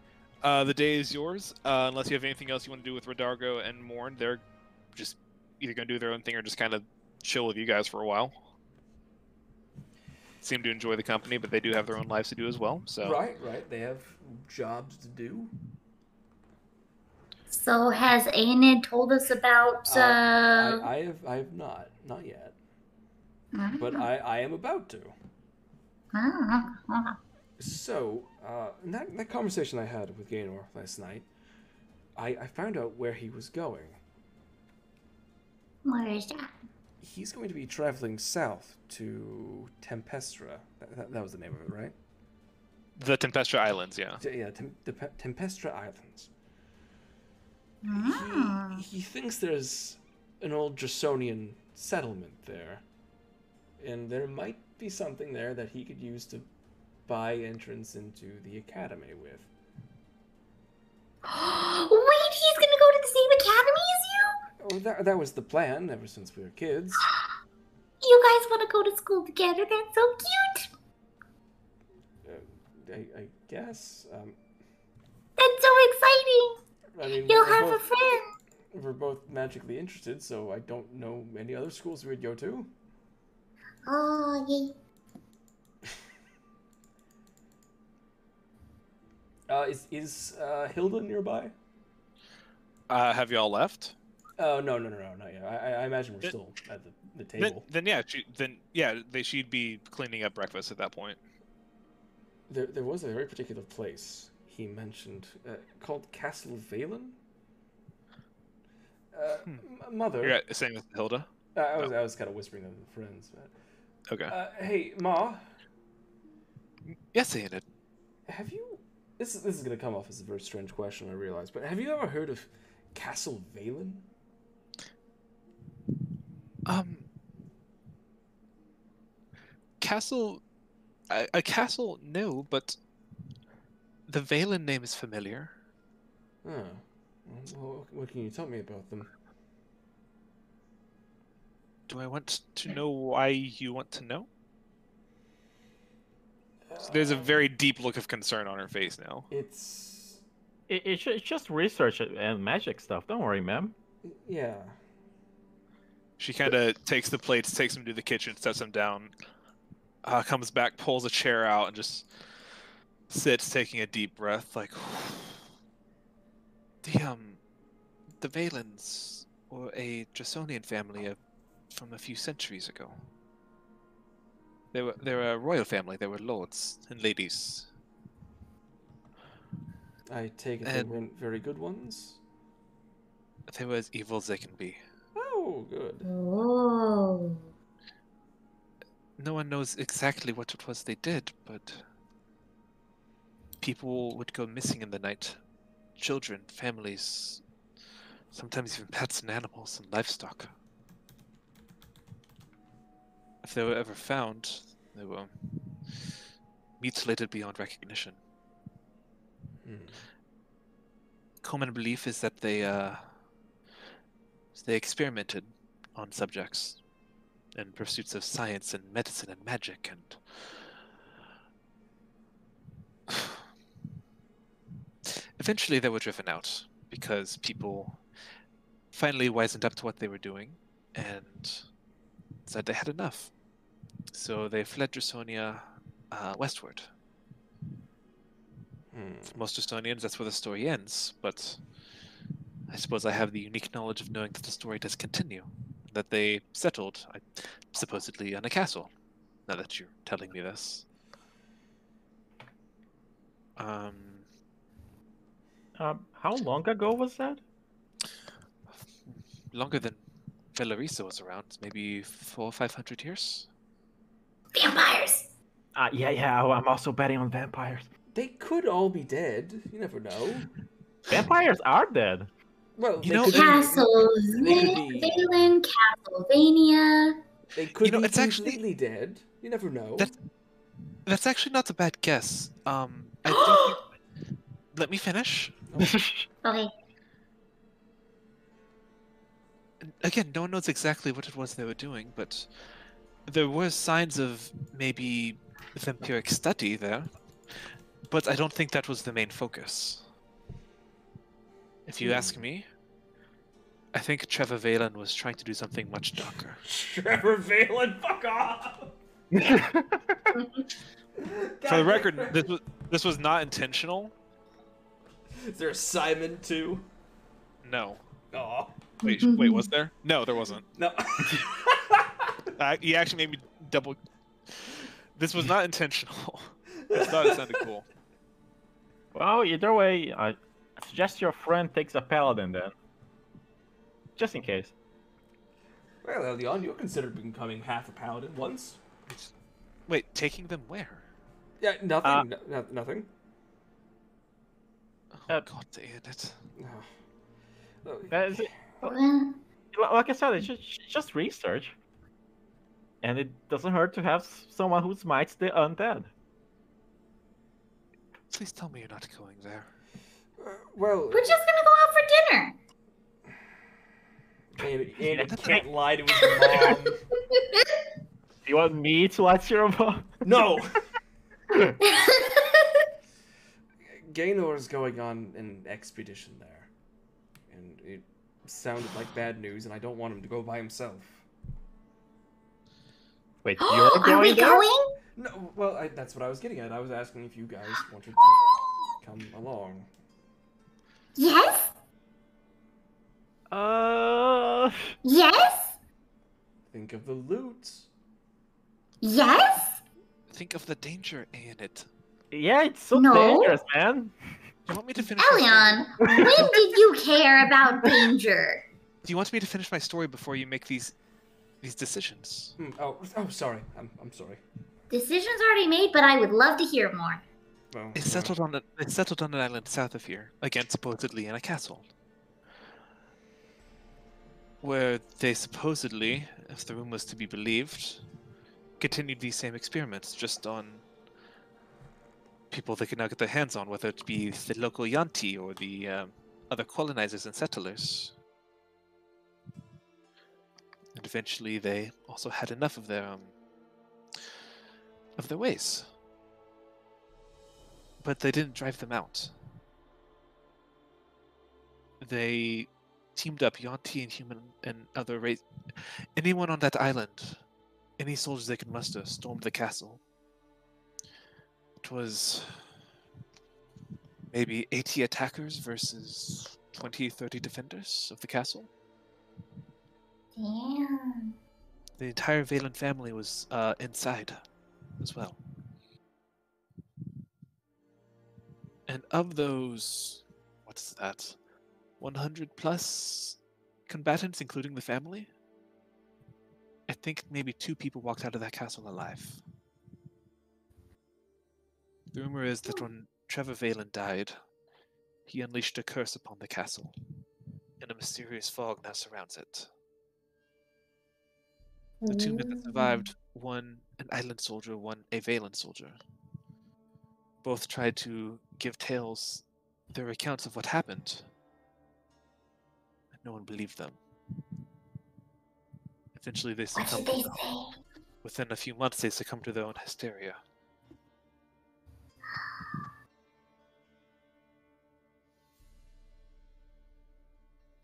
The day is yours. Unless you have anything else you want to do with Rodargo and Morn, they're just either going to do their own thing or just kind of chill with you guys for a while. Seem to enjoy the company, but they do have their own lives to do as well. So Right. They have jobs to do. So has Aenid told us about I have not yet. But I am about to. So, in that conversation I had with Gaynor last night, I found out where he was going. Where is that? He's going to be traveling south to Tempestra. That was the name of it, right? the Tempestra Islands, yeah. Yeah, the Tempestra Islands. Ah. He thinks there's an old Jasonian settlement there. And there might be something there that he could use to buy entrance into the academy with. Wait, he's gonna go to the same academy as you? Oh, that was the plan ever since we were kids. You guys want to go to school together? That's so cute. I guess. That's so exciting. I mean, You'll we're have a both- friend. We're both magically interested, so I don't know any other schools we'd go to. Oh, yay. Is Hilda nearby? Have you all left? Oh, no, not yet. I imagine we're still at the table. She'd be cleaning up breakfast at that point. there was a very particular place he mentioned called Castle Valen. Mother. You're saying this to Hilda? I was kind of whispering them to friends. But, Okay. hey, Ma. Yes, Aenid. Have you? This is gonna come off as a very strange question, I realize. But have you ever heard of Castle Valen? Castle. A castle, no, but the Valen name is familiar. Oh. Well, what can you tell me about them? Do I want to know why you want to know? So there's a very deep look of concern on her face now. It's It's just research and magic stuff. Don't worry, ma'am. yeah. She kind of takes the plates, takes them to the kitchen, sets them down, comes back, pulls a chair out, and just sits, taking a deep breath, like the Valens were a Jasonian family from a few centuries ago. They were a royal family. They were lords and ladies. I take it they weren't very good ones. They were as evil as they can be. Oh, good. Oh. No one knows exactly what it was they did, but people would go missing in the night. Children, families, sometimes even pets and animals and livestock. If they were ever found, they were mutilated beyond recognition. Common belief is that they experimented on subjects in pursuits of science and medicine and magic, and eventually they were driven out because people finally wisened up to what they were doing and said they had enough. So they fled Drasonia westward. For most Draconians, that's where the story ends, but I suppose I have the unique knowledge of knowing that the story does continue. That they settled, supposedly, on a castle, now that you're telling me this. How long ago was that? Longer than Velarisa was around, maybe 400 or 500 years? Vampires! Yeah, I'm also betting on vampires. They could all be dead. You never know. Vampires are dead. Well, You know, Valen, Castlevania. They could be it's actually completely dead. You never know. That's actually not a bad guess. I do think... Let me finish. Okay. Again, no one knows exactly what it was they were doing, but there were signs of maybe vampiric study there. But I don't think that was the main focus. If you ask me, I think Trevor Valen was trying to do something much darker. Trevor Valen, fuck off! For the record, this was not intentional. Is there a Simon too? No. Aw. Wait, was there? No, there wasn't. No. You actually made me double... This was not intentional. I thought it sounded cool. Well, either way, I suggest your friend takes a paladin then. Just in case. Well, Eldion, you considered becoming half a paladin once. Wait, taking them where? Yeah, nothing. Nothing. Oh, God damn it. Like I said, it's just research. And it doesn't hurt to have someone who smites the undead. Please tell me you're not going there. Well, We're just gonna go out for dinner. And can't lie to his mom. Do you want me to lie to your mom? No! Gaynor's going on an expedition there. And it sounded like bad news, and I don't want him to go by himself. Wait, you're going Are we there? going? No, well, that's what I was getting at. I was asking if you guys wanted to come along. Yes? Yes? Think of the loot. Yes? Think of the danger in it. Yeah, it's so No. dangerous, man. Do you want me to finish my Elion, story? when did you care about danger? Do you want me to finish my story before you make these decisions? Oh, sorry. I'm sorry. Decision's already made, but I would love to hear more. Well, They settled on an island south of here, again supposedly in a castle, where they supposedly, if the rumor was to be believed, continued these same experiments, just on people they could now get their hands on, whether it be the local Yanti or the other colonizers and settlers. And eventually, they also had enough of their ways, but they didn't drive them out. They teamed up, Yanti and human and other race. Anyone on that island, any soldiers they could muster, stormed the castle. It was maybe 80 attackers versus 20, 30 defenders of the castle. Damn. The entire Valen family was inside as well. And of those, what's that, 100 plus combatants, including the family, I think maybe 2 people walked out of that castle alive. The rumor is that when Trevor Valen died, he unleashed a curse upon the castle, and a mysterious fog now surrounds it. The 2 men that survived, one an island soldier, one a Valen soldier, both tried to give tales, their accounts of what happened, and no one believed them. Eventually they What succumbed. did they say? Within a few months, they succumbed to their own hysteria.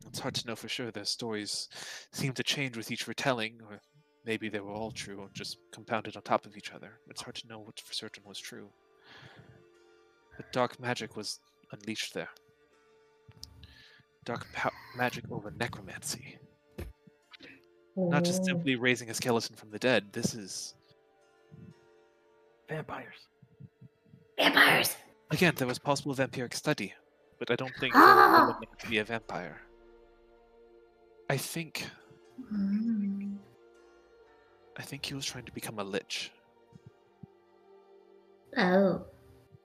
It's hard to know for sure. Their stories seem to change with each retelling, or maybe they were all true and just compounded on top of each other. It's hard to know what for certain was true. But dark magic was unleashed there. Dark magic over necromancy. Not just simply raising a skeleton from the dead. This is... Vampires. Vampires. Again, there was possible vampiric study, but I don't think they were willing to be a vampire. I think he was trying to become a lich. Oh,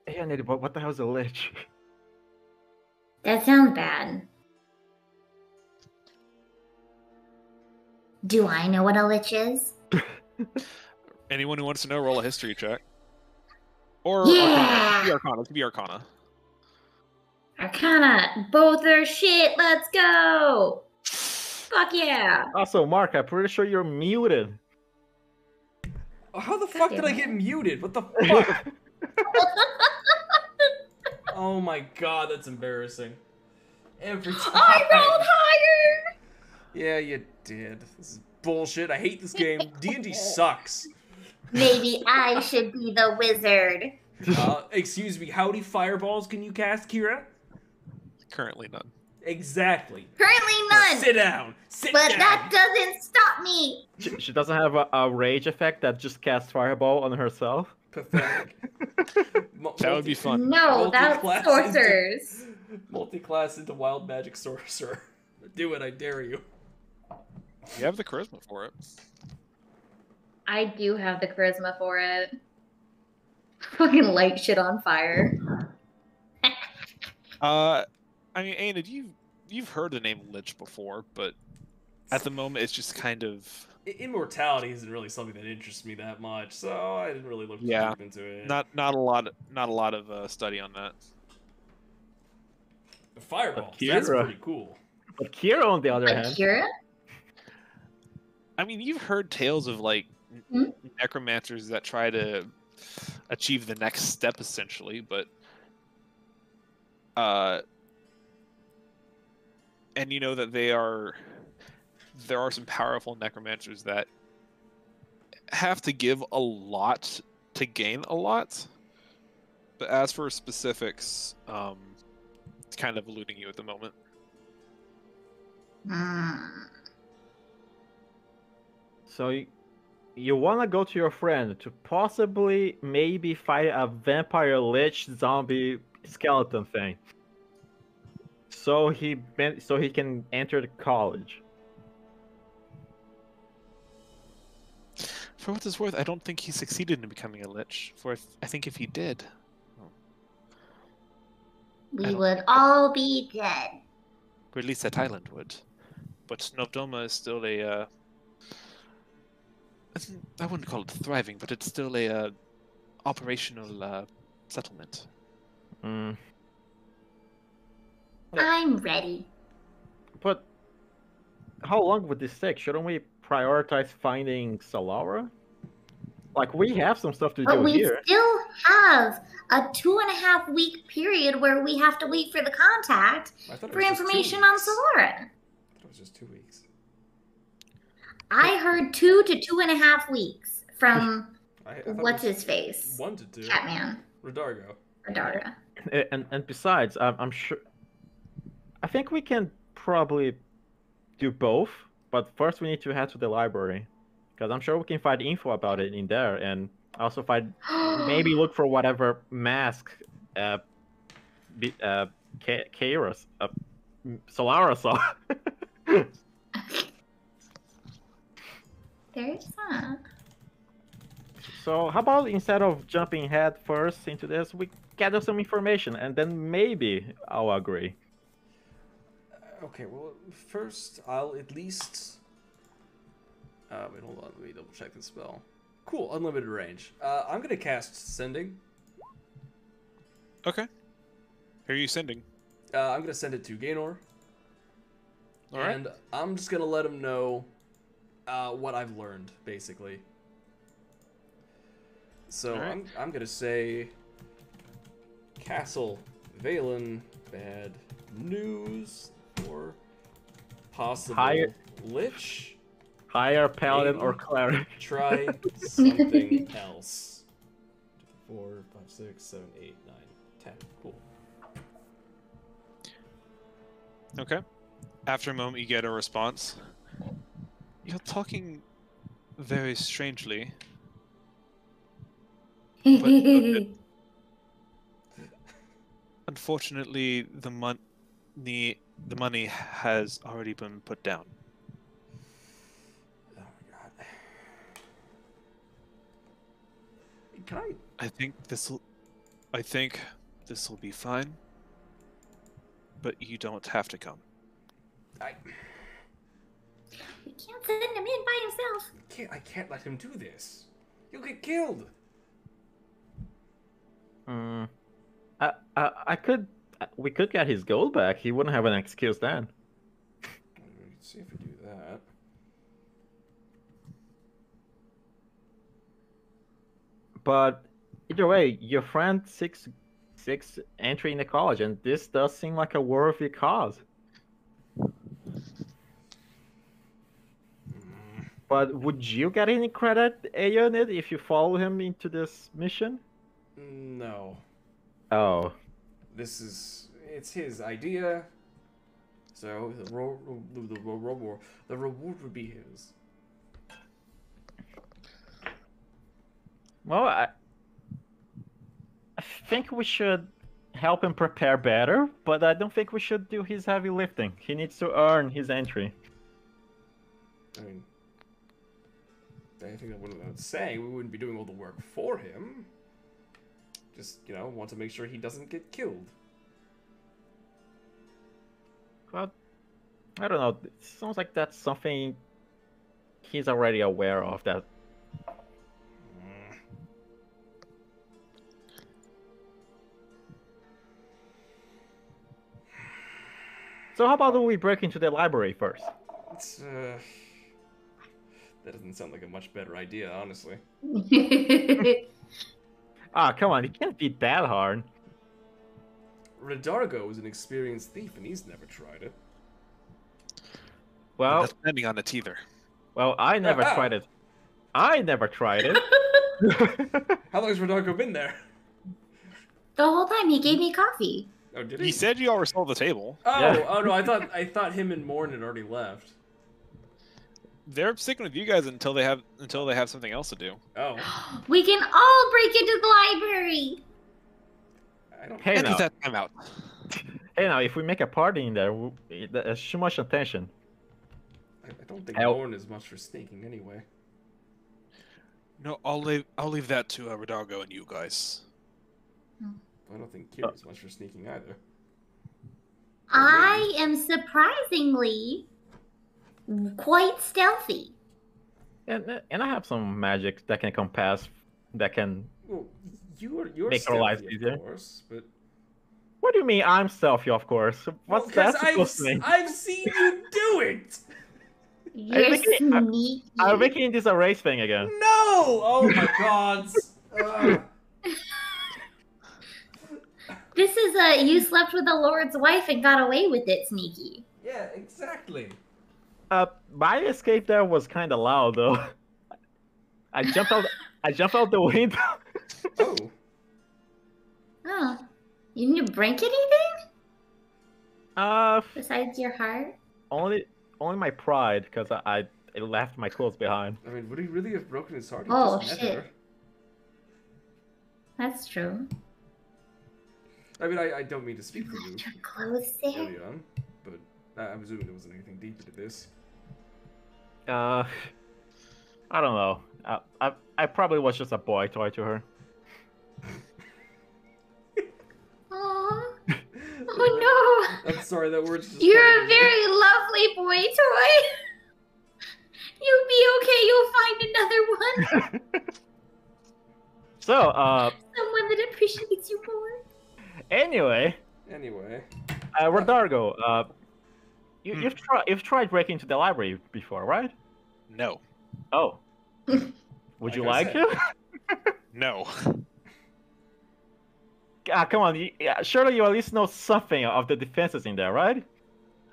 Hey, Andy, what the hell is a lich? that sounds bad. Do I know what a lich is? Anyone who wants to know, roll a history check. Or Yeah! Arcana. It could be Arcana. Arcana. Both are shit. Let's go. Fuck yeah. Also, Mark, I'm pretty sure you're muted. How the fuck did I get muted? What the fuck? Oh my god, that's embarrassing. Every time. I rolled higher. Yeah, you did. This is bullshit. I hate this game. D&D sucks. Maybe I should be the wizard. Excuse me, how many fireballs can you cast, Kira? Currently none. Exactly. Currently Now none. sit down. Sit But down. that doesn't stop me. She doesn't have a rage effect that just casts fireball on herself. Pathetic. That would be fun. No, that's Multi-class sorcerers. Multi-class into wild magic sorcerer. Do it, I dare you. You have the charisma for it. I do have the charisma for it. Fucking light shit on fire. I mean, Aenid, you've heard the name Lich before, but at the moment it's just kind of... Immortality isn't really something that interests me that much, so I didn't really look too deep into it. Not a lot of study on that. The fireballs, Kira. that's pretty cool. But Kira, on the other Like hand, Kira? I mean, you've heard tales of like necromancers that try to achieve the next step, essentially, but and you know that there are some powerful necromancers that have to give a lot to gain a lot. But as for specifics, it's kind of eluding you at the moment. Hmm. so you want to go to your friend to possibly maybe fight a vampire lich zombie skeleton thing. So he can enter the college. For what it's worth, I don't think he succeeded in becoming a lich. I think if he did, I We don't would think- all be dead. or at least that island would. But Novdoma is still a. I wouldn't call it thriving, but it's still a operational settlement. Mm. I'm ready. But how long would this take? Shouldn't we prioritize finding Solara? Like, we have some stuff to But do we here. still have a 2.5-week period where we have to wait for the contact I thought it for was just 2 information on weeks. Solara. I thought it was just 2 weeks. I heard 2 to 2.5 weeks from I thought it what's was his face? 1 to 2. Catman. Redargo. Adara. And besides, I'm sure. I think we can probably do both, but first we need to head to the library, because I'm sure we can find info about it in there, and also find maybe look for whatever mask, Kairos, Solara saw. There's that. So how about instead of jumping head first into this, we gather some information, and then maybe I'll agree. Okay, well, first I'll at least. Wait, hold on. Let me double check the spell. Cool, unlimited range. I'm gonna cast Sending. Okay. Who are you sending? I'm gonna send it to Gaynor. All right. And I'm just gonna let him know what I've learned, basically. So Alright. I'm gonna say Castle Valen, bad news, or possible Higher- Lich. Hire paladin or Maybe. cleric. Try something else. 4, 5, 6, 7, 8, 9, 10. Cool. Okay. After a moment, you get a response. You're talking very strangely. Unfortunately, the money has already been put down. Oh my god. Can I? I think this will be fine. But you don't have to come. We can't send him in by himself. I can't let him do this. You'll get killed. We could get his gold back. He wouldn't have an excuse then. Let's see if we do that. But either way, your friend six entering the college, and this does seem like a worthy cause. But would you get any credit, Aeonid, if you follow him into this mission? No. Oh. It's his idea. So the reward would be his. Well, I think we should help him prepare better, but I don't think we should do his heavy lifting. He needs to earn his entry. I mean, I think what I would say, we wouldn't be doing all the work for him. Just, want to make sure he doesn't get killed. But I don't know. It sounds like that's something he's already aware of. That. So how about we break into the library first? That doesn't sound like a much better idea, honestly. Ah, come on, it can't be that hard. Redargo is an experienced thief, and he's never tried it. I'm Well, not depending on it either. well, I never tried it. I never tried it. How long has Redargo been there? The whole time he gave me coffee. Oh, did He said you already sold the table. Oh, Yeah. oh no! I thought him and Morn had already left. they're sticking with you guys until they have something else to do. Oh, We can all break into the library. I don't. Hey And now, that time out. hey now, if we make a party in there, there's too much attention. I don't think I'll- Lorne is much for sneaking anyway. No, I'll leave that to Redargo and you guys. I don't think Kira's much for sneaking either. I am surprisingly quite stealthy. And I have some magic that can compass, that can. Well, you're Make our lives stealthy, easier. of course, but What do you mean I'm stealthy? Of course. What's that supposed to mean? I've seen you do it. You're making- sneaky. I'm making this a race thing again. No! Oh my God! This is you slept with the Lord's wife and got away with it, sneaky. Yeah, exactly. My escape there was kind of loud though. I jumped out. I jumped out the window. Oh, Oh, you didn't break anything Uh, besides your heart? only my pride, because I left my clothes behind. I mean, would he really have broken his heart? He Oh, just met shit. her. That's true. I mean, I don't mean to speak for you Your clothes there? early on, but I'm assuming there wasn't anything deeper to this. I don't know. I probably was just a boy toy to her. Aww. Oh no! I'm sorry, that word's just. You're funny a to me. very lovely boy toy. You'll be okay. You'll find another one. So, Someone that appreciates you more. anyway, Anyway, Rodargo, you've tried breaking into the library before, right? No. Oh. Would you Like I like said. to? No. Come on, surely you at least know something of the defenses in there, right?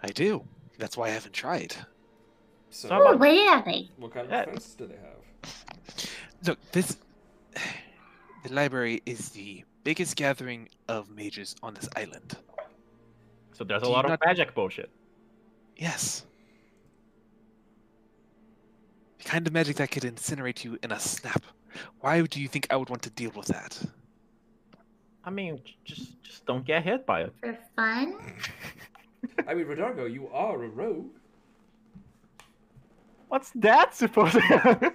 I do. That's why I haven't tried. so How about- Oh, what are they? what kind of Yeah. defense do they have? Look, the library is the biggest gathering of mages on this island. So there's a Do you lot of not- magic bullshit. Yes. The kind of magic that could incinerate you in a snap. Why do you think I would want to deal with that? I mean, just don't get hit by it. For fun? I mean, Rodargo, you are a rogue. What's that supposed to?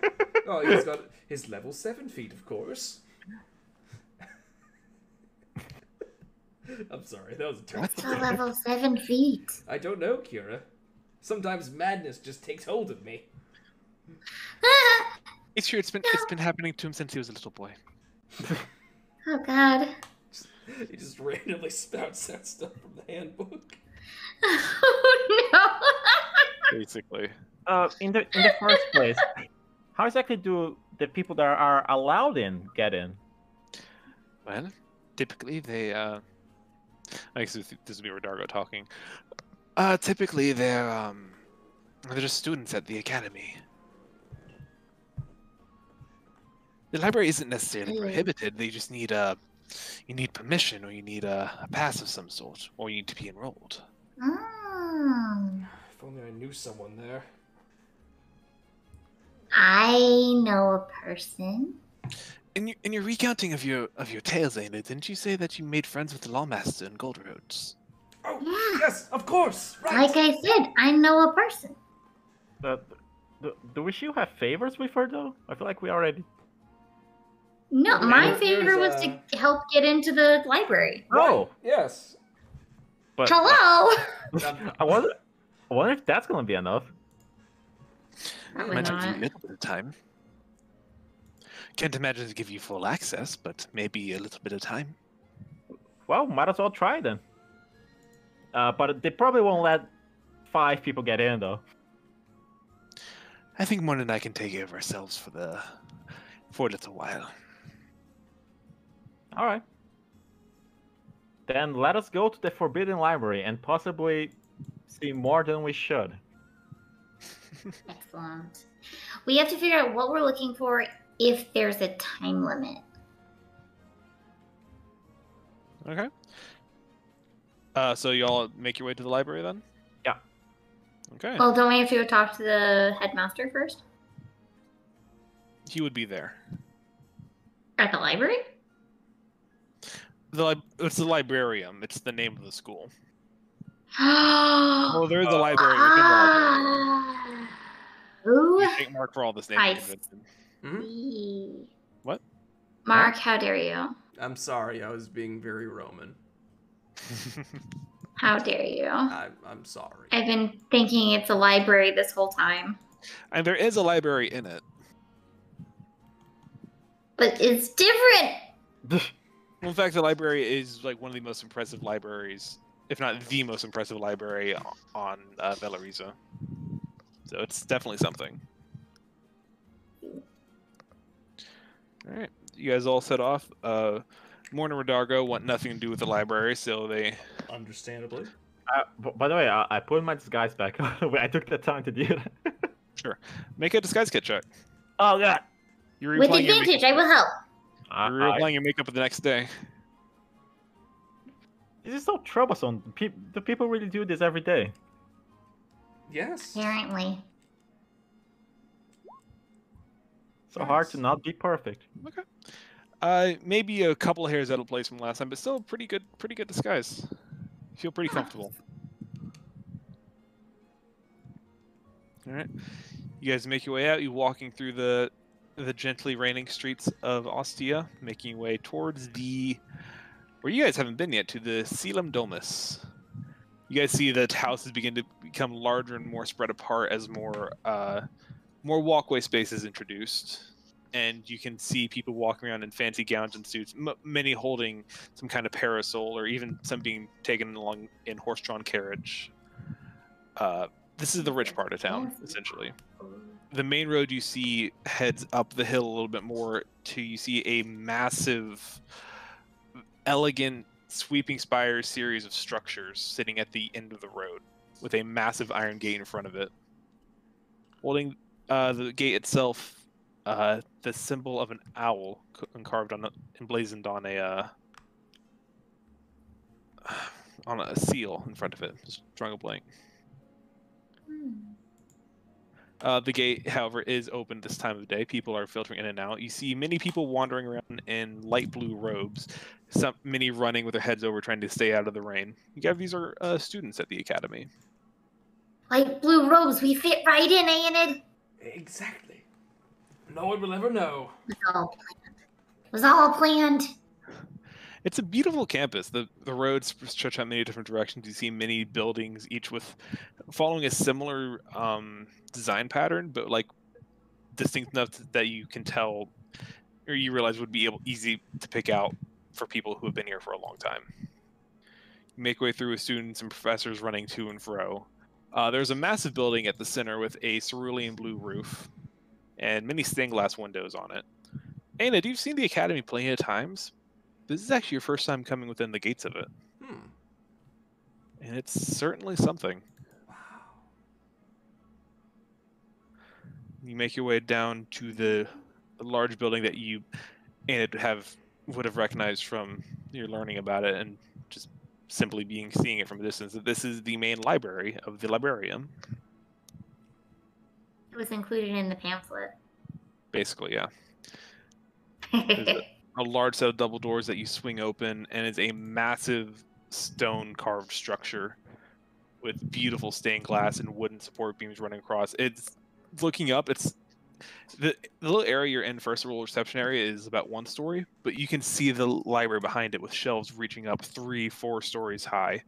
Oh, he's got his level 7 feet, of course. I'm sorry, that was a terrible. What's a level 7 feet? I don't know, Kira. Sometimes madness just takes hold of me. Ah! It's true. It's been happening to him since he was a little boy. Oh god. He just randomly spouts out stuff from the handbook. Oh no. Basically. In the first place, how exactly do the people that are allowed in get in? Well, typically they. I guess this will be Rodargo talking. Typically they're just students at the academy. The library isn't necessarily prohibited. They just need you need permission, or you need a pass of some sort, or you need to be enrolled. Mm. If only I knew someone there. I know a person. In your recounting of your tales, Aina, didn't you say that you made friends with the Lawmaster in Gold Roads? Oh, Yeah. yes, of course. Right. Like I said, I know a person. Do we still have favors with her though? I feel like we already. No, Okay, my there's, favor was to help get into the library. Oh, Yes. but Hello? I wonder if that's gonna be enough. Probably Might take you a not. little bit of time. Can't imagine to give you full access, but maybe a little bit of time. Well, might as well try then. But they probably won't let 5 people get in though. I think Mon and I can take care of ourselves for a little while. All right. Then let us go to the Forbidden Library and possibly see more than we should. Excellent. We have to figure out what we're looking for if there's a time limit. Okay. So y'all make your way to the library then? Yeah. Okay. Well, don't we have to go talk to the headmaster first? He would be there. At the library? It's the librarium. It's the name of the school. Oh, Well, there is a library within the librarium. You Ooh. thank Mark for all this name I convention. Mhm. What? Mark, how dare you? I'm sorry, I was being very Roman. How dare you? I'm sorry. I've been thinking it's a library this whole time. And there is a library in it. But it's different! Well, in fact, the library is like one of the most impressive libraries, if not the most impressive library on Valoriza. So it's definitely something. All right, you guys all set off. Morna and Radargo want nothing to do with the library, so they. Understandably. By the way, I put my disguise back on. I took the time to do that. Sure. Make a disguise kit check. Oh god. You're With replaying your advantage, makeup. I will help. You're replaying your makeup the next day. This is so troublesome. Do people really do this every day? Yes. Apparently. So hard to not be perfect. Okay. Maybe a couple of hairs out of place from last time, but still pretty good disguise. You feel pretty comfortable. All right. You guys make your way out. You walking through the gently raining streets of Ostia, making your way towards where you guys haven't been yet, to the Coelum Domus. You guys see that houses begin to become larger and more spread apart as more walkway space is introduced. And you can see people walking around in fancy gowns and suits, many holding some kind of parasol, or even some being taken along in horse-drawn carriage. This is the rich part of town, essentially. The main road you see heads up the hill a little bit more to you see a massive, elegant, sweeping spire series of structures sitting at the end of the road with a massive iron gate in front of it. Holding the gate itself, the symbol of an owl carved emblazoned on a seal in front of it. Just drawing a blank. The gate, however, is open this time of day. People are filtering in and out. You see many people wandering around in light blue robes, many running with their heads over, trying to stay out of the rain. These are students at the academy. Light blue robes, we fit right in, Aenid. Exactly. No one will ever know. It was all planned. It's a beautiful campus. The roads stretch out many different directions. You see many buildings, each with following a similar design pattern, but like distinct enough that you can tell, or you realize would be easy to pick out for people who have been here for a long time. You make your way through with students and professors running to and fro. There's a massive building at the center with a cerulean blue roof and many stained glass windows on it. Aina, you've seen the academy plenty of times. This is actually your first time coming within the gates of it. And it's certainly something. Wow. You make your way down to the large building that you would have recognized from your learning about it and just simply seeing it from a distance. That this is the main library of the librarium. It was included in the pamphlet. Basically, yeah. There's a large set of double doors that you swing open, and it's a massive stone carved structure with beautiful stained glass and wooden support beams running across. It's looking up. It's the little area you're in, first little reception area, is about 1 story, but you can see the library behind it with shelves reaching up 3-4 stories high,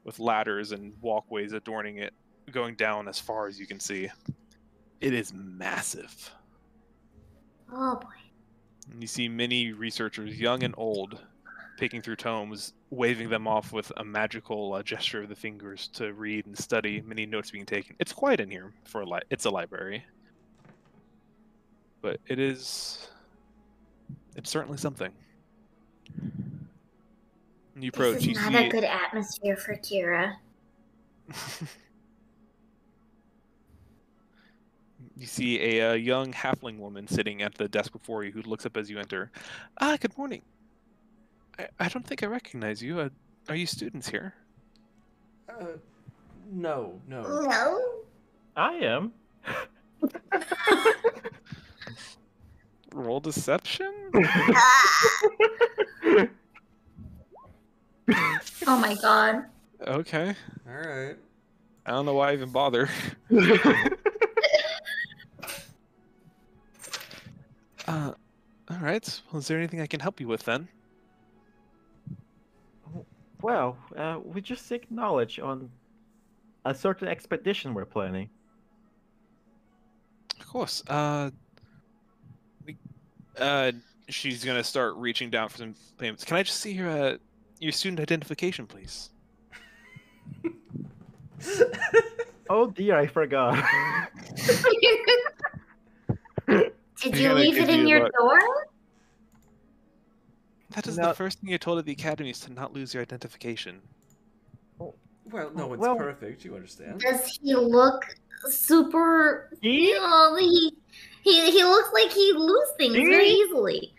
with ladders and walkways adorning it, going down as far as you can see. It is massive. Oh boy. And you see many researchers, young and old, picking through tomes, waving them off with a magical gesture of the fingers to read and study, many notes being taken. It's quiet in here for it's a library. But it's certainly something. When you approach, This is not a good atmosphere for Kira. You see a young halfling woman sitting at the desk before you who looks up as you enter. Good morning. I don't think I recognize you. Are you students here? No. No. I am. Roll deception? Oh my god. Okay. All right. I don't know why I even bother. All right. Well, is there anything I can help you with then? Well, we just seek knowledge on a certain expedition we're planning. Of course. She's gonna start reaching down for some payments. Can I just see your student identification, please? Oh dear, I forgot. Did He you kinda leave gives it in you a your look. door? That is No. the first thing you're told at the academy, is to not lose your identification. Well, no one's Well- perfect. You understand? Does he look super? He? He looks like he lose things very He? easily.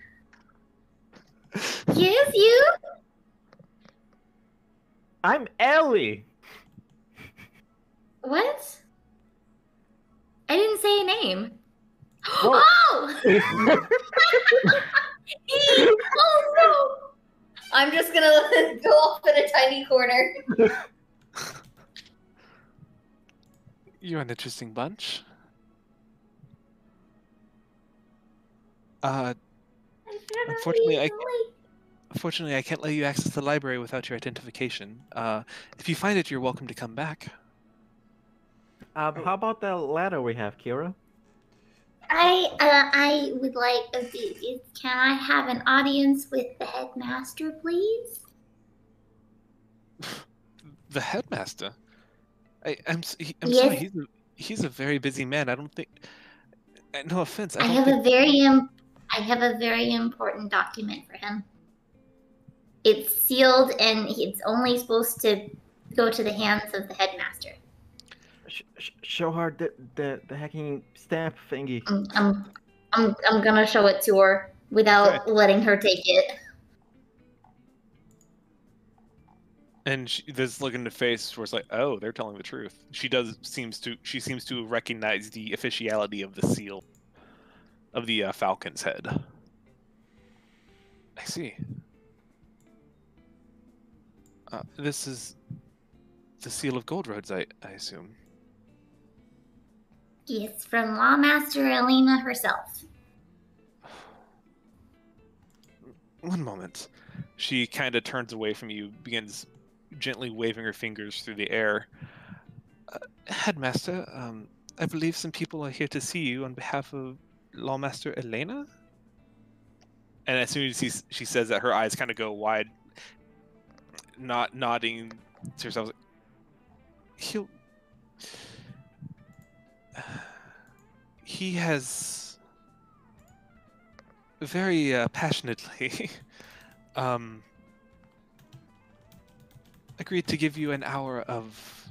Yes, you. I'm Ellie. What? I didn't say a name. Well- Oh! Oh no! I'm just gonna go off in a tiny corner. You're an interesting bunch. Unfortunately, I can't let you access the library without your identification. If you find it, you're welcome to come back. How about that letter we have, Kira? I would like. Can I have an audience with the headmaster, please? The headmaster. I'm Yes. sorry. He's a very busy man. I don't think. No offense. I I don't have think. I have a very important document for him. It's sealed and it's only supposed to go to the hands of the headmaster. Show her the hacking stamp thingy. I'm gonna show it to her without letting her take it. And there's look in the face where it's like, oh, they're telling the truth. She seems to recognize the officiality of the seal of the falcon's head. I see. This is the seal of Gold Roads, I assume. It's from Lawmaster Elena herself. One moment. She kind of turns away from you, begins gently waving her fingers through the air. Headmaster, I believe some people are here to see you on behalf of Lawmaster Elena? And as soon as she says that, her eyes kind of go wide, not nodding to herself. He has very passionately agreed to give you an hour of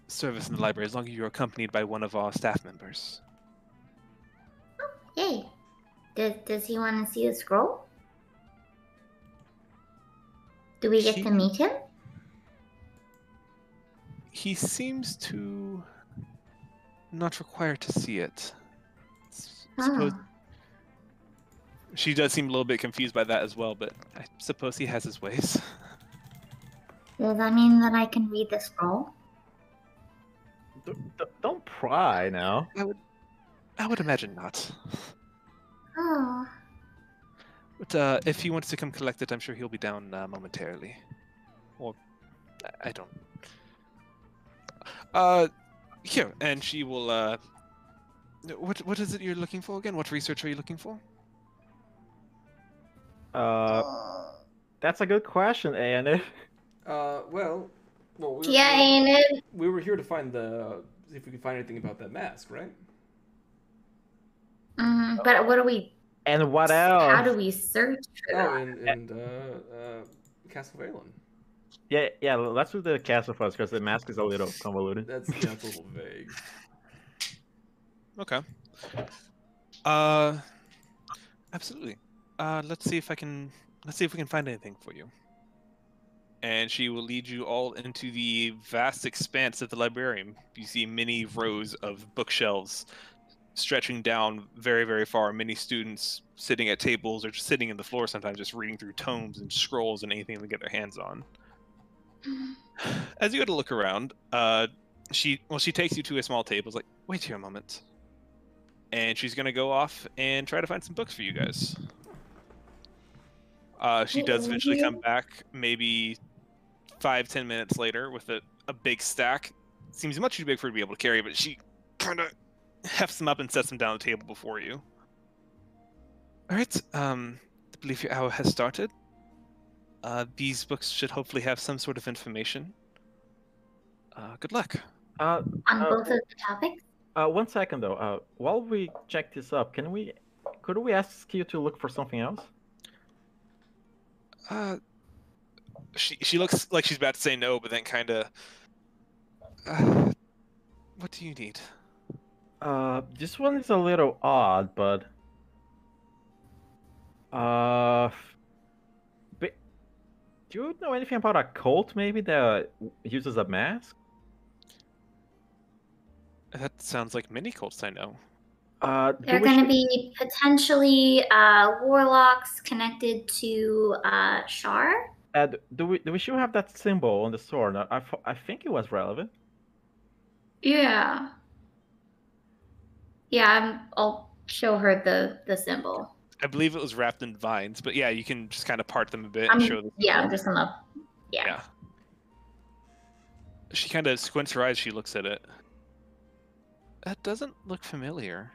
service in the library as long as you're accompanied by one of our staff members. Hey, does he want to see the scroll? Do we get to meet him? He seems to not require to see it. Suppose she does seem a little bit confused by that as well, but I suppose he has his ways. Does that mean that I can read the scroll? Don't pry now. I would imagine not. Oh. But if he wants to come collect it, I'm sure he'll be down momentarily. Or I don't. Here, and she will. What is it you're looking for again? What research are you looking for? That's a good question, Annie. Well, we were here to find see if we could find anything about that mask, right? But what do we? And what else? How do we search for that? Oh, and Castle Valen. Yeah. Let's do the castle first because the mask is a little convoluted. That's a little vague. Okay. Absolutely. Let's see if we can find anything for you. and she will lead you all into the vast expanse of the librarium. You see many rows of bookshelves stretching down very, very far. Many students sitting at tables or just sitting in the floor sometimes, just reading through tomes and scrolls and anything they get their hands on. As you go to look around, she takes you to a small table. Is like, wait here a moment, and she's gonna go off and try to find some books for you guys. She does eventually come back, maybe 5-10 minutes later, with a big stack. Seems much too big for her to be able to carry, but she kind of hefts them up and sets them down on the table before you. All right, I believe your hour has started. These books should hopefully have some sort of information. Good luck. On both of the topics? 1 second though. While we check this up, could we ask you to look for something else? She looks like she's about to say no, but then kind of. What do you need? This one is a little odd, but but do you know anything about a cult maybe that uses a mask? That sounds like many cults I know. They're going to be potentially warlocks connected to Shar. Do we should have that symbol on the sword? I think it was relevant. Yeah. I'll show her the symbol. I believe it was wrapped in vines, but yeah, you can just kind of part them a bit and show the symbol. Yeah, I'm just gonna. Yeah. She kind of squints her eyes. She looks at it. That doesn't look familiar.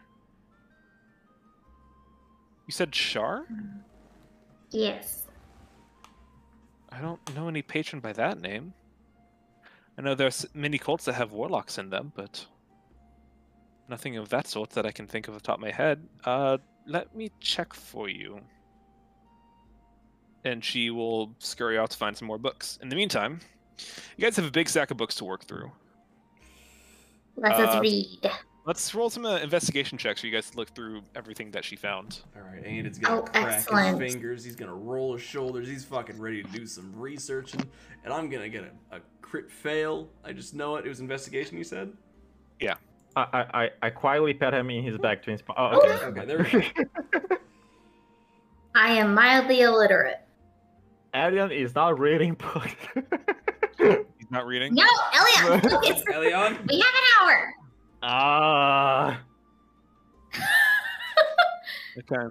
You said Shar? Yes. I don't know any patron by that name. I know there's many cults that have warlocks in them, but nothing of that sort that I can think of off the top of my head. Let me check for you. And she will scurry out to find some more books. In the meantime, you guys have a big stack of books to work through. Let us read. Let's roll some investigation checks for you guys to look through everything that she found. All right, Anid's gonna crack his fingers. He's gonna roll his shoulders. He's fucking ready to do some researching, and I'm gonna get a crit fail. I just know it. It was investigation. You said? Yeah. I quietly pat him in his back to inspire. Oh, okay. Okay, there we go. I am mildly illiterate. Elion is not reading books. He's not reading? No, Elion, focus. Elion? We have an hour. Okay.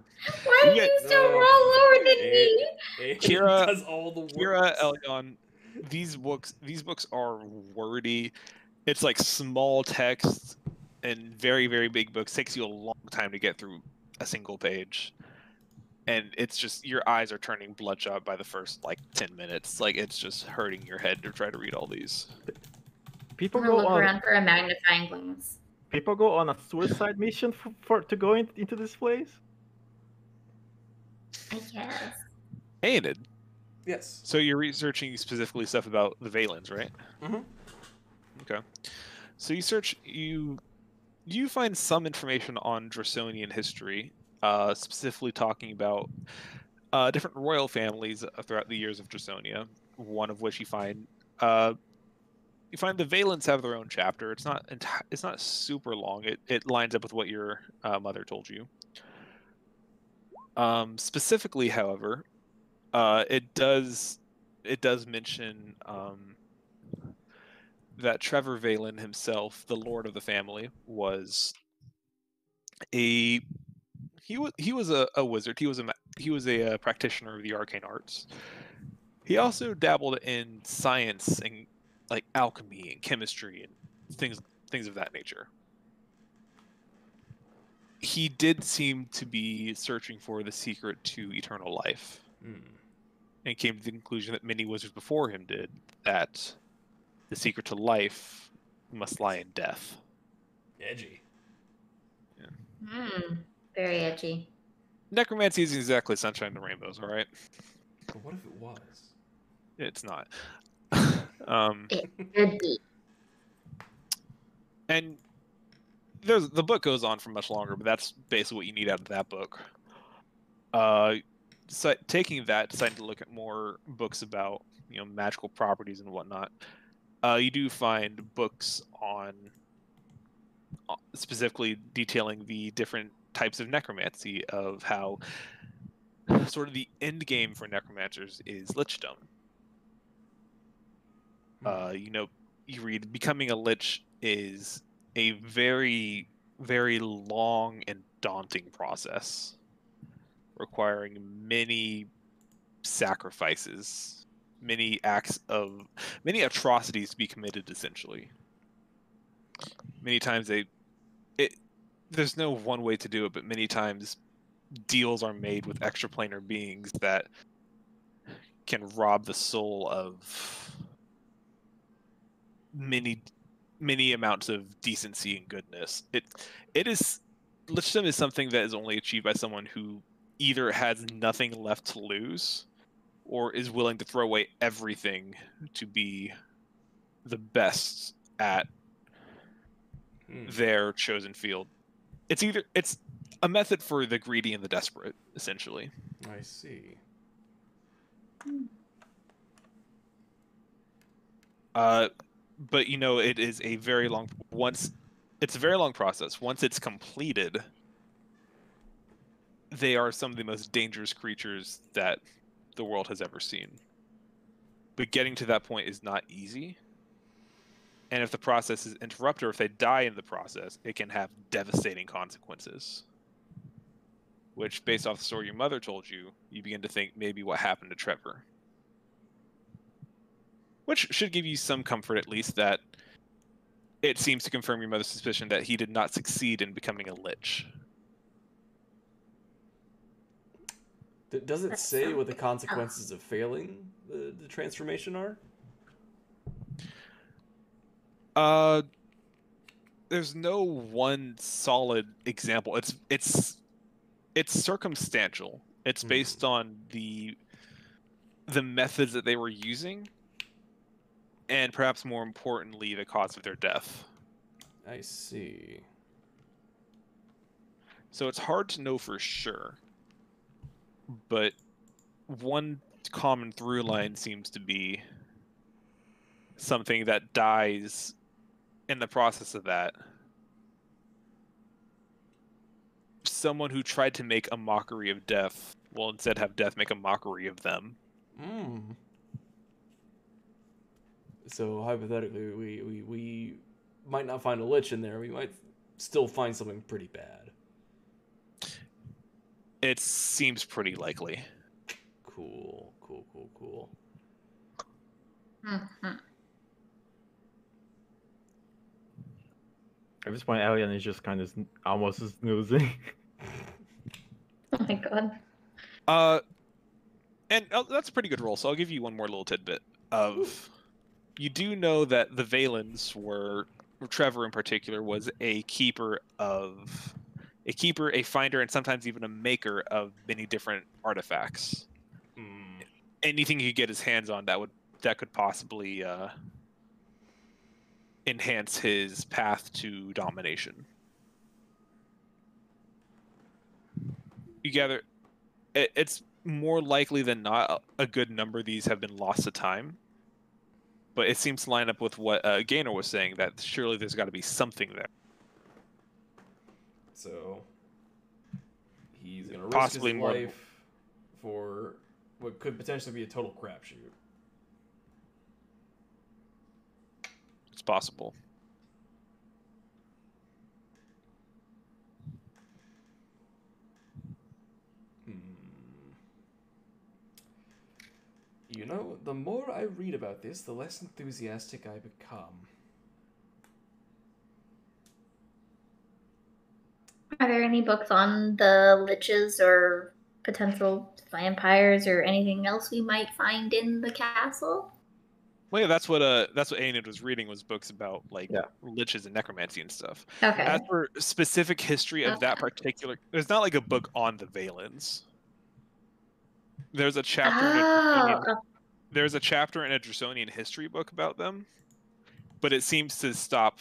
Why are you so lower than me? Kira does all the work. Kira, Elion, these books are wordy. It's like small text and very, very big books. Takes you a long time to get through a single page. And it's just, your eyes are turning bloodshot by the first, 10 minutes. It's just hurting your head to try to read all these. People I'm go gonna look on. around for a magnifying glass. People go on a suicide mission to go into this place. I guess. Anid. Yes. So you're researching specifically stuff about the Valens, right? Mm-hmm. Okay. So you find some information on Draconian history, specifically talking about different royal families throughout the years of Draconia. One of which you find the Valens have their own chapter. It's not super long. It lines up with what your mother told you. Specifically, however, it does mention that Trevor Valen himself, the lord of the family, was he was a wizard. He was a practitioner of the arcane arts. He also dabbled in science and alchemy and chemistry and things of that nature. He did seem to be searching for the secret to eternal life, and came to the conclusion that many wizards before him did, that the secret to life must lie in death. Edgy. Yeah. Very edgy. Necromancy isn't exactly sunshine and rainbows, all right? But what if it was? It's not. It could be. And the book goes on for much longer, but that's basically what you need out of that book. taking that, deciding to look at more books about magical properties and whatnot, you do find books on specifically detailing the different types of necromancy, of how sort of the end game for necromancers is lichstone. You read becoming a lich is a very, very long and daunting process, requiring many sacrifices, many atrocities to be committed, essentially. Many times there's no one way to do it, but many times deals are made with extraplanar beings that can rob the soul of many amounts of decency and goodness. Lichdom is something that is only achieved by someone who either has nothing left to lose or is willing to throw away everything to be the best at their chosen field. It's a method for the greedy and the desperate, essentially. I see. But it is a very long process. Once it's completed, they are some of the most dangerous creatures that the world has ever seen. But getting to that point is not easy. And if the process is interrupted, or if they die in the process, it can have devastating consequences. Which, based off the story your mother told you, you begin to think maybe what happened to Trevor. Which should give you some comfort, at least, that it seems to confirm your mother's suspicion that he did not succeed in becoming a lich. Does it say what the consequences of failing the transformation are? There's no one solid example. It's circumstantial. It's based on the methods that they were using, and perhaps more importantly, the cause of their death. I see. So it's hard to know for sure, but one common through line seems to be something that dies in the process of that. Someone who tried to make a mockery of death will instead have death make a mockery of them. So hypothetically, we might not find a lich in there. We might still find something pretty bad. It seems pretty likely. Cool. Mm-hmm. At this point, Alien is just kind of almost snoozing. Oh my god. And that's a pretty good roll, so I'll give you one more little tidbit of... You do know that the Valens were... Trevor in particular was a keeper, a finder, and sometimes even a maker of many different artifacts. Anything he could get his hands on that could possibly enhance his path to domination. You gather, it's more likely than not a good number of these have been lost to time. But it seems to line up with what Gaynor was saying, that surely there's got to be something there. So he's going to risk Possibly his more life for what could potentially be a total crapshoot. It's possible. You know, the more I read about this, the less enthusiastic I become. Are there any books on the liches or potential vampires or anything else we might find in the castle? Well, yeah, that's what Aenid was reading, was books about liches and necromancy and stuff. Okay. As for specific history of that particular, there's not like a book on the Valens. There's a chapter there's a chapter in a Draconian history book about them, but it seems to stop.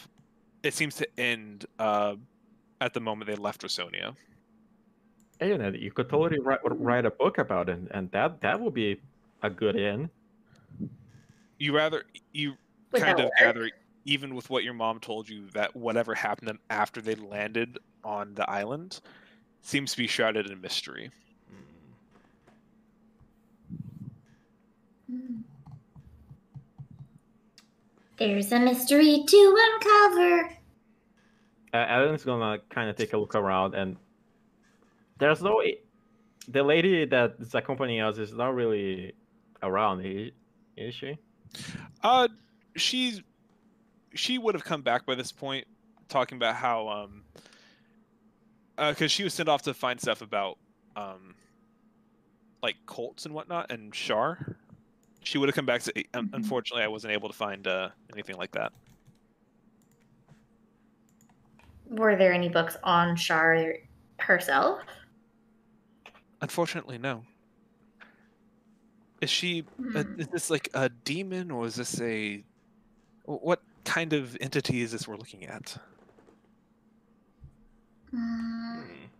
It seems to end at the moment they left Draconia. Aeonid, you could totally write a book about it, and that would be a good end. You Would kind that of work? gather, even with what your mom told you, that whatever happened to them after they landed on the island seems to be shrouded in mystery. There's a mystery to uncover. Alan's gonna kind of take a look around, and there's no. The lady that is accompanying us is not really around, is she? She's she would have come back by this point, talking about how because she was sent off to find stuff about like cults and whatnot and Shar. She would have come back to. Unfortunately, I wasn't able to find anything like that. Were there any books on Shar herself? Unfortunately, no. Is she? Is this like a demon, or is this a? What kind of entity is this we're looking at?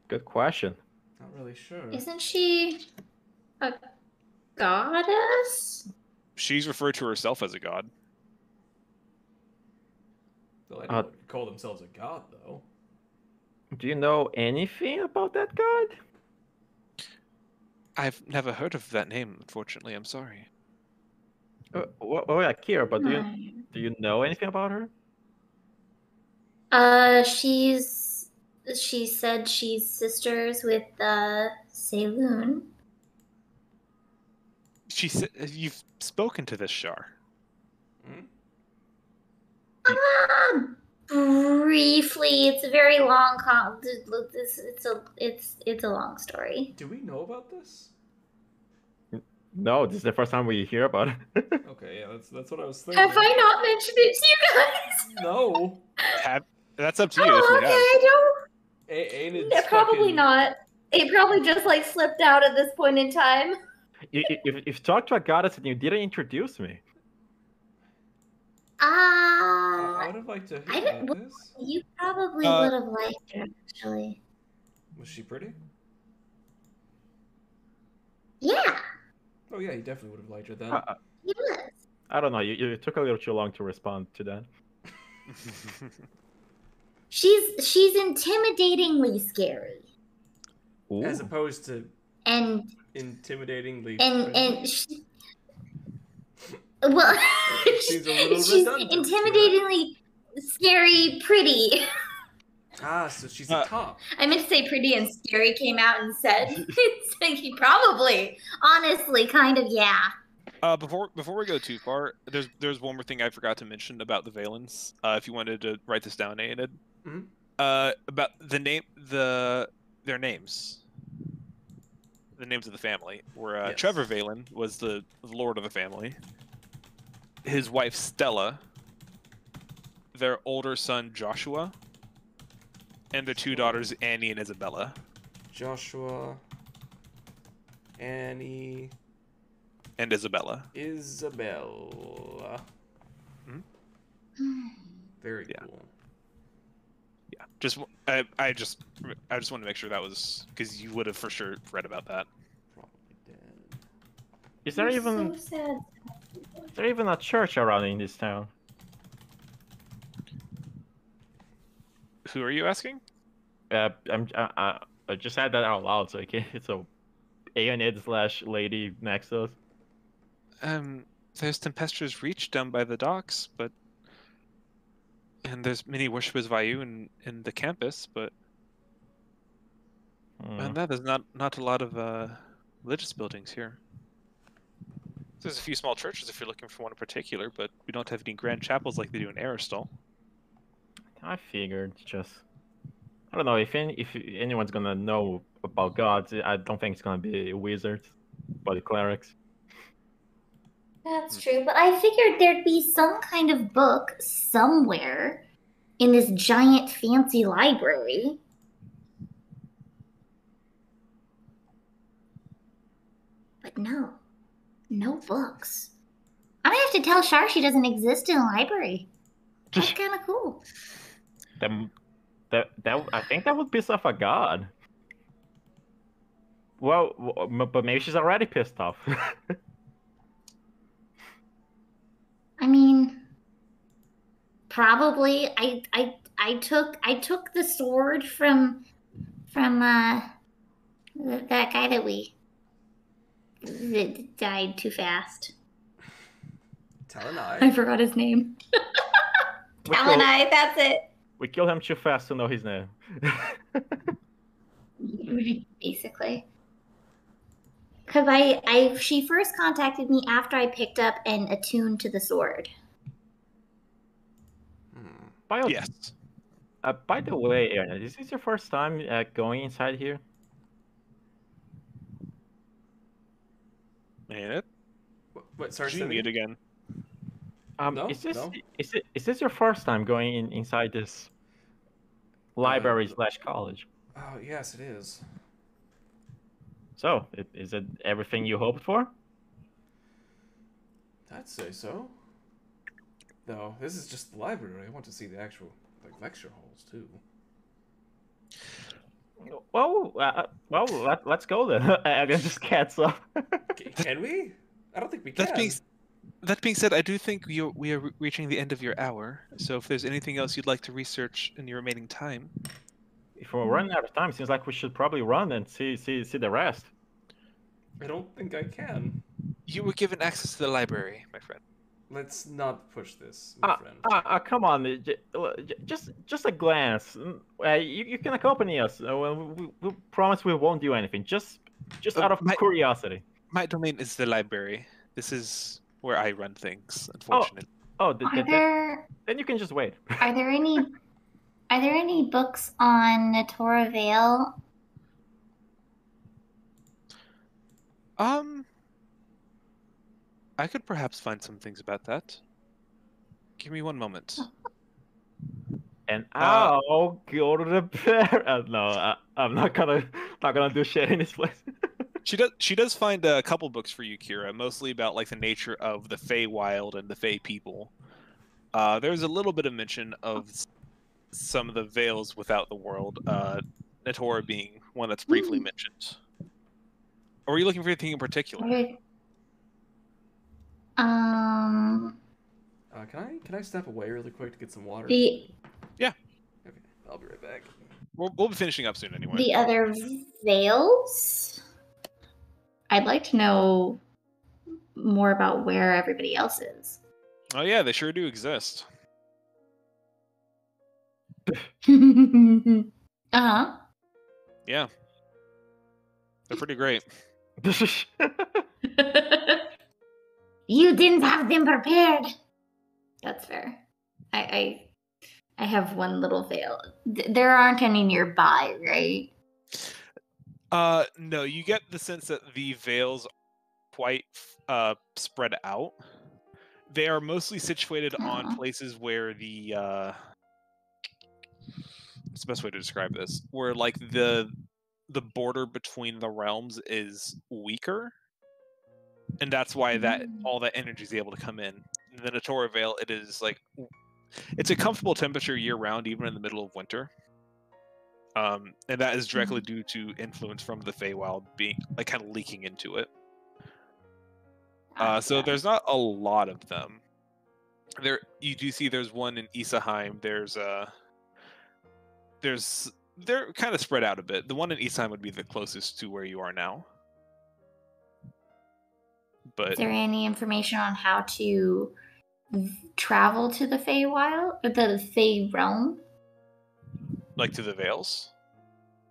Good question. Not really sure. Isn't she a goddess? She's referred to herself as a god. Well, anyone could call themselves a god, though. Do you know anything about that god? I've never heard of that name, unfortunately. I'm sorry. Oh yeah, Kira, but do you know anything about her? She said she's sisters with Saloon. She said you've spoken to this Shar. Briefly, it's a very long. It's a long story. Do we know about this? No, this is the first time we hear about it. Okay, yeah, that's what I was thinking. Have I not mentioned it to you guys? No. That's up to you. Oh, if you okay, have. I don't. Probably fucking... not. It probably just like slipped out at this point in time. If you talked to a goddess and you didn't introduce me. I would have liked to hear about this. You probably would have liked her, actually. Was she pretty? Yeah. Oh yeah, you definitely would have liked her then. Yes. I don't know. You took a little too long to respond to that. She's intimidatingly scary. Ooh. As opposed to intimidatingly. Well, Seems a little she's redundant, intimidatingly scary, pretty. Ah, so she's a top. I meant to say pretty and scary came out and said. It's like, probably, honestly, kind of, yeah. Before we go too far, there's one more thing I forgot to mention about the Valens. If you wanted to write this down, Aenid. About their names. The names of the family were Yes. Trevor Valen was the lord of the family. His wife Stella, their older son Joshua, and their two daughters Annie and Isabella. Joshua, Annie, and Isabella. Isabella. Very cool. Yeah, I just want to make sure that was because you would have for sure read about that. Probably did. Is there even a church around in this town? Who are you asking? I just said that out loud, so it's a Aeonid/lady next to us. There's Tempestuous Reach down by the docks, and there's many worshippers of Vayu in the campus, but and that there's not a lot of religious buildings here. There's a few small churches if you're looking for one in particular, but we don't have any grand chapels like they do in Aristal. I figured, just I don't know if anyone's gonna know about gods. I don't think it's gonna be wizards, but the clerics. That's true, but I figured there'd be some kind of book somewhere in this giant fancy library. But no books. I'm gonna have to tell Shar she doesn't exist in a library. That's kind of cool. I think that would piss off a god. Well, but maybe she's already pissed off. I mean, probably. I took the sword from that guy that died too fast. I Talonai. forgot his name. We kill, Kalanai, that's it. we kill him too fast to know his name. Basically. Because she first contacted me after I picked up and attuned to the sword. By, Yes. by the way, Aaron, is this your first time going inside here? Ain't it? What? Sorry, Did you mute again? No, is this no. is this your first time going inside this library slash college? Oh, yes, it is. So, is it everything you hoped for? I'd say so. No, this is just the library. I want to see the actual lecture halls too. Well, let's go then. I can just catch up. Can we? I don't think we That can. being that being said, I do think we are reaching the end of your hour. So if there's anything else you'd like to research in your remaining time, If we're running out of time, seems like we should probably run and see the rest. I don't think I can. you were given access to the library, my friend. Let's not push this, my friend. Come on, just a glance. You can accompany us. We promise we won't do anything. Just out of curiosity. My domain is the library. This is where I run things, Oh, unfortunately. then you can just wait. Are there any books on Natora Vale? I could perhaps find some things about that. Give me one moment. And I'll go to the bear. No, I'm not gonna do shit in this place. She does find a couple books for you, Kira, mostly about like the nature of the Feywild and the Fey people. There's a little bit of mention of some of the Vales without the world, Natora being one that's briefly mentioned. Or are you looking for anything in particular? Okay. Can I step away really quick to get some water? Yeah. Okay, I'll be right back. We'll be finishing up soon anyway. The other Vales? I'd like to know more about where everybody else is. Oh yeah, they sure do exist. Uh-huh. Yeah. They're pretty great. You didn't have them prepared. That's fair. I have one little veil. There aren't any nearby, right? No, you get the sense that the Vales are quite spread out. They are mostly situated on places where the what's the best way to describe this? Where like the border between the realms is weaker, and that's why that all that energy is able to come in. The Natora Vale, it is like it's a comfortable temperature year round, even in the middle of winter. And that is directly due to influence from the Feywild being like kind of leaking into it. So there's not a lot of them. There, you do see there's one in Isaheim. They're kind of spread out a bit. The one in Isaheim would be the closest to where you are now. But is there any information on how to travel to the Feywild or the Fey realm? like to the Vales,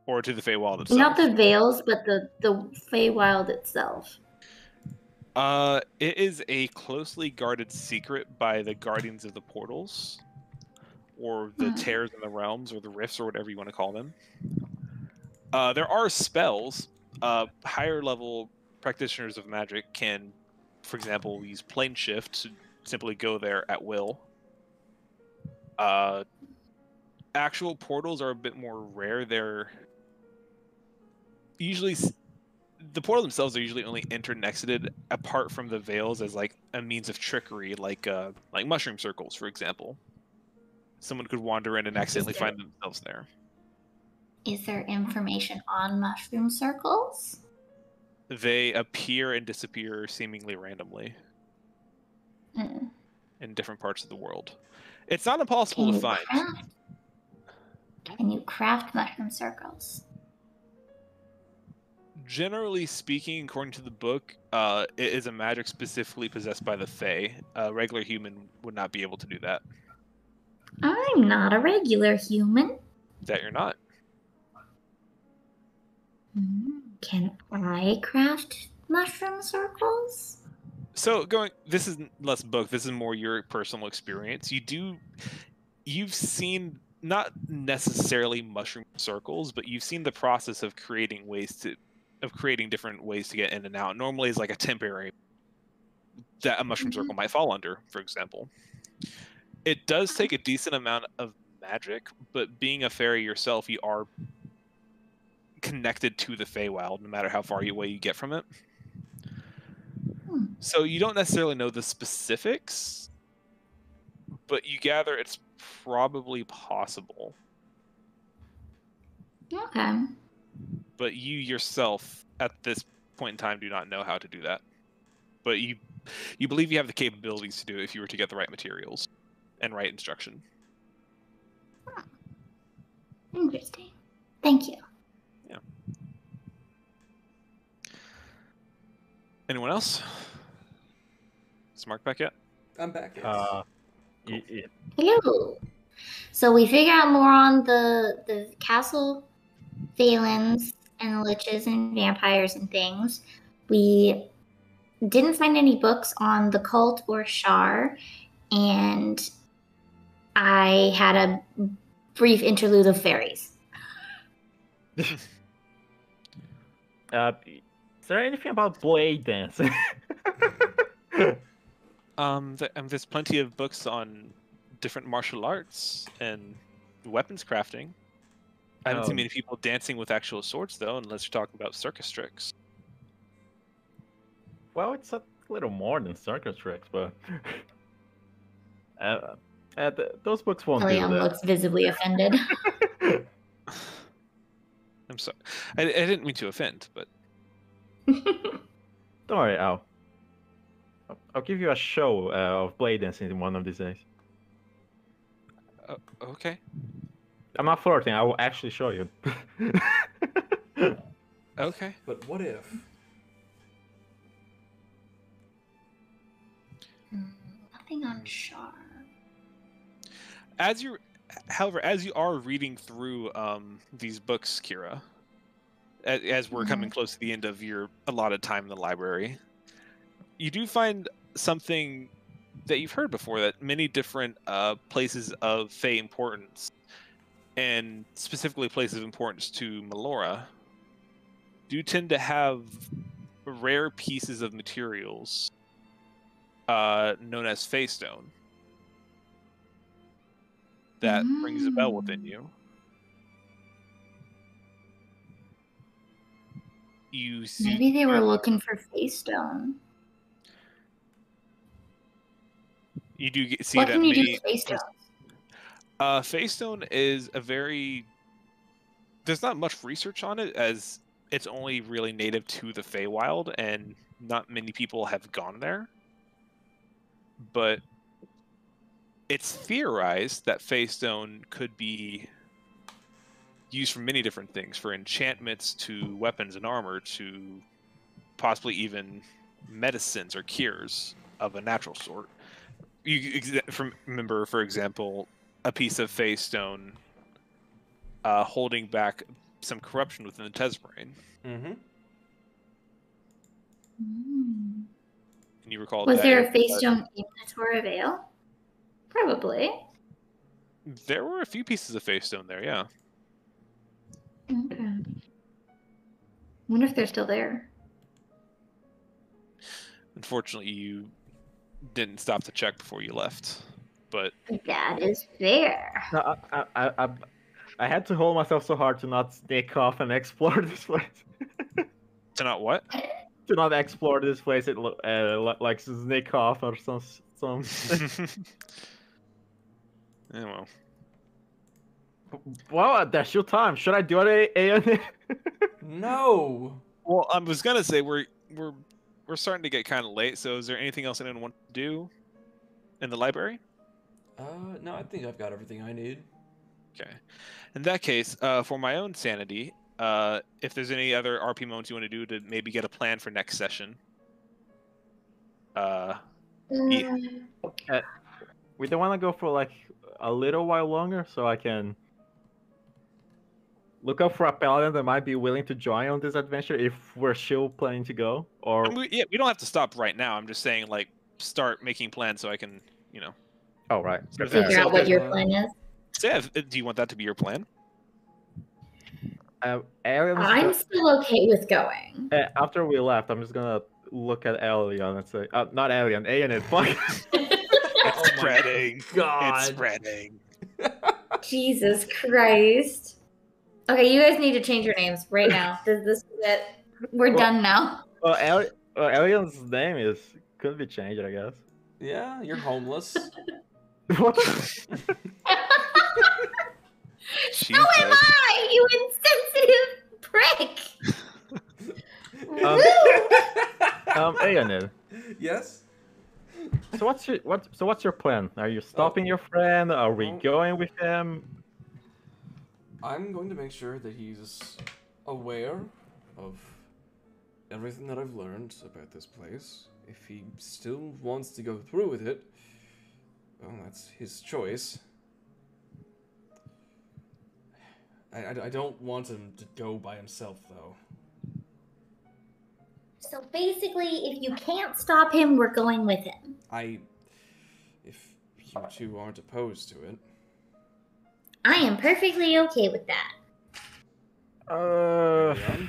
or to the Feywild itself? Not the Vales, but the Feywild itself. It is a closely guarded secret by the Guardians of the Portals, or the Tears in the Realms, or the Rifts, or whatever you want to call them. There are spells. Higher level practitioners of magic can, for example, use plane shift to simply go there at will. Actual portals are a bit more rare. They're usually the portals themselves are usually only entered and exited apart from the veils as like a means of trickery, like mushroom circles, for example. Someone could wander in and accidentally find themselves there. Is there information on mushroom circles? They appear and disappear seemingly randomly Mm. in different parts of the world. It's not impossible Can to you find. craft? Can you craft mushroom circles? Generally speaking, according to the book, it is a magic specifically possessed by the Fae. A regular human would not be able to do that. I'm not a regular human. That you're not. Can I craft mushroom circles? So this is less book. This is more your personal experience. You've seen not necessarily mushroom circles, but you've seen the process of creating different ways to get in and out. Normally, it's like a temporary that a mushroom circle might fall under, for example. It does take a decent amount of magic, but being a fairy yourself, you are connected to the Feywild, no matter how far away you get from it. So you don't necessarily know the specifics, but you gather it's probably possible. Okay. But you yourself, at this point in time, do not know how to do that. But you believe you have the capabilities to do it if you were to get the right materials and right instruction. Interesting. Thank you. Yeah. Anyone else? Is Mark back yet? I'm back. Yes. Cool. Hello. So we figure out more on the castle, Phalens, and liches and vampires and things. We didn't find any books on the cult or Shar, and I had a brief interlude of fairies. Is there anything about blade dance? There's plenty of books on different martial arts and weapons crafting. I haven't seen many people dancing with actual swords, though, unless you're talking about circus tricks. Well, it's a little more than circus tricks, but those books won't do William that. looks visibly offended. I'm sorry. I didn't mean to offend, but... Don't worry, I'll give you a show of blade dancing one of these days. Okay. I'm not flirting, I will actually show you. Okay. But what if? Nothing on Shar. However, as you are reading through these books, Kira, as we're coming close to the end of your allotted time in the library, you do find something that you've heard before, that many different places of Fey importance, and specifically places of importance to Melora, do tend to have rare pieces of materials known as Fey Stone. That rings a bell within you. Maybe they were looking for Face Stone. You do see what that can you do many with Face Stone? Face Stone is a very... There's not much research on it, as it's only really native to the Feywild, and not many people have gone there. But it's theorized that Face Stone could be used for many different things, for enchantments to weapons and armor to possibly even medicines or cures of a natural sort. You remember, for example, a piece of Fey Stone holding back some corruption within the Tesmerine. Mm-hmm. Can you recall? Was there a Face Stone in the Torah Vale? Probably. There were a few pieces of Fey Stone there, yeah. Okay. Wonder if they're still there. Unfortunately, you didn't stop to check before you left, but That is fair. No, I had to hold myself so hard to not sneak off and explore this place. to not what? To not explore this place, it like sneak off or some. Yeah, well. Well, that's your time. Should I do it, Aeon? No. Well, I was gonna say we're starting to get kind of late. So, is there anything else anyone wants to do in the library? No, I think I've got everything I need. Okay. In that case, for my own sanity, if there's any other RP moments you want to do to maybe get a plan for next session. Yeah. We don't want to go for like a little while longer, so I can look up for a paladin that might be willing to join on this adventure if we're still planning to go. Or Yeah, we don't have to stop right now. I'm just saying, like, start making plans so I can, oh right, So Figure out what your plan is. So yeah, do you want that to be your plan? Aliens. I'm still okay with going. After we left, I'm just gonna look at Alien and say, not Alien, Aeonid. Fuck. It's spreading. God. It's spreading. Jesus Christ. Okay, you guys need to change your names right now. This is it. We're done now. Well, Alien's name could be changed, I guess. Yeah, you're homeless. What? So am I, you insensitive prick. Aeonid. Yes. So what's your plan? Are you stopping your friend? Are we going with him? I'm going to make sure that he's aware of everything that I've learned about this place. If he still wants to go through with it, well, that's his choice. I don't want him to go by himself, though. So basically, if you can't stop him, we're going with him. If you two aren't opposed to it. I am perfectly okay with that.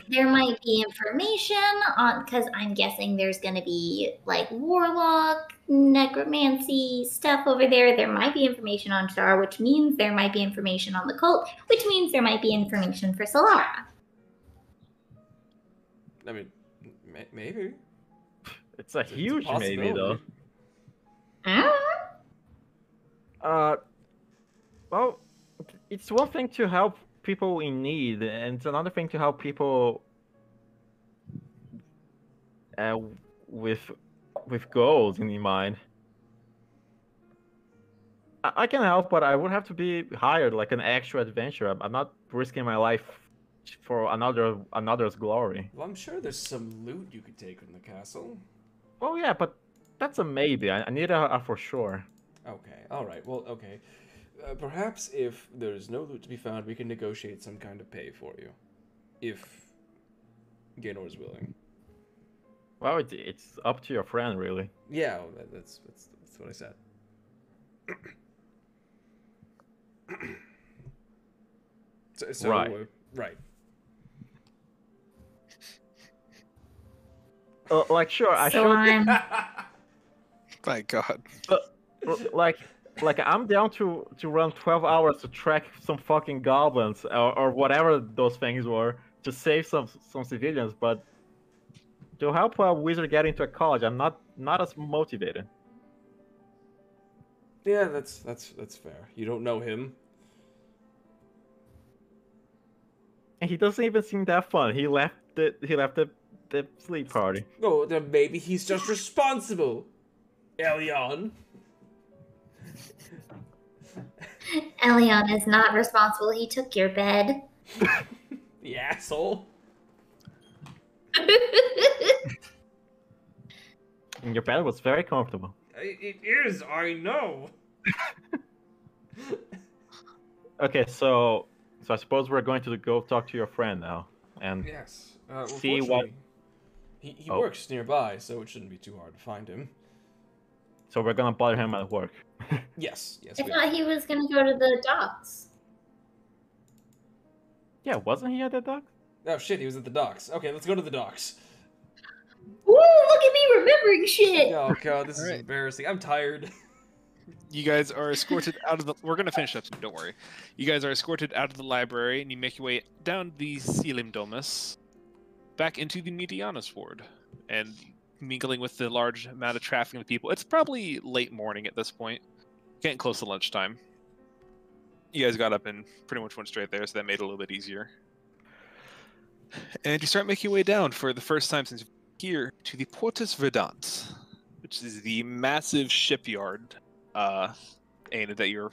There might be information on, because I'm guessing there's going to be like warlock, necromancy stuff over there. There might be information on Star, which means there might be information on the cult, which means there might be information for Solara. I mean, maybe. It's a huge maybe, though. Well, it's one thing to help people in need, and it's another thing to help people with goals in mind. I can help, but I would have to be hired like an actual adventurer. I'm not risking my life for another's glory. Well, I'm sure there's some loot you could take from the castle. Well, yeah, but that's a maybe. I need a for sure. Okay, alright, well, okay. Perhaps if there's no loot to be found, we can negotiate some kind of pay for you. If Gaynor is willing. Well, it's up to your friend, really. Yeah, that's what I said. So right. Right. Like, sure, I So should. My God. Like I'm down to run 12 hours to track some fucking goblins or whatever those things were to save some civilians, but to help a wizard get into a college, I'm not as motivated. Yeah, that's fair. You don't know him. And he doesn't even seem that fun. He left the sleep party. Oh, then maybe he's just responsible. Elion. Elion is not responsible. He took your bed. The asshole. And your bed was very comfortable. It is, I know. Okay, so I suppose we're going to go talk to your friend now and yes. see what. He works nearby, so it shouldn't be too hard to find him. So we're gonna bother him at work. Yes. I thought he was gonna go to the docks. Yeah, wasn't he at the docks? Oh shit, he was at the docks. Okay, let's go to the docks. Ooh, look at me remembering shit. Oh god, this is embarrassing. I'm tired. You guys are escorted out of the... We're going to finish up soon, don't worry. You guys are escorted out of the library, and you make your way down the Selim Domus, back into the Medianus ward, and mingling with the large amount of traffic of people. It's probably late morning at this point, getting close to lunchtime. You guys got up and pretty much went straight there, so that made it a little bit easier. And you start making your way down for the first time since here to the Portus Verdant, which is the massive shipyard Aina, that you're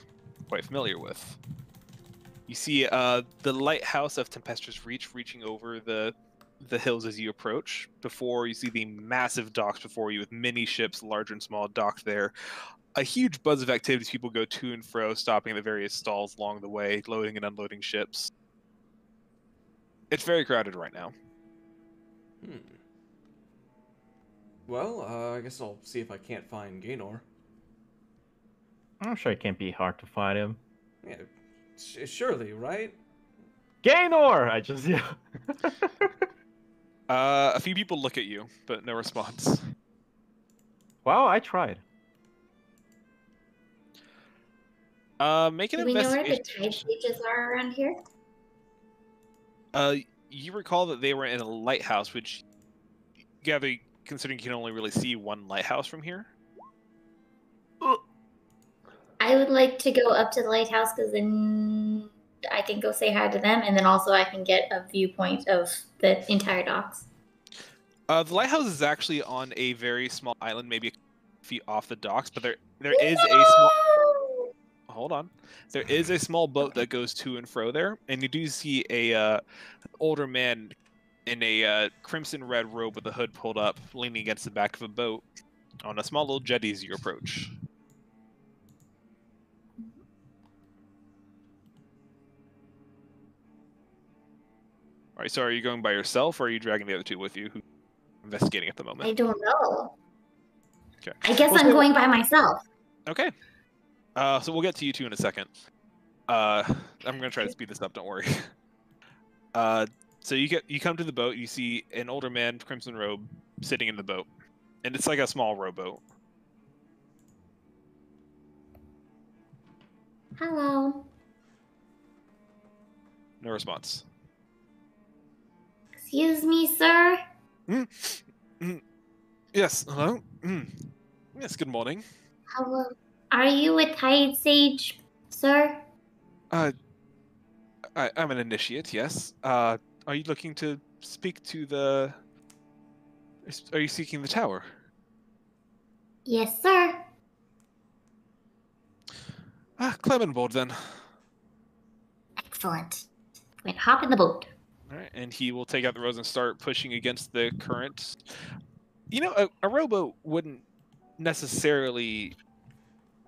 quite familiar with. You see the lighthouse of Tempestuous Reach reaching over the hills as you approach. Before you see the massive docks before you with many ships, large and small, docked there. A huge buzz of activities. People go to and fro, stopping at the various stalls along the way, loading and unloading ships. It's very crowded right now. Well, I guess I'll see if I can't find Gaynor. I'm sure it can't be hard to find him. Yeah, surely, right? Gaynor! I just yeah. A few people look at you, but no response. Well, I tried. Make an Do we know where the investigation. tide stages are around here? You recall that they were in a lighthouse, which, gather, considering you can only really see one lighthouse from here. I would like to go up to the lighthouse because then I can go say hi to them, and then also I can get a viewpoint of the entire docks. The lighthouse is actually on a very small island, maybe a feet off the docks, but there is a small. Hold on. There is a small boat that goes to and fro there, and you do see an older man in a crimson red robe with a hood pulled up, leaning against the back of a boat on a small little jetty as you approach. All right, so are you going by yourself, or are you dragging the other two with you who are investigating at the moment? I don't know. Okay. I guess I'm going by myself. Okay. So we'll get to you two in a second. I'm gonna try to speed this up. Don't worry. So you come to the boat. You see an older man, crimson robe, sitting in the boat, and it's like a small rowboat. Hello. No response. Excuse me, sir. Yes. Hello. Yes. Good morning. Hello. Are you a tide sage, sir? I'm an initiate. Yes. Are you looking to speak to the? Are you seeking the tower? Yes, sir. Climb on board then. Excellent. Wait, hop in the boat. All right, and he will take out the rose and start pushing against the current. You know, a rowboat wouldn't necessarily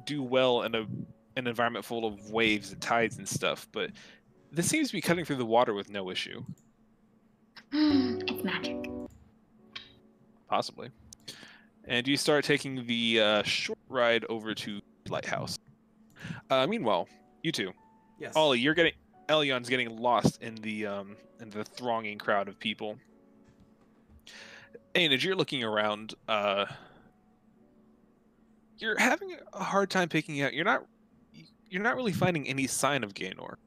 do well in an environment full of waves and tides and stuff, but this seems to be cutting through the water with no issue. It's magic. Possibly. And you start taking the short ride over to Lighthouse. Meanwhile, you two, Yes. Ollie, Elyon's getting lost in the thronging crowd of people. And as you're looking around, you're having a hard time picking out. You're not really finding any sign of Gaynor.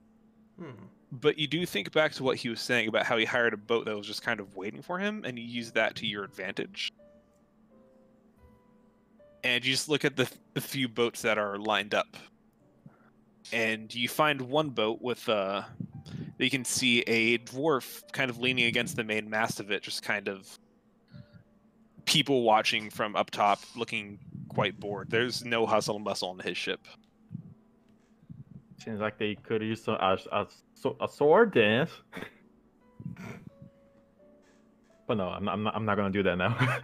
But you do think back to what he was saying about how he hired a boat that was just kind of waiting for him, and you use that to your advantage. And you just look at the few boats that are lined up. And you find one boat with you can see a dwarf kind of leaning against the main mast of it, just kind of people watching from up top, looking quite bored. There's no hustle and bustle on his ship. Seems like they could use a sword dance. But no, I'm not gonna do that now.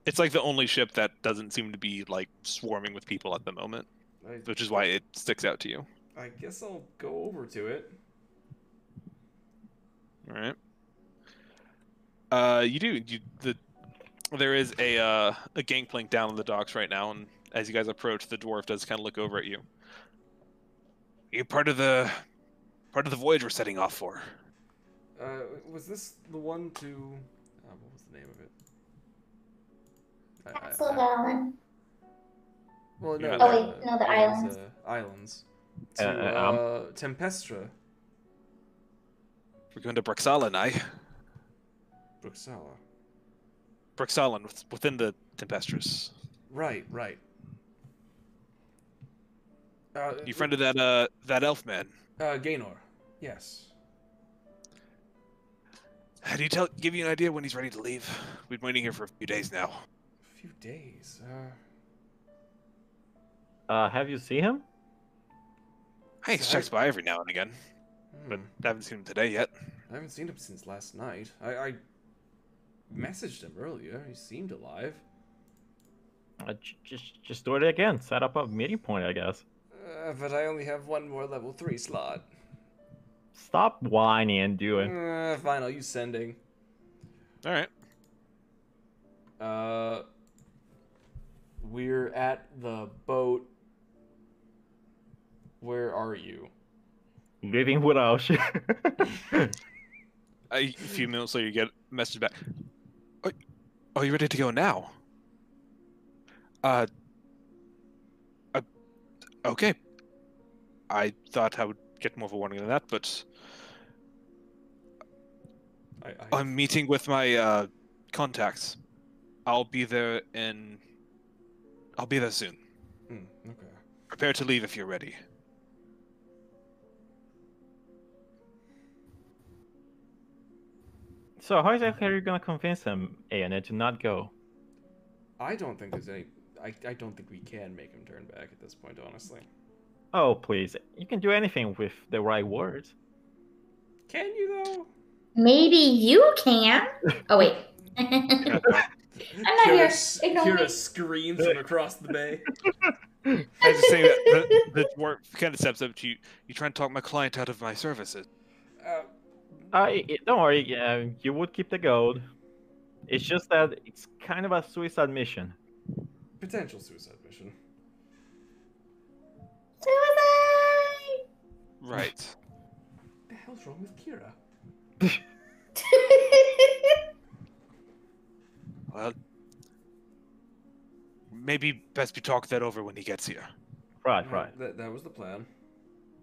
It's like the only ship that doesn't seem to be like swarming with people at the moment, which is why it sticks out to you. I guess I'll go over to it. All right. You do. There is a gangplank down on the docks right now, and as you guys approach, the dwarf does kind of look over at you. You're part of the voyage we're setting off for. Was this the one to? What was the name of it? Castle Valen. Well, no. Oh, wait, no, the islands. Islands. To Tempestra. We're going to Bruxalan, Bruxala. Bruxalan, within the Tempestris. Right. You friend of that elf man. Gaynor. Yes. Did he give you an idea when he's ready to leave? We've been waiting here for a few days now. A few days. Have you seen him? He checks by every now and again, but I haven't seen him today yet. I haven't seen him since last night. I messaged him earlier. He seemed alive. Just do it again. Set up a meeting point, I guess. But I only have one more level 3 slot. Stop whining and do it. Fine, I'll use sending. All right. We're at the boat. Where are you? Living without you. A few minutes later, you get a message back. Are you ready to go now? Okay. I thought I would get more of a warning than that, but I'm meeting with my contacts. I'll be there soon. Okay. Prepare to leave if you're ready. So how exactly are you gonna convince him, Aeon, to not go? I don't think there's any. I don't think we can make him turn back at this point, honestly. Oh, please. You can do anything with the right words. Can you, though? Maybe you can. Oh, wait. I'm not here. Ignore me. Kira screams from across the bay. I was just saying that the dwarf kind of steps up to you. You trying to talk my client out of my services? Don't worry. You would keep the gold. It's just that it's kind of a suicide mission. Potential suicide mission. Suicide! Right. What the hell's wrong with Kira? Well, maybe best we talk that over when he gets here. Right. That was the plan.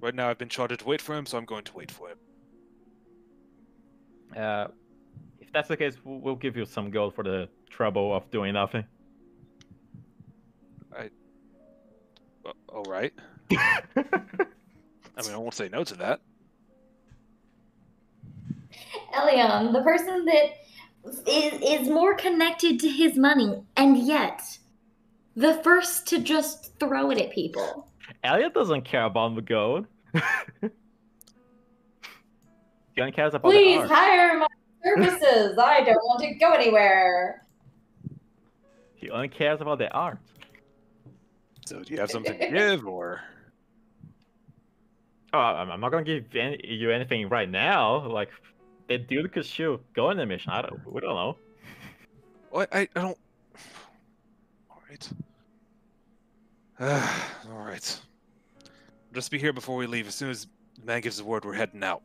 Right now I've been chartered to wait for him, so I'm going to wait for him. If that's the case, we'll give you some gold for the trouble of doing nothing. All right. I mean, I won't say no to that. Elion, the person that is more connected to his money, and yet the first to just throw it at people. Elliot doesn't care about the gold. He only cares about Please the art. hire my services. I don't want to go anywhere. He only cares about the art. So do you have something to give, or? Oh, I'm not gonna give you anything right now. Like, the dude could shoot. Go on the mission. We don't know. Well, I don't. All right. All right. Just be here before we leave. As soon as the man gives the word, we're heading out.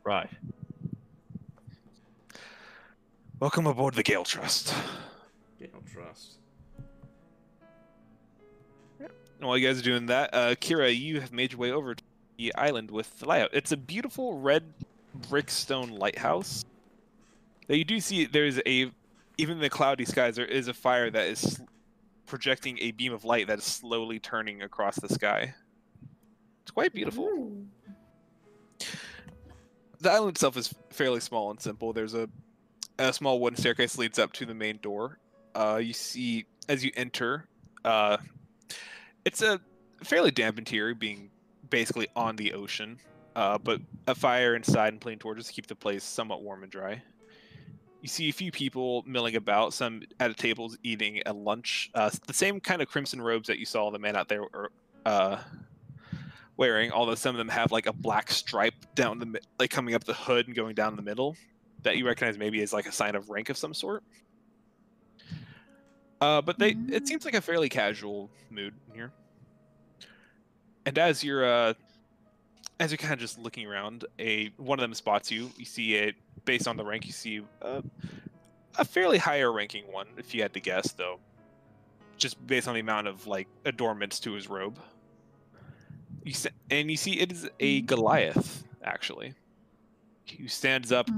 Right. Welcome aboard the Gale Trust. Gale Trust. And while you guys are doing that, Kira, you have made your way over to the island with the layout. It's a beautiful red brick stone lighthouse. Now you do see there's even in the cloudy skies, there is a fire that is projecting a beam of light that is slowly turning across the sky. It's quite beautiful. Ooh. The island itself is fairly small and simple. There's a small wooden staircase leads up to the main door. You see, as you enter, it's a fairly damp interior, being basically on the ocean, but a fire inside and playing torches to keep the place somewhat warm and dry. You see a few people milling about, some at tables eating a lunch. The same kind of crimson robes that you saw the man out there wearing, although some of them have like a black stripe down like coming up the hood and going down the middle that you recognize maybe as like a sign of rank of some sort. But it seems like a fairly casual mood in here. And as you're kind of just looking around, one of them spots you. You see based on the rank, you see a fairly higher ranking one, if you had to guess, though, just based on the amount of like adornments to his robe. You see it is a Goliath, actually, who stands up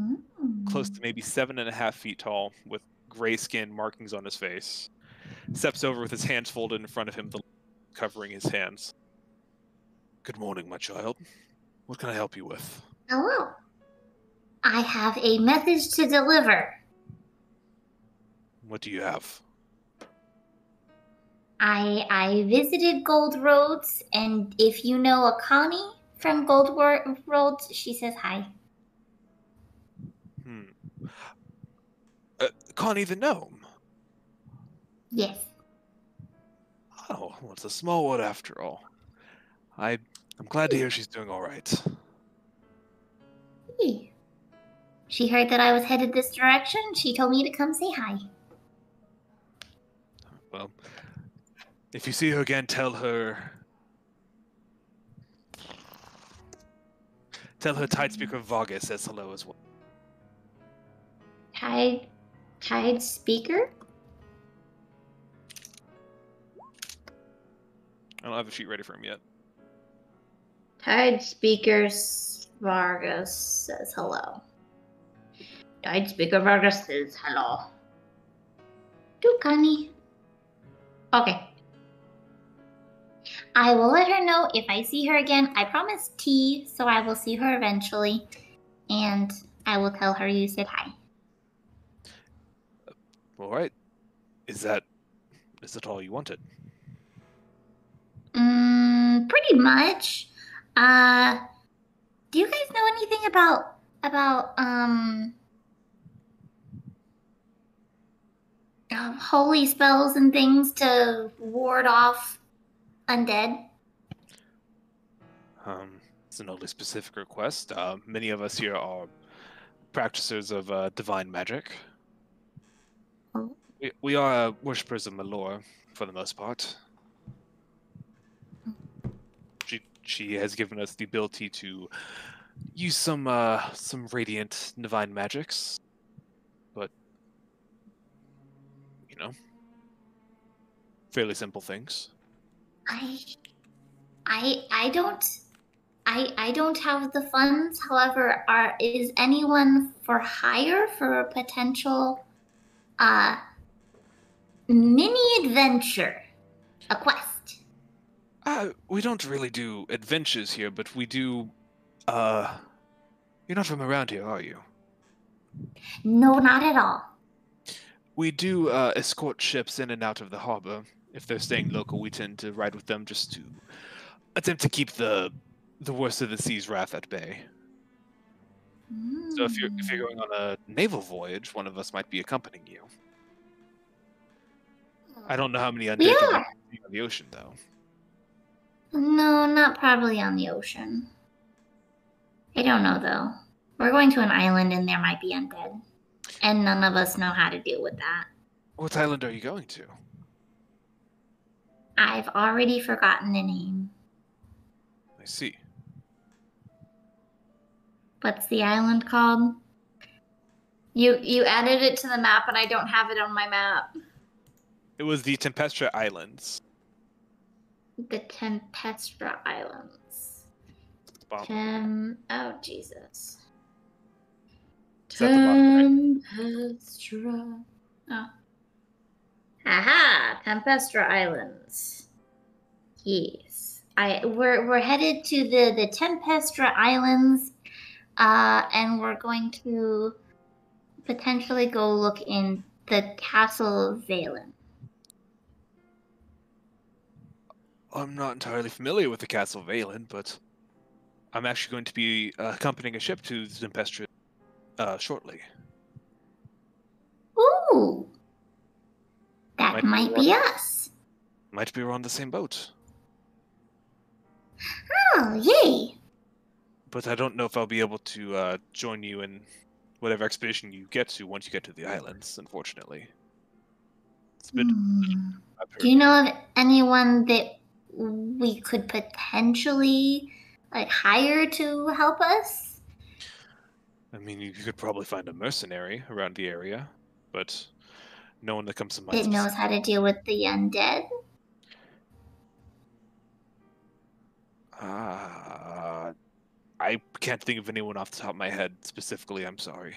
close to maybe 7.5 feet tall, with gray skin markings on his face. Steps over with his hands folded in front of him, covering his hands. Good morning, my child. What can I help you with? Hello. I have a message to deliver. What do you have? I visited Gold Roads, and if you know a Connie from Roads, she says hi. Hmm. Connie the gnome. Yes. Oh, well, it's a small world after all. I'm glad to hear she's doing all right. Hey. She heard that I was headed this direction. She told me to come say hi. Well, if you see her again, tell her Tidespeaker Vargas says hello as well. Tide speaker? I don't have a sheet ready for him yet. Tide speaker Vargas says hello. Tide speaker Vargas says hello. To Connie. Okay. I will let her know if I see her again. I promised tea, so I will see her eventually. And I will tell her you said hi. All right. Is that all you wanted? Pretty much. Do you guys know anything about holy spells and things to ward off undead? It's an oddly specific request. Many of us here are practitioners of divine magic. Oh. We are worshippers of Malor, for the most part. She has given us the ability to use some radiant divine magics, but you know, fairly simple things. I don't have the funds. However, is anyone for hire for a potential mini adventure, a quest? We don't really do adventures here, but we do. You're not from around here, are you? No, not at all. We do escort ships in and out of the harbor. If they're staying local, we tend to ride with them just to attempt to keep the worst of the sea's wrath at bay. So if you're going on a naval voyage, one of us might be accompanying you. I don't know how many undead you'll be seeing on the ocean, though. No, not probably on the ocean. I don't know though. We're going to an island and there might be undead. And none of us know how to deal with that. What island are you going to? I've already forgotten the name. I see. What's the island called? You added it to the map and I don't have it on my map. It was the Tempestra Islands. The Tempestra Islands. Bottom. Oh Jesus. It's at the bottom, right? Tempestra. Oh. Aha! Tempestra Islands. Yes. We're headed to the Tempestra Islands, and we're going to potentially go look in the Castle Valen. I'm not entirely familiar with the Castle Valen, but I'm actually going to be accompanying a ship to the Tempestra shortly. Ooh! That might be us. Might be we're on the same boat. Oh, yay! But I don't know if I'll be able to join you in whatever expedition you get to once you get to the islands, unfortunately. It's been. Do you know of anyone that we could potentially hire to help us? I mean, you could probably find a mercenary around the area, but no one that comes to mind. That knows how to deal with the undead? I can't think of anyone off the top of my head specifically. I'm sorry.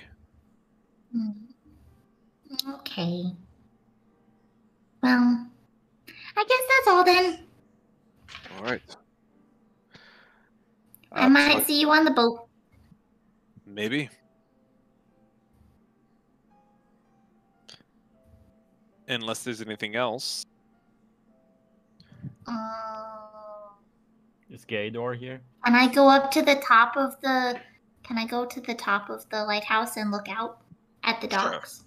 Okay. Well, I guess that's all then. All right. I might see you on the boat. Maybe. Unless there's anything else. Is Gaydor here? Can I go up to the top of the? Can I go to the top of the lighthouse and look out at the Sure. docks?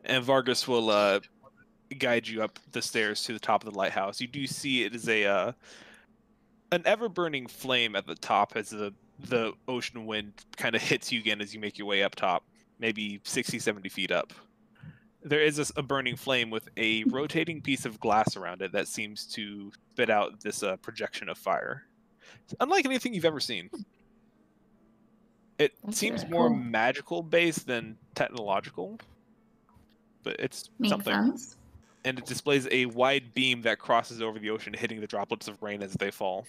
And Vargas will guide you up the stairs to the top of the lighthouse. You do see it is a an ever-burning flame at the top as the ocean wind kind of hits you again as you make your way up top, maybe 60, 70 feet up. There is a burning flame with a rotating piece of glass around it that seems to spit out this projection of fire. It's unlike anything you've ever seen. It That's seems really more cool. magical based than technological, but it's Makes something. sense. And it displays a wide beam that crosses over the ocean, hitting the droplets of rain as they fall.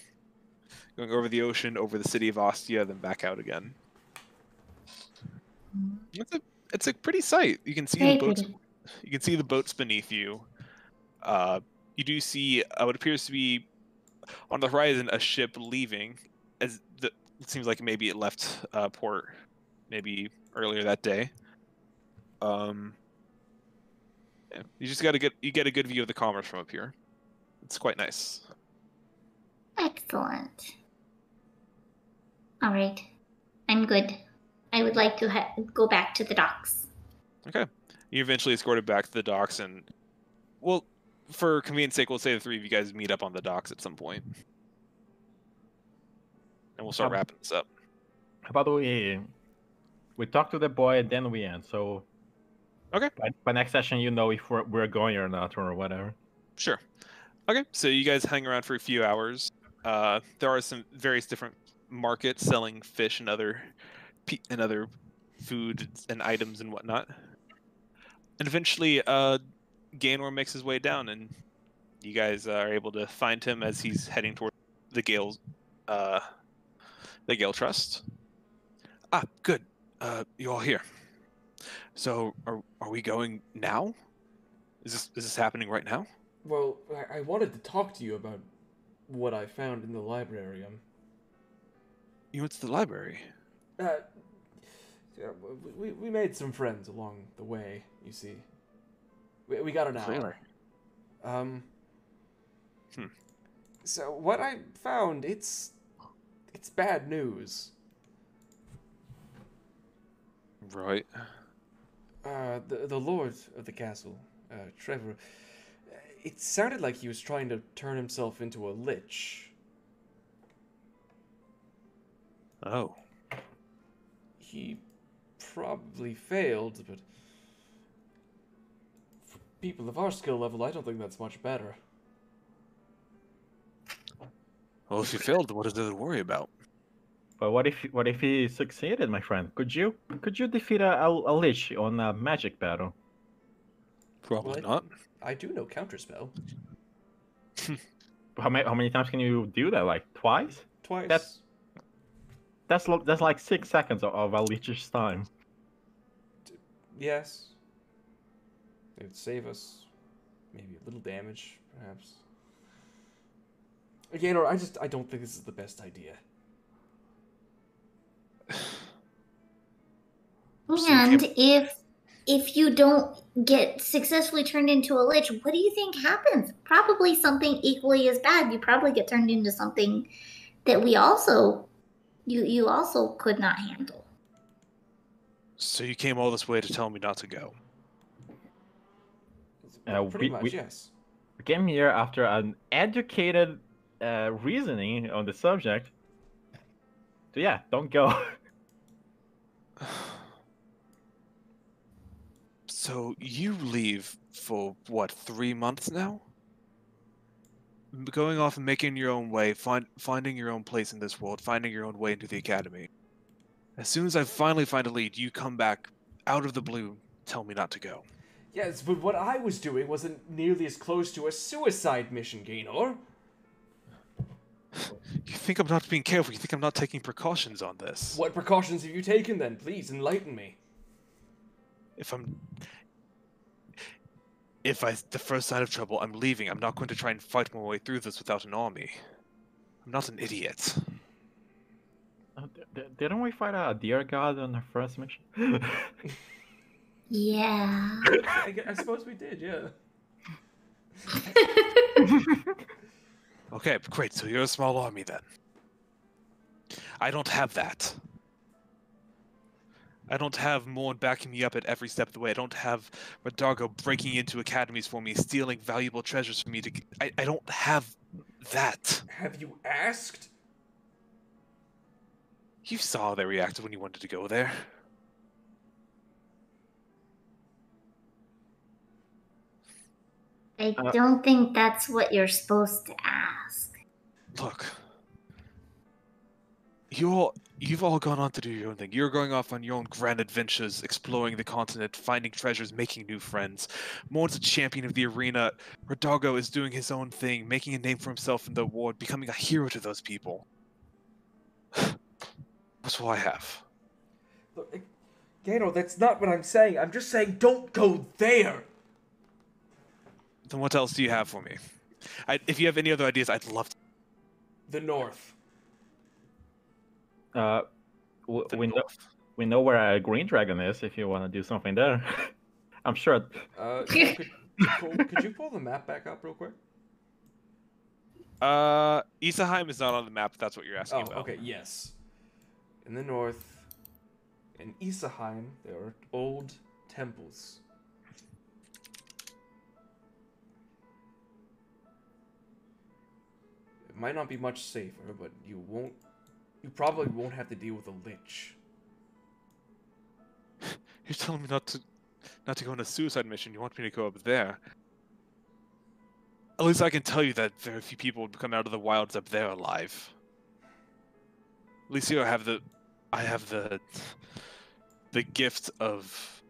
Going over the ocean, over the city of Ostia, then back out again. It's a pretty sight. You can see Very the boats. pretty. You can see the boats beneath you. You do see what appears to be on the horizon a ship leaving. It seems like maybe it left port maybe earlier that day. Yeah, you just get a good view of the commerce from up here. It's quite nice. Excellent. All right. I'm good. I would like to go back to the docks. Okay. You eventually escorted back to the docks, and well, for convenience sake, we'll say the three of you guys meet up on the docks at some point, and we'll start wrapping this up. How about we talk to the boy and then we end. So okay. By next session, you know if we're going or not or whatever. Sure. Okay. So you guys hang around for a few hours. There are some various different markets selling fish and other food and items and whatnot. And eventually, Gaynor makes his way down, and you guys are able to find him as he's heading toward the Gale Trust. Ah, good. You all here. So, are we going now? Is this happening right now? Well, I wanted to talk to you about what I found in the library. You went to the library? Yeah, we made some friends along the way, you see. We got an hour. So what I found, it's bad news. Right. The lord of the castle, Trevor, it sounded like he was trying to turn himself into a lich. Oh. He probably failed, but for people of our skill level, I don't think that's much better. Well, if he failed, what is there to worry about? But what if he succeeded, my friend? Could you defeat a lich on a magic battle? Probably not. I do know counterspell. How many times can you do that? Like twice? Twice. That's like 6 seconds of a lich's time. Yes. It would save us maybe a little damage, perhaps. Again, or I don't think this is the best idea. And if you don't get successfully turned into a lich, what do you think happens? Probably something equally as bad. You probably get turned into something that you also could not handle. So you came all this way to tell me not to go? Pretty much, yes. We came here after an educated reasoning on the subject. So yeah, don't go. So you leave for what, 3 months now? Going off and making your own way, finding your own place in this world, finding your own way into the academy. As soon as I finally find a lead, you come back out of the blue, tell me not to go. Yes, but what I was doing wasn't nearly as close to a suicide mission, Gaynor. You think I'm not being careful? You think I'm not taking precautions on this? What precautions have you taken then? Please enlighten me. The first sign of trouble, I'm leaving. I'm not going to try and fight my way through this without an army. I'm not an idiot. Didn't we fight a deer god on our first mission? Yeah. I suppose we did, yeah. Okay, great. So you're a small army then. I don't have that. I don't have Morn backing me up at every step of the way. I don't have Radargo breaking into academies for me, stealing valuable treasures for me to. I don't have that. Have you asked? You saw how they reacted when you wanted to go there. I don't think that's what you're supposed to ask. Look. You've all gone on to do your own thing. You're going off on your own grand adventures, exploring the continent, finding treasures, making new friends. Morn's a champion of the arena. Radargo is doing his own thing, making a name for himself in the war, becoming a hero to those people. That's all I have. Look, Gato, that's not what I'm saying. I'm just saying don't go there. Then what else do you have for me? If you have any other ideas, I'd love to. The north. We know where a green dragon is. If you want to do something there, I'm sure. Could you pull the map back up real quick? Isaheim is not on the map. If that's what you're asking about. Okay, yes. In the north, in Isaheim, there are old temples. It might not be much safer, but you probably won't have to deal with a lich. You're telling me not to go on a suicide mission. You want me to go up there? At least I can tell you that very few people would come out of the wilds up there alive. At least here I have the gift of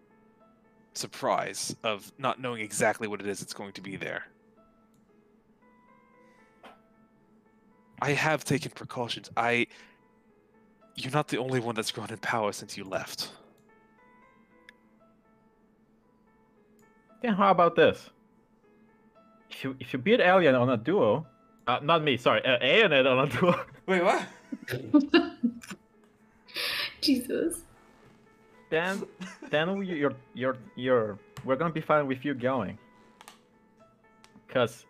surprise, of not knowing exactly what it is that's going to be there. I have taken precautions. You're not the only one that's grown in power since you left. Then how about this? If you beat Alien on a duo, not me, sorry, Aeonid on a duo. Wait, what? Jesus. Then we're gonna be fine with you going. Because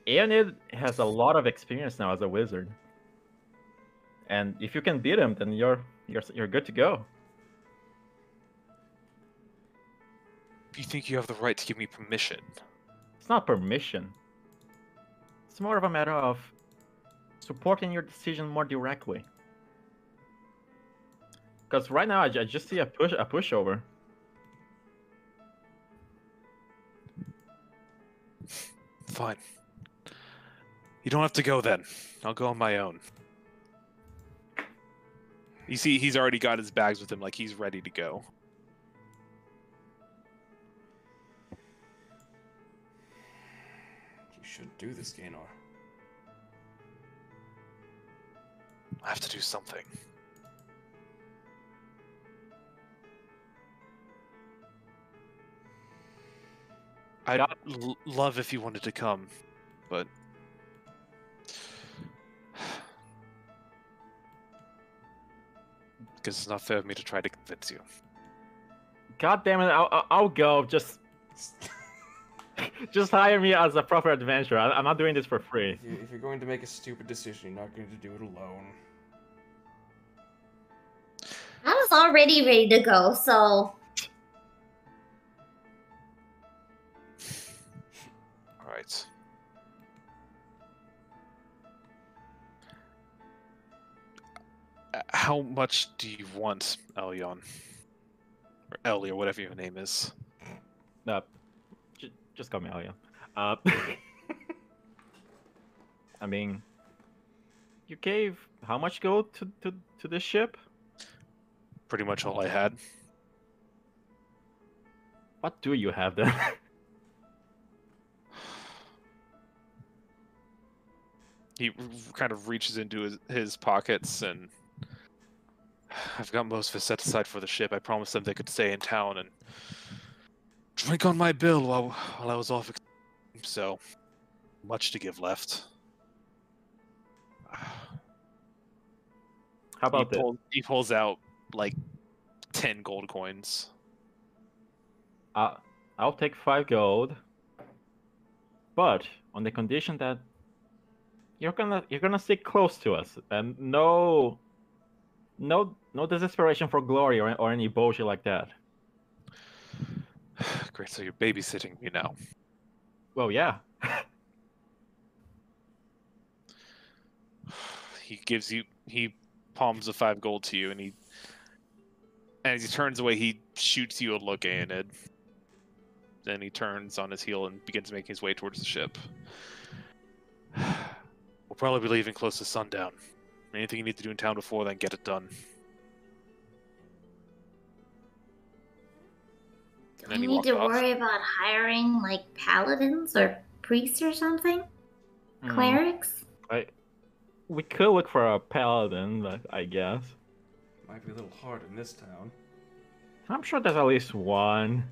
Aeonid has a lot of experience now as a wizard. And if you can beat him, then you're good to go. You think you have the right to give me permission? It's not permission. It's more of a matter of supporting your decision more directly. Because right now I just see a pushover. Fine. You don't have to go then. I'll go on my own. You see, he's already got his bags with him, like he's ready to go. You shouldn't do this, Gaynor. I have to do something. I'd love if you wanted to come, but... because it's not fair of me to try to convince you. God damn it! I'll go. Just hire me as a proper adventurer. I'm not doing this for free. If you're going to make a stupid decision, you're not going to do it alone. I was already ready to go, so. Alright. How much do you want, Elyon? Or Ellie, or whatever your name is. Just call me Alia. I mean, you gave how much gold to this ship? Pretty much all I had. What do you have then? He kind of reaches into his pockets, and I've got most of it set aside for the ship. I promised them they could stay in town and drink on my bill while I was off. So, much to give left. How about this? He pulls out like 10 gold coins. I'll take 5 gold, but on the condition that you're gonna stick close to us, and no desperation for glory or any bullshit like that. Great, so you're babysitting me now. Well, yeah. He palms the 5 gold to you, and as he turns away, he shoots you a look, Aenid. Then he turns on his heel and begins making his way towards the ship. We'll probably be leaving close to sundown. Anything you need to do in town before then, get it done. Do And then I he need walks to off. worry about hiring like paladins or priests or something? Clerics? We could look for a paladin, but I guess. Might be a little hard in this town. I'm sure there's at least one.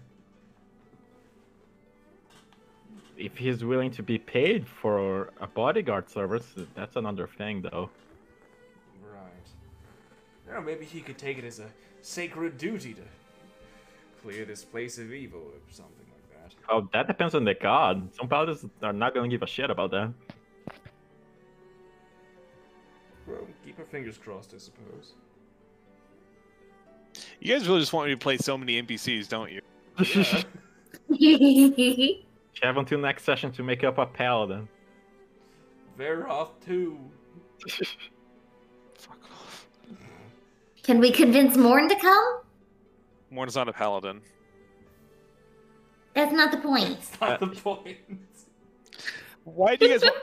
If he's willing to be paid for a bodyguard service, that's another thing, though. Right. Yeah, maybe he could take it as a sacred duty to clear this place of evil or something like that. Oh, that depends on the god. Some paladins are not gonna give a shit about that. Well, keep our fingers crossed, I suppose. You guys really just want me to play so many NPCs, don't you? Yeah. You have until next session to make up a paladin. They're off too. Fuck off. Can we convince Morn to come? Morn's not a paladin. That's not the point. That's not the point. Why do you guys want...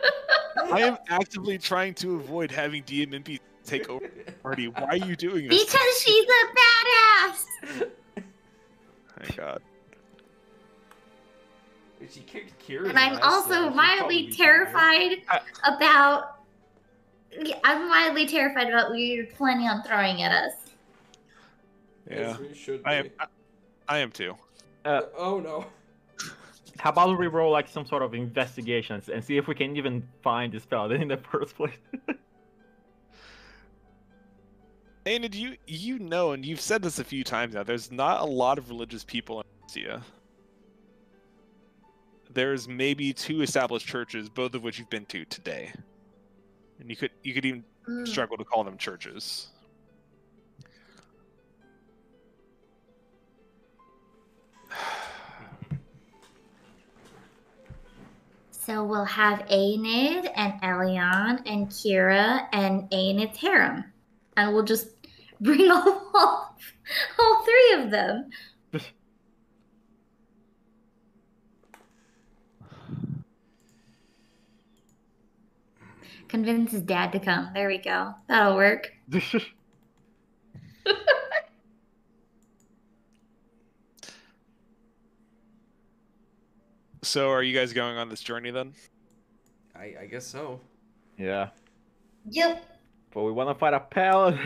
I am actively trying to avoid having DM NPCs take over the party. Why are you doing this? Because she's a badass! My god. If she kicked Kira's And I'm ass, also she'd probably mildly be terrified about... I'm mildly terrified about what you're planning on throwing at us. here. Yeah. Yes, we should be. I am too. Oh no. How about we roll like some sort of investigations and see if we can even find this paladin in the first place? Aenid, you know, and you've said this a few times now, there's not a lot of religious people in Russia. There's maybe 2 established churches, both of which you've been to today. And you could even struggle to call them churches. So we'll have Aenid and Elion and Kira and Aenid's harem. And we'll just bring all 3 of them. Convince his dad to come. There we go. That'll work. So are you guys going on this journey then? I guess so. Yeah. Yep. But we want to fight a paladin.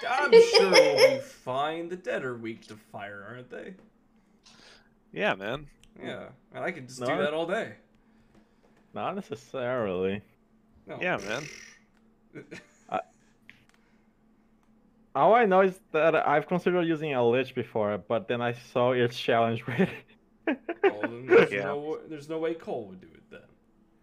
I'm sure we'll be fine. The dead are weak to fire, aren't they? Yeah, man. Yeah, and I could just do No. that all day. Not necessarily. No. Yeah, man. All I know is that I've considered using a lich before, but then I saw its challenge rate. Well, then there's, Yeah. there's no way Cole would do it then.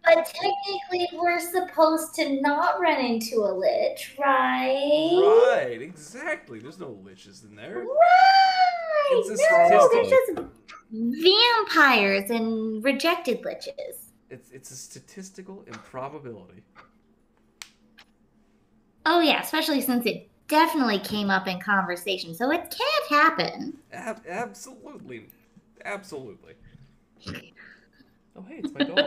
But technically, we're supposed to not run into a lich, right? Right, exactly. There's no liches in there. Right! It's a No, statistic. they're just vampires and rejected liches. It's a statistical improbability. Oh yeah, especially since it definitely came up in conversation, so it can't happen. Absolutely. Absolutely. Oh, hey, it's my dog.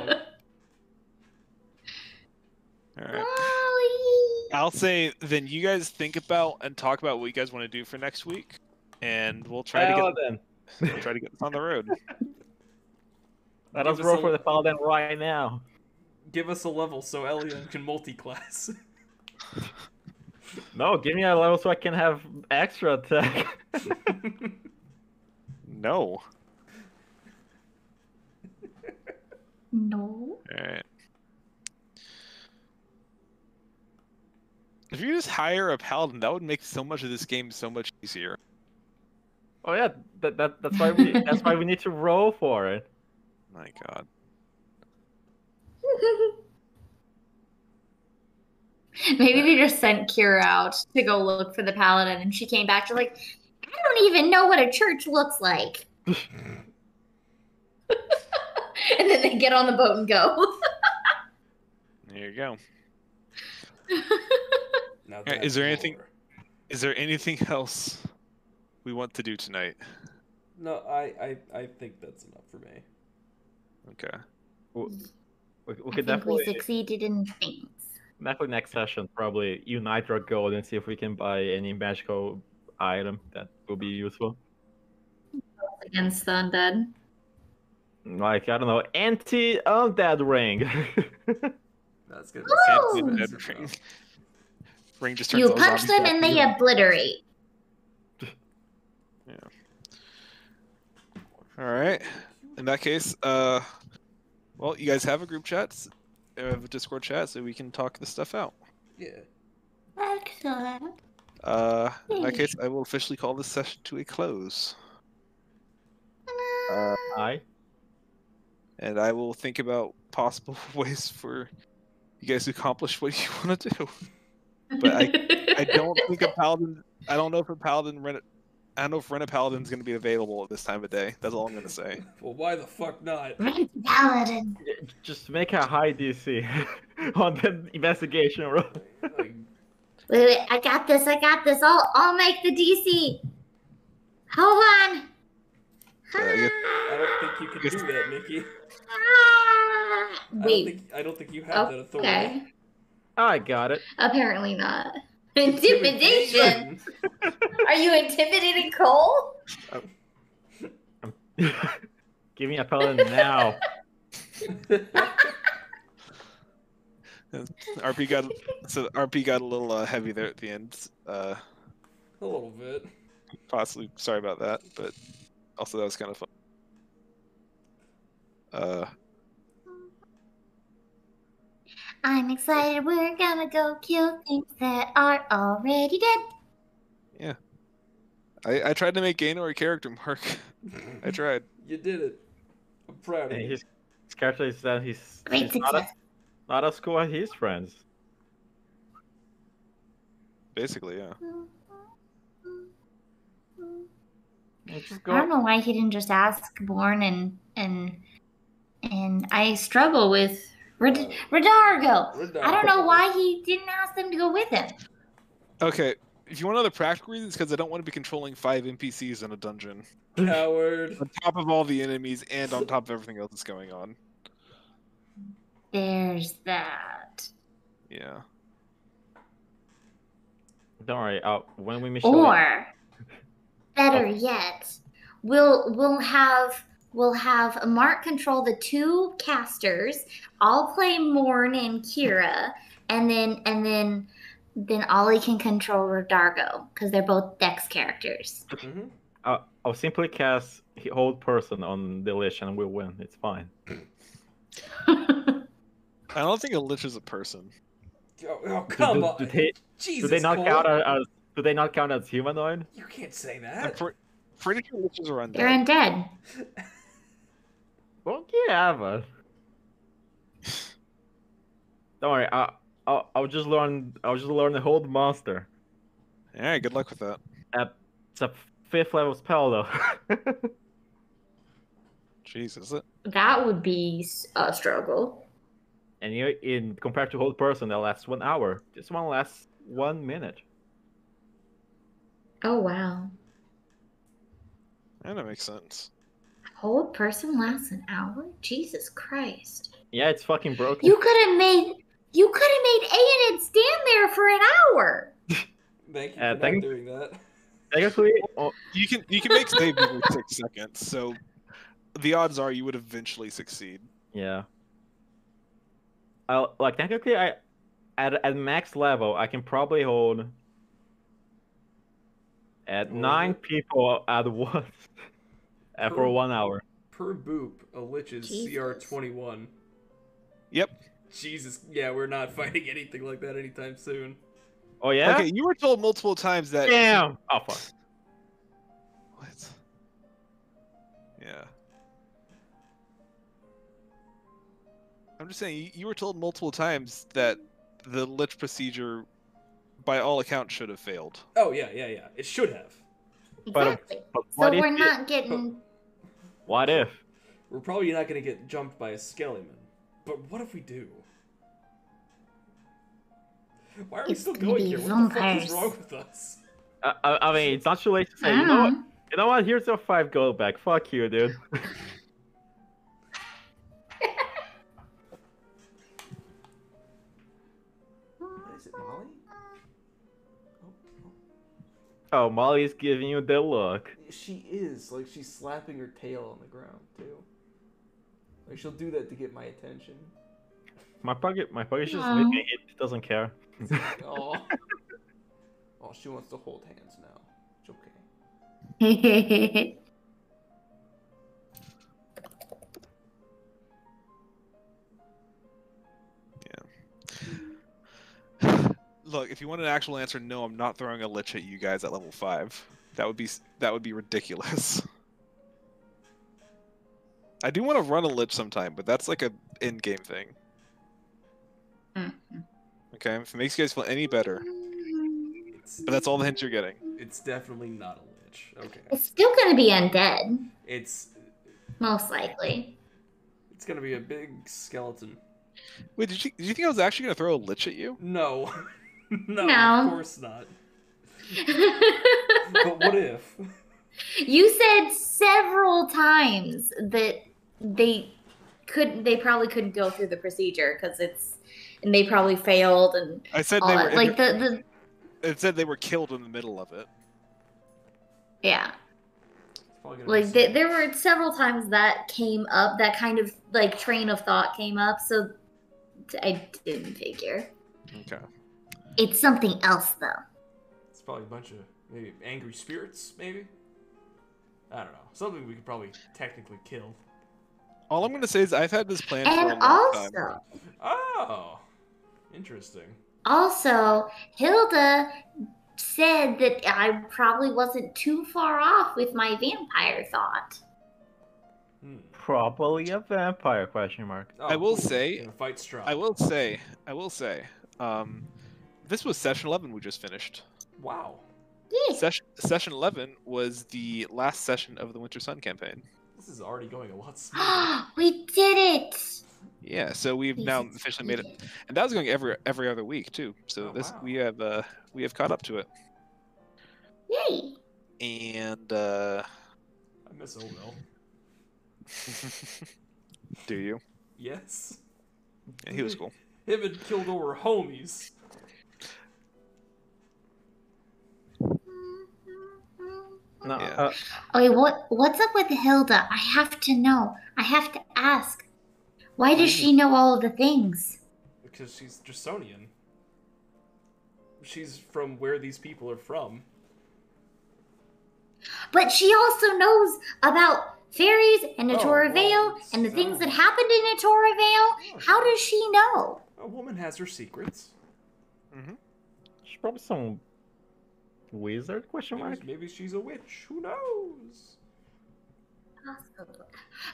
All right. Molly. I'll say then you guys think about and talk about what you guys want to do for next week, and we'll try Paladin. to get this on the road. Let Give us us roll a- for the paladin right now. Give us a level so Elion can multi-class. No, give me a level so I can have extra attack. No. No. All right. If you just hire a paladin, that would make so much of this game so much easier. Oh yeah, that's why we need to roll for it. My God. Maybe they just sent Kira out to go look for the paladin, and she came back to like, I don't even know what a church looks like. And then they get on the boat and go. There you go. Now Alright, that's lore. Is there anything else we want to do tonight? No, I think that's enough for me. Okay. We I could think definitely, we succeeded in things. definitely next session probably unite our gold and see if we can buy any magical item that will be useful. Against the undead. Like I don't know, anti-undead ring. That's gonna be Woo! so Dead expensive. ring. Now. Ring just turns You all punch zombies them back and into they obliterate. Yeah. All right. In that case, well, you guys have a group chat, have a Discord chat, so we can talk this stuff out. Yeah. Excellent. In that case, I will officially call this session to a close. Aye. And I will think about possible ways for you guys to accomplish what you want to do. But I don't think a paladin. I don't know if a paladin rent. I don't know if rent a paladin's going to be available at this time of day. That's all I'm going to say. Well, why the fuck not? Paladin. Just make a high DC on the investigation roll. Like, Wait, I got this. I'll make the DC. Hold on. So I guess I don't think you can do that, Nikki. Wait. I don't think you have that authority. Okay. I got it. Apparently not. Intimidation. Are you intimidating Cole? Give me a paladin now. RP got a little heavy there at the end. A little bit. Possibly sorry about that, but also that was kind of fun. I'm excited. We're gonna go kill things that are already dead. Yeah. I tried to make Gaynor a character, Mark. I tried. You did it. I'm proud of And you. his character said he's Great not success. not as cool as his friends. Basically, yeah. Yeah, just I don't go. know why he didn't just ask Born and I struggle with Redargo. Redargo. I don't know why he didn't ask them to go with him. Okay, if you want other practical reasons, because I don't want to be controlling 5 NPCs in a dungeon. Coward. On top of all the enemies and on top of everything else that's going on. There's that. Yeah. Don't worry. When we mission. Or better yet, we'll have Mark control the two casters. I'll play Morn and Kira, and then Ollie can control Redargo because they're both Dex characters. Mm-hmm. I'll simply cast Hold Person on the Lich and we'll win. It's fine. I don't think a lich is a person. Oh come on. Jesus, do they not Cole. count as? Do they not count as humanoid? You can't say I'm that. pretty sure liches are undead. They're undead. Well, yeah, but don't worry. I'll just learn. I'll just learn the Hold Monster. Alright, good luck with that. It's a 5th level spell though. Jeez, is it? That would be a struggle. And in compared to Hold Person, that lasts 1 hour. This one lasts 1 minute. Oh wow. Yeah, that makes sense. Hold person lasts an hour? Jesus Christ. Yeah, it's fucking broken. You could have made Aeonid stand there for an hour. Thank you for not doing that. Technically, You can make save every 6 seconds, so the odds are you would eventually succeed. yeah. Technically, at max level, I can probably hold at 9 people at once for 1 hour. Per boop, a lich is Jesus. CR 21. Yep. Jesus, yeah, we're not fighting anything like that anytime soon. Oh yeah. Okay, you were told multiple times that. Damn. Oh fuck. What? Yeah. I'm just saying, you were told multiple times that the lich procedure, by all accounts, should have failed. Oh yeah. It should have. Exactly. But So what if we're it- not getting. What if? We're probably not gonna get jumped by a skeleton. But what if we do? Why are we It's still gonna going be here? What the fuck is vampires. wrong with us? I mean, it's not too late to say. I You know what? don't You know what? Here's your 5 gold back. Fuck you, dude. What is it, Molly? Oh, Molly's giving you the look. She is. Like, she's slapping her tail on the ground, too. Like, she'll do that to get my attention. My pocket's just Aw. maybe it doesn't care. Oh. Oh, she wants to hold hands now. It's okay. Look, if you want an actual answer, no, I'm not throwing a lich at you guys at level 5. That would be ridiculous. I do want to run a lich sometime, but that's like a in-game thing. Okay, if it makes you guys feel any better, but that's all the hints you're getting. It's definitely not a lich. Okay. It's still gonna be undead, It's most likely. gonna be a big skeleton. Wait, did you think I was actually gonna throw a lich at you? No. No, No. of course not. But what if? You said several times that they probably couldn't go through the procedure because and they probably failed and I said all they that. were. Like the It said they were killed in the middle of it. yeah. It's probably gonna Like be there were several times that came up, that kind of like train of thought came up, so I didn't figure. Okay. It's something else though. It's probably a bunch of maybe angry spirits, maybe? I don't know. Something we could probably technically kill. All I'm gonna say is I've had this plan for a And long time. Oh! Interesting. Also, Hilda said that I probably wasn't too far off with my vampire thought. Probably a vampire? Question mark. Oh, I will cool. say- Gonna fight strong. I will say. This was session 11 we just finished. Wow. Yeah. Session 11 was the last session of the Winter Sun campaign. This is already going a lot smoother. We did it! Yeah, so we've We now officially made it, succeeded. and that was going every other week too. So Oh, this wow. we have caught up to it, Yay! and I miss Odell. do you? Yes. Yeah, he was cool. Him and Kildor were homies. No, Yeah. Okay, what's up with Hilda? I have to know. I have to ask. Why does she know all of the things? Because she's Draconian. She's from where these people are from. But she also knows about fairies and Oh, Natura well, Vale and the so- things that happened in Natura Vale. How does she know? A woman has her secrets. she's probably some wizard? Question mark. Maybe she's a witch. Who knows?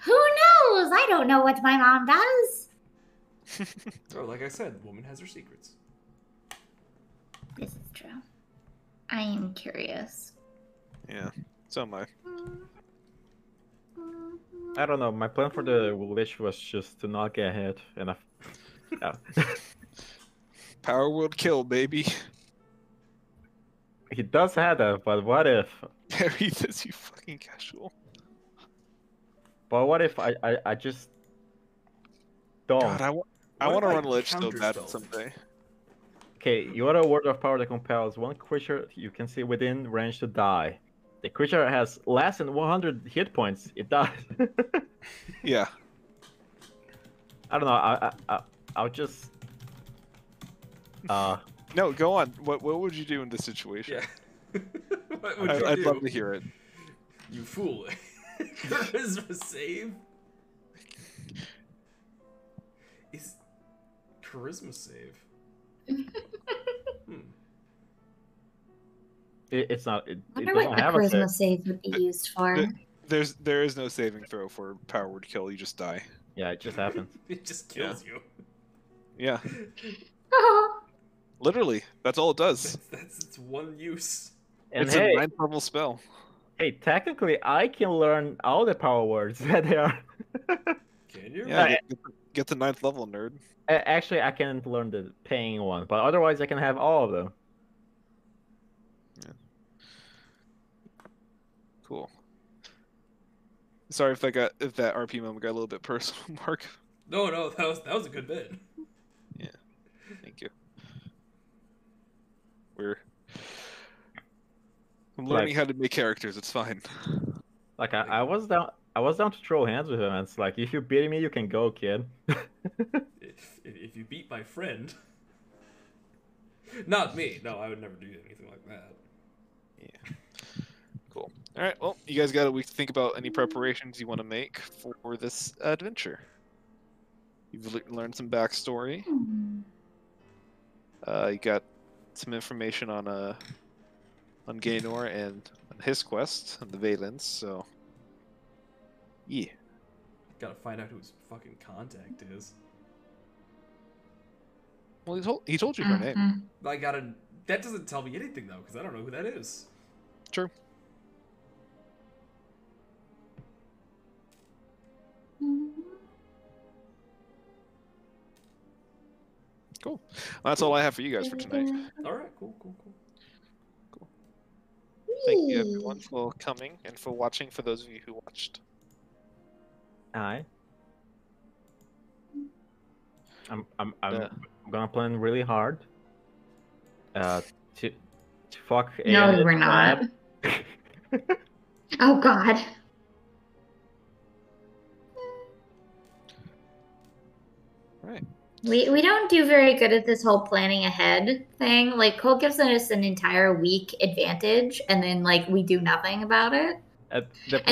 Who knows? I don't know what my mom does. Oh, like I said, woman has her secrets. This is true. I am curious. Yeah, so am I. I don't know. My plan for the lich was just to not get hit, and yeah. Power World kill, baby. He does have that, but what if? Parry this, you fucking casual. But what if I just don't? God, I What want to if I run Lich so bad counterspell? someday. Okay, you are a word of power that compels one creature you can see within range to die. The creature has less than 100 hit points. It dies. Yeah. I don't know. I'll just. No, go on. What would you do in this situation? Yeah. What would you I'd do? love to hear it. You fool. Charisma save? Is charisma save? it's not. It I wonder doesn't what a have a charisma save. save would be used for. There is no saving throw for power word kill. You just die. Yeah, it just happens. It just kills you. Yeah, literally. That's all it does. That's its one use. And It's hey, a 9th level spell. hey, technically, I can learn all the power words that they are. Can you? Yeah, get the 9th level, nerd. Actually, I can't learn the paying one, but otherwise, I can have all of them. Cool. Sorry if that RP moment got a little bit personal, Mark. No, that was a good bit. Yeah, thank you. I'm learning how to make characters. It's fine. Like I was down to throw hands with him, and it's like, if you beat me, you can go, kid. If you beat my friend, not me. No, I would never do anything like that. Yeah. Cool. All right. Well, you guys got a week to think about any preparations you want to make for this adventure. You've learned some backstory. You got some information on Gaynor and on his quest and the Valens. So, yeah. Gotta find out who his fucking contact is. Well, he told you her name. I gotta. That doesn't tell me anything though, because I don't know who that is. True. Cool. Well, that's all I have for you guys for tonight. All right, cool. Thank you everyone for coming and for watching. For those of you who watched. I'm gonna plan really hard. To fuck. No, Aeon we're not. bad. Oh God. Right. We don't do very good at this whole planning ahead thing. Like Cole gives us an entire week advantage, and then like we do nothing about it. And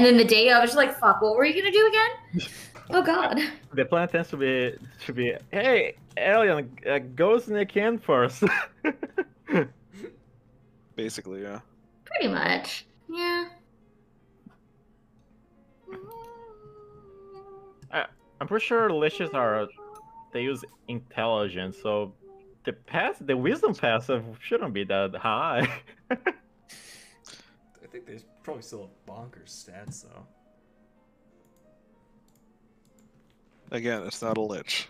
then the day I was just like, "Fuck, what were you gonna do again?" Oh God. The plan tends to be, hey, Alien, go sneak in first. Basically, yeah. Pretty much. Yeah. I'm pretty sure liches they use intelligence, so the wisdom passive shouldn't be that high. I think they probably still have bonkers stats though. Again, it's not a lich.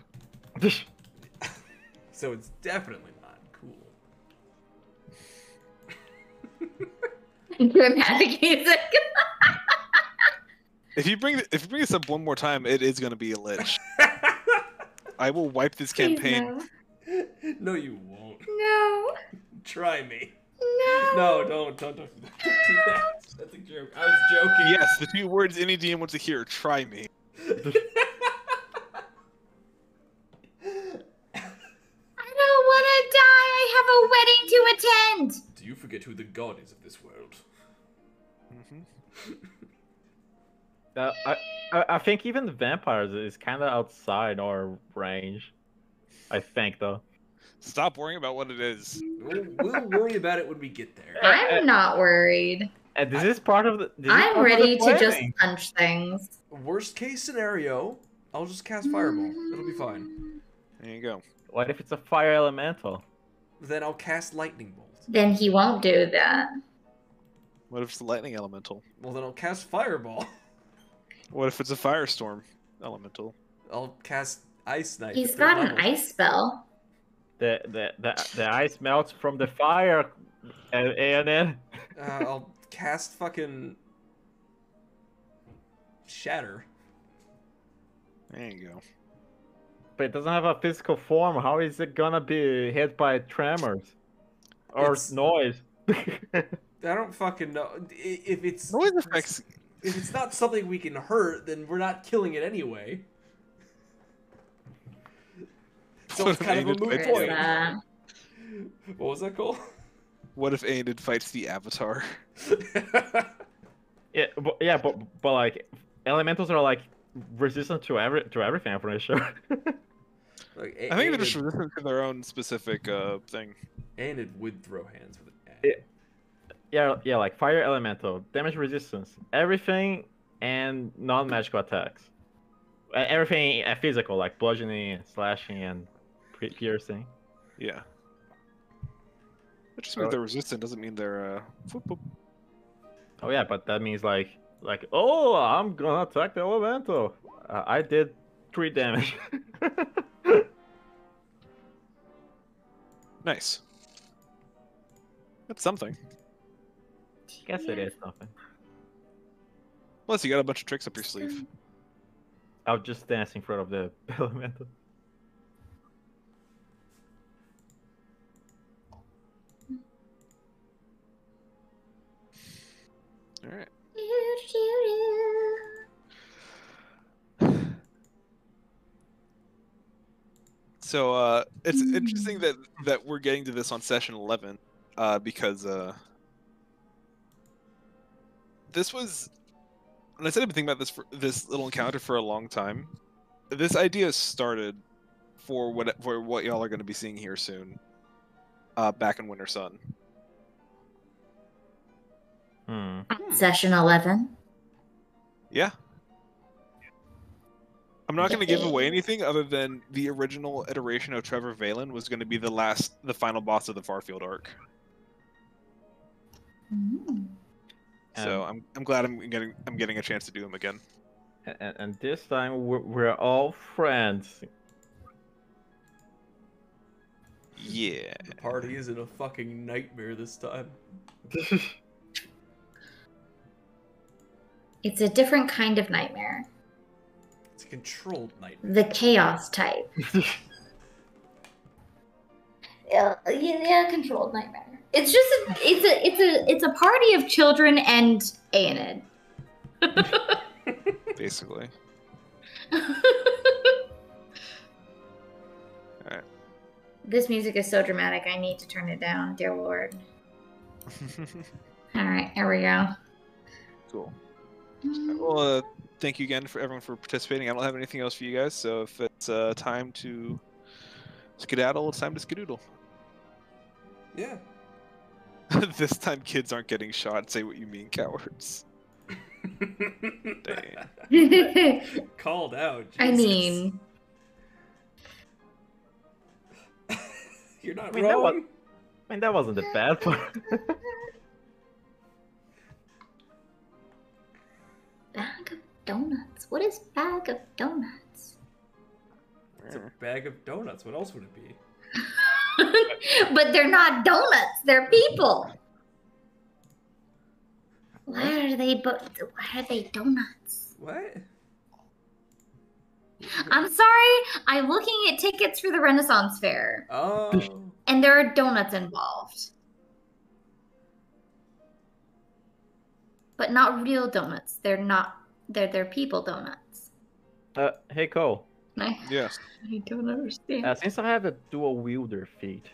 So it's definitely not cool. Dramatic music. If you bring this up one more time, it is going to be a lich. I will wipe this Please, campaign. no. No, you won't. No. Try me. No. No, don't do that. That's a joke. I was joking. Yes, the 2 words any DM wants to hear. Try me. I don't want to die. I have a wedding to attend. Do you forget who the god is of this world? I think even the vampires is kind of outside our range. I think though. Stop worrying about what it is. We'll worry about it when we get there. I'm not worried. And this is part of the. I'm ready to just punch things. Worst case scenario, I'll just cast Fireball. It'll be fine. There you go. What if it's a fire elemental? Then I'll cast Lightning Bolt. Then he won't do that. What if it's a lightning elemental? Well, then I'll cast Fireball. What if it's a firestorm elemental? I'll cast Ice Knife. He's at got third an level. ice spell. The ice melts from the fire, and then. I'll cast fucking Shatter. There you go. But it doesn't have a physical form. How is it gonna be hit by tremors or It's- noise? I don't fucking know. If it's Noise effects. if it's not something we can hurt, then we're not killing it anyway. So it's kind of a moot Where is point. that? What was that called? What if Aenid fights the Avatar? Yeah, but like elementals are like resistant to everything. I'm pretty sure. Like, I think they're just resistant to their own specific thing. Aenid would throw hands with an yeah, like fire elemental, damage resistance, everything, and non-magical attacks. Everything physical, like bludgeoning, slashing, and piercing. Yeah. That just means they're resistant. Doesn't mean they're whoop, whoop. Oh yeah, but that means like oh, I'm gonna attack the elemental. I did 3 damage. Nice. That's something. Guess it is something. Plus, you got a bunch of tricks up your sleeve. I'll just dance in front of the elemental. All right. So it's interesting that we're getting to this on session 11, because this was, and I said I've been thinking about this little encounter for a long time. This idea started for what y'all are going to be seeing here soon, back in Winter Sun. Session 11. Yeah. I'm not going to give away anything other than the original iteration of Trevor Valen was going to be the final boss of the Farfield arc. So I'm glad I'm getting a chance to do him again. And this time we're all friends. Yeah. The party isn't a fucking nightmare this time. It's a different kind of nightmare. It's a controlled nightmare. The chaos type. Yeah, controlled nightmare. It's just it's a party of children and Aenid. Basically. Alright. This music is so dramatic. I need to turn it down, dear Lord. All right, here we go. Cool. Well, thank you again for everyone for participating. I don't have anything else for you guys, so if it's time to skedaddle, it's time to skedoodle. Yeah. This time kids aren't getting shot. Say what you mean, cowards. Dang. Called out. Jesus. I mean, You're not I mean, wrong. that wasn't the bad part. bag of donuts. What is bag of donuts? It's a bag of donuts. What else would it be? But they're not donuts. They're people. Why are they donuts? What? I'm sorry. I'm looking at tickets for the Renaissance Fair. Oh. And there are donuts involved. But not real donuts. They're people donuts. Hey Cole. Yes. I don't understand. Since I have a dual wielder feat,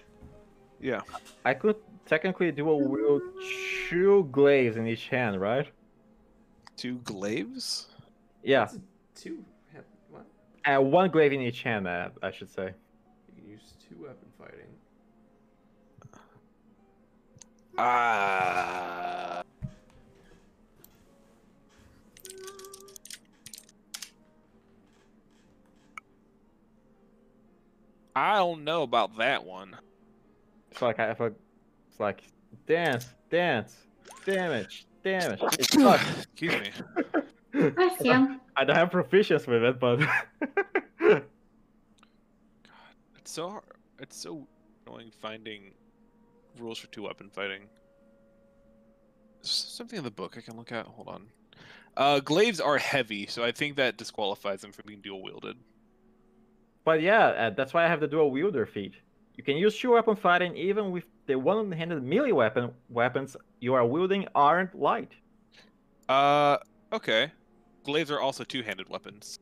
Yeah. I could technically dual wield 2 glaives in each hand, right? 2 glaives? Yeah. That's a 2. What? 1 glaive in each hand, I should say. You can use 2 weapon fighting. I don't know about that one. It's like it's like dance, damage. It's not. Excuse me. Bless you. I don't have proficiency with it, but It's so hard. It's so annoying finding rules for 2 weapon fighting. There's something in the book I can look at. Hold on. Glaives are heavy, so I think that disqualifies them from being dual wielded. But yeah, that's why I have the dual wielder feat. You can use 2 weapon fighting even with the one-handed melee weapons you are wielding aren't light. Okay. Glaives are also 2-handed weapons.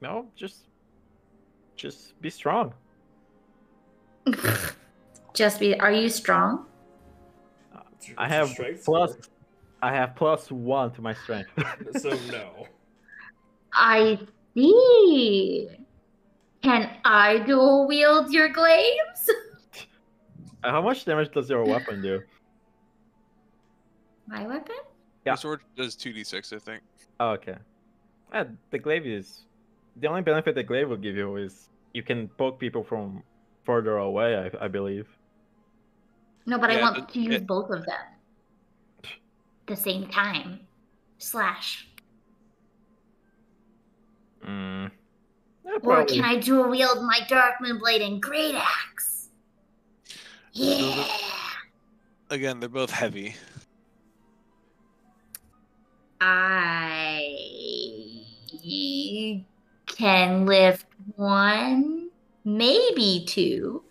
No, just be strong. Are you strong? I have +1 to my strength. So no. I see. Can I dual wield your glaives? How much damage does your weapon do? My weapon? Yeah. The sword does 2d6, I think. Oh, okay. The glaive is the only benefit the glaive will give you is you can poke people from further away. I believe. No, but I Yeah, want to use both of them at the same time. Slash. Yeah, Or probably. can I dual wield my Dark Moonblade and Great Axe? Yeah. Again, they're both heavy. I can lift one, maybe two.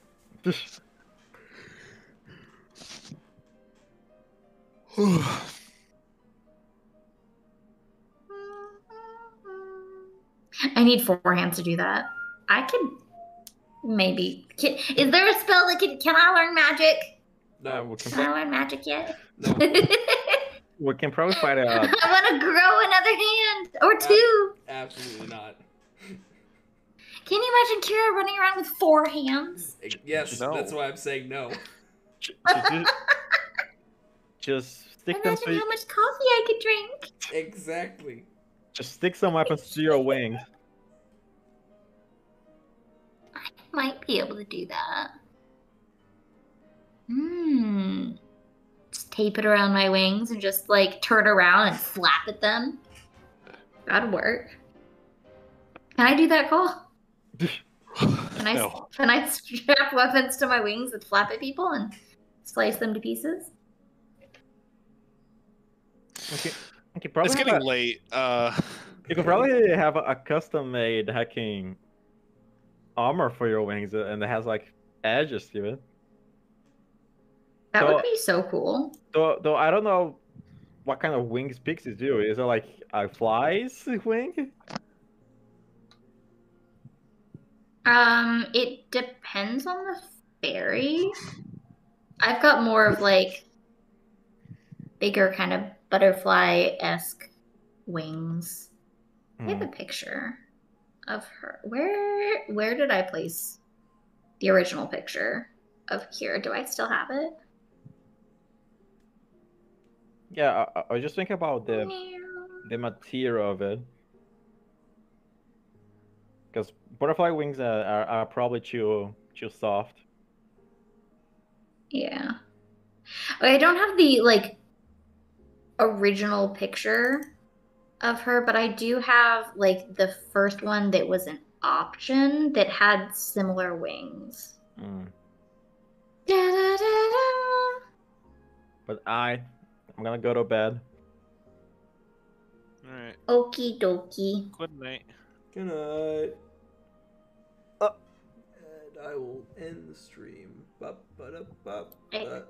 I need 4 hands to do that. I could maybe. Is there a spell that can I learn magic? No. Can I learn magic yet? No. We can probably find I out. want to grow another hand or two. Absolutely not. Can you imagine Kira running around with 4 hands? Yes, No. that's why I'm saying no. Just stick them Imagine to. how much coffee I could drink. Exactly. Just stick some weapons to your wings. I might be able to do that. Just tape it around my wings and just like turn around and flap at them. That'd work. Can I do that, Cole? No. Can I strap weapons to my wings and flap at people and slice them to pieces? Okay. Probably It's have getting late. You could probably have a custom-made hacking armor for your wings, and it has like edges to it. That would be so cool. Though I don't know what kind of wings pixies do. Is it like a fly's wing? It depends on the fairy. I've got more of like bigger kind of butterfly-esque wings. I have a picture of her. Where did I place the original picture of Kira? Do I still have it? Yeah, I was just thinking about the material of it. Because butterfly wings are probably too soft. Yeah. I don't have the like original picture of her, but I do have like the first one that was an option that had similar wings. Mm. Da, da, da, da. But I'm gonna go to bed. Alright. Okie dokie. Good night. Good night. Uh. And I will end the stream. Eh.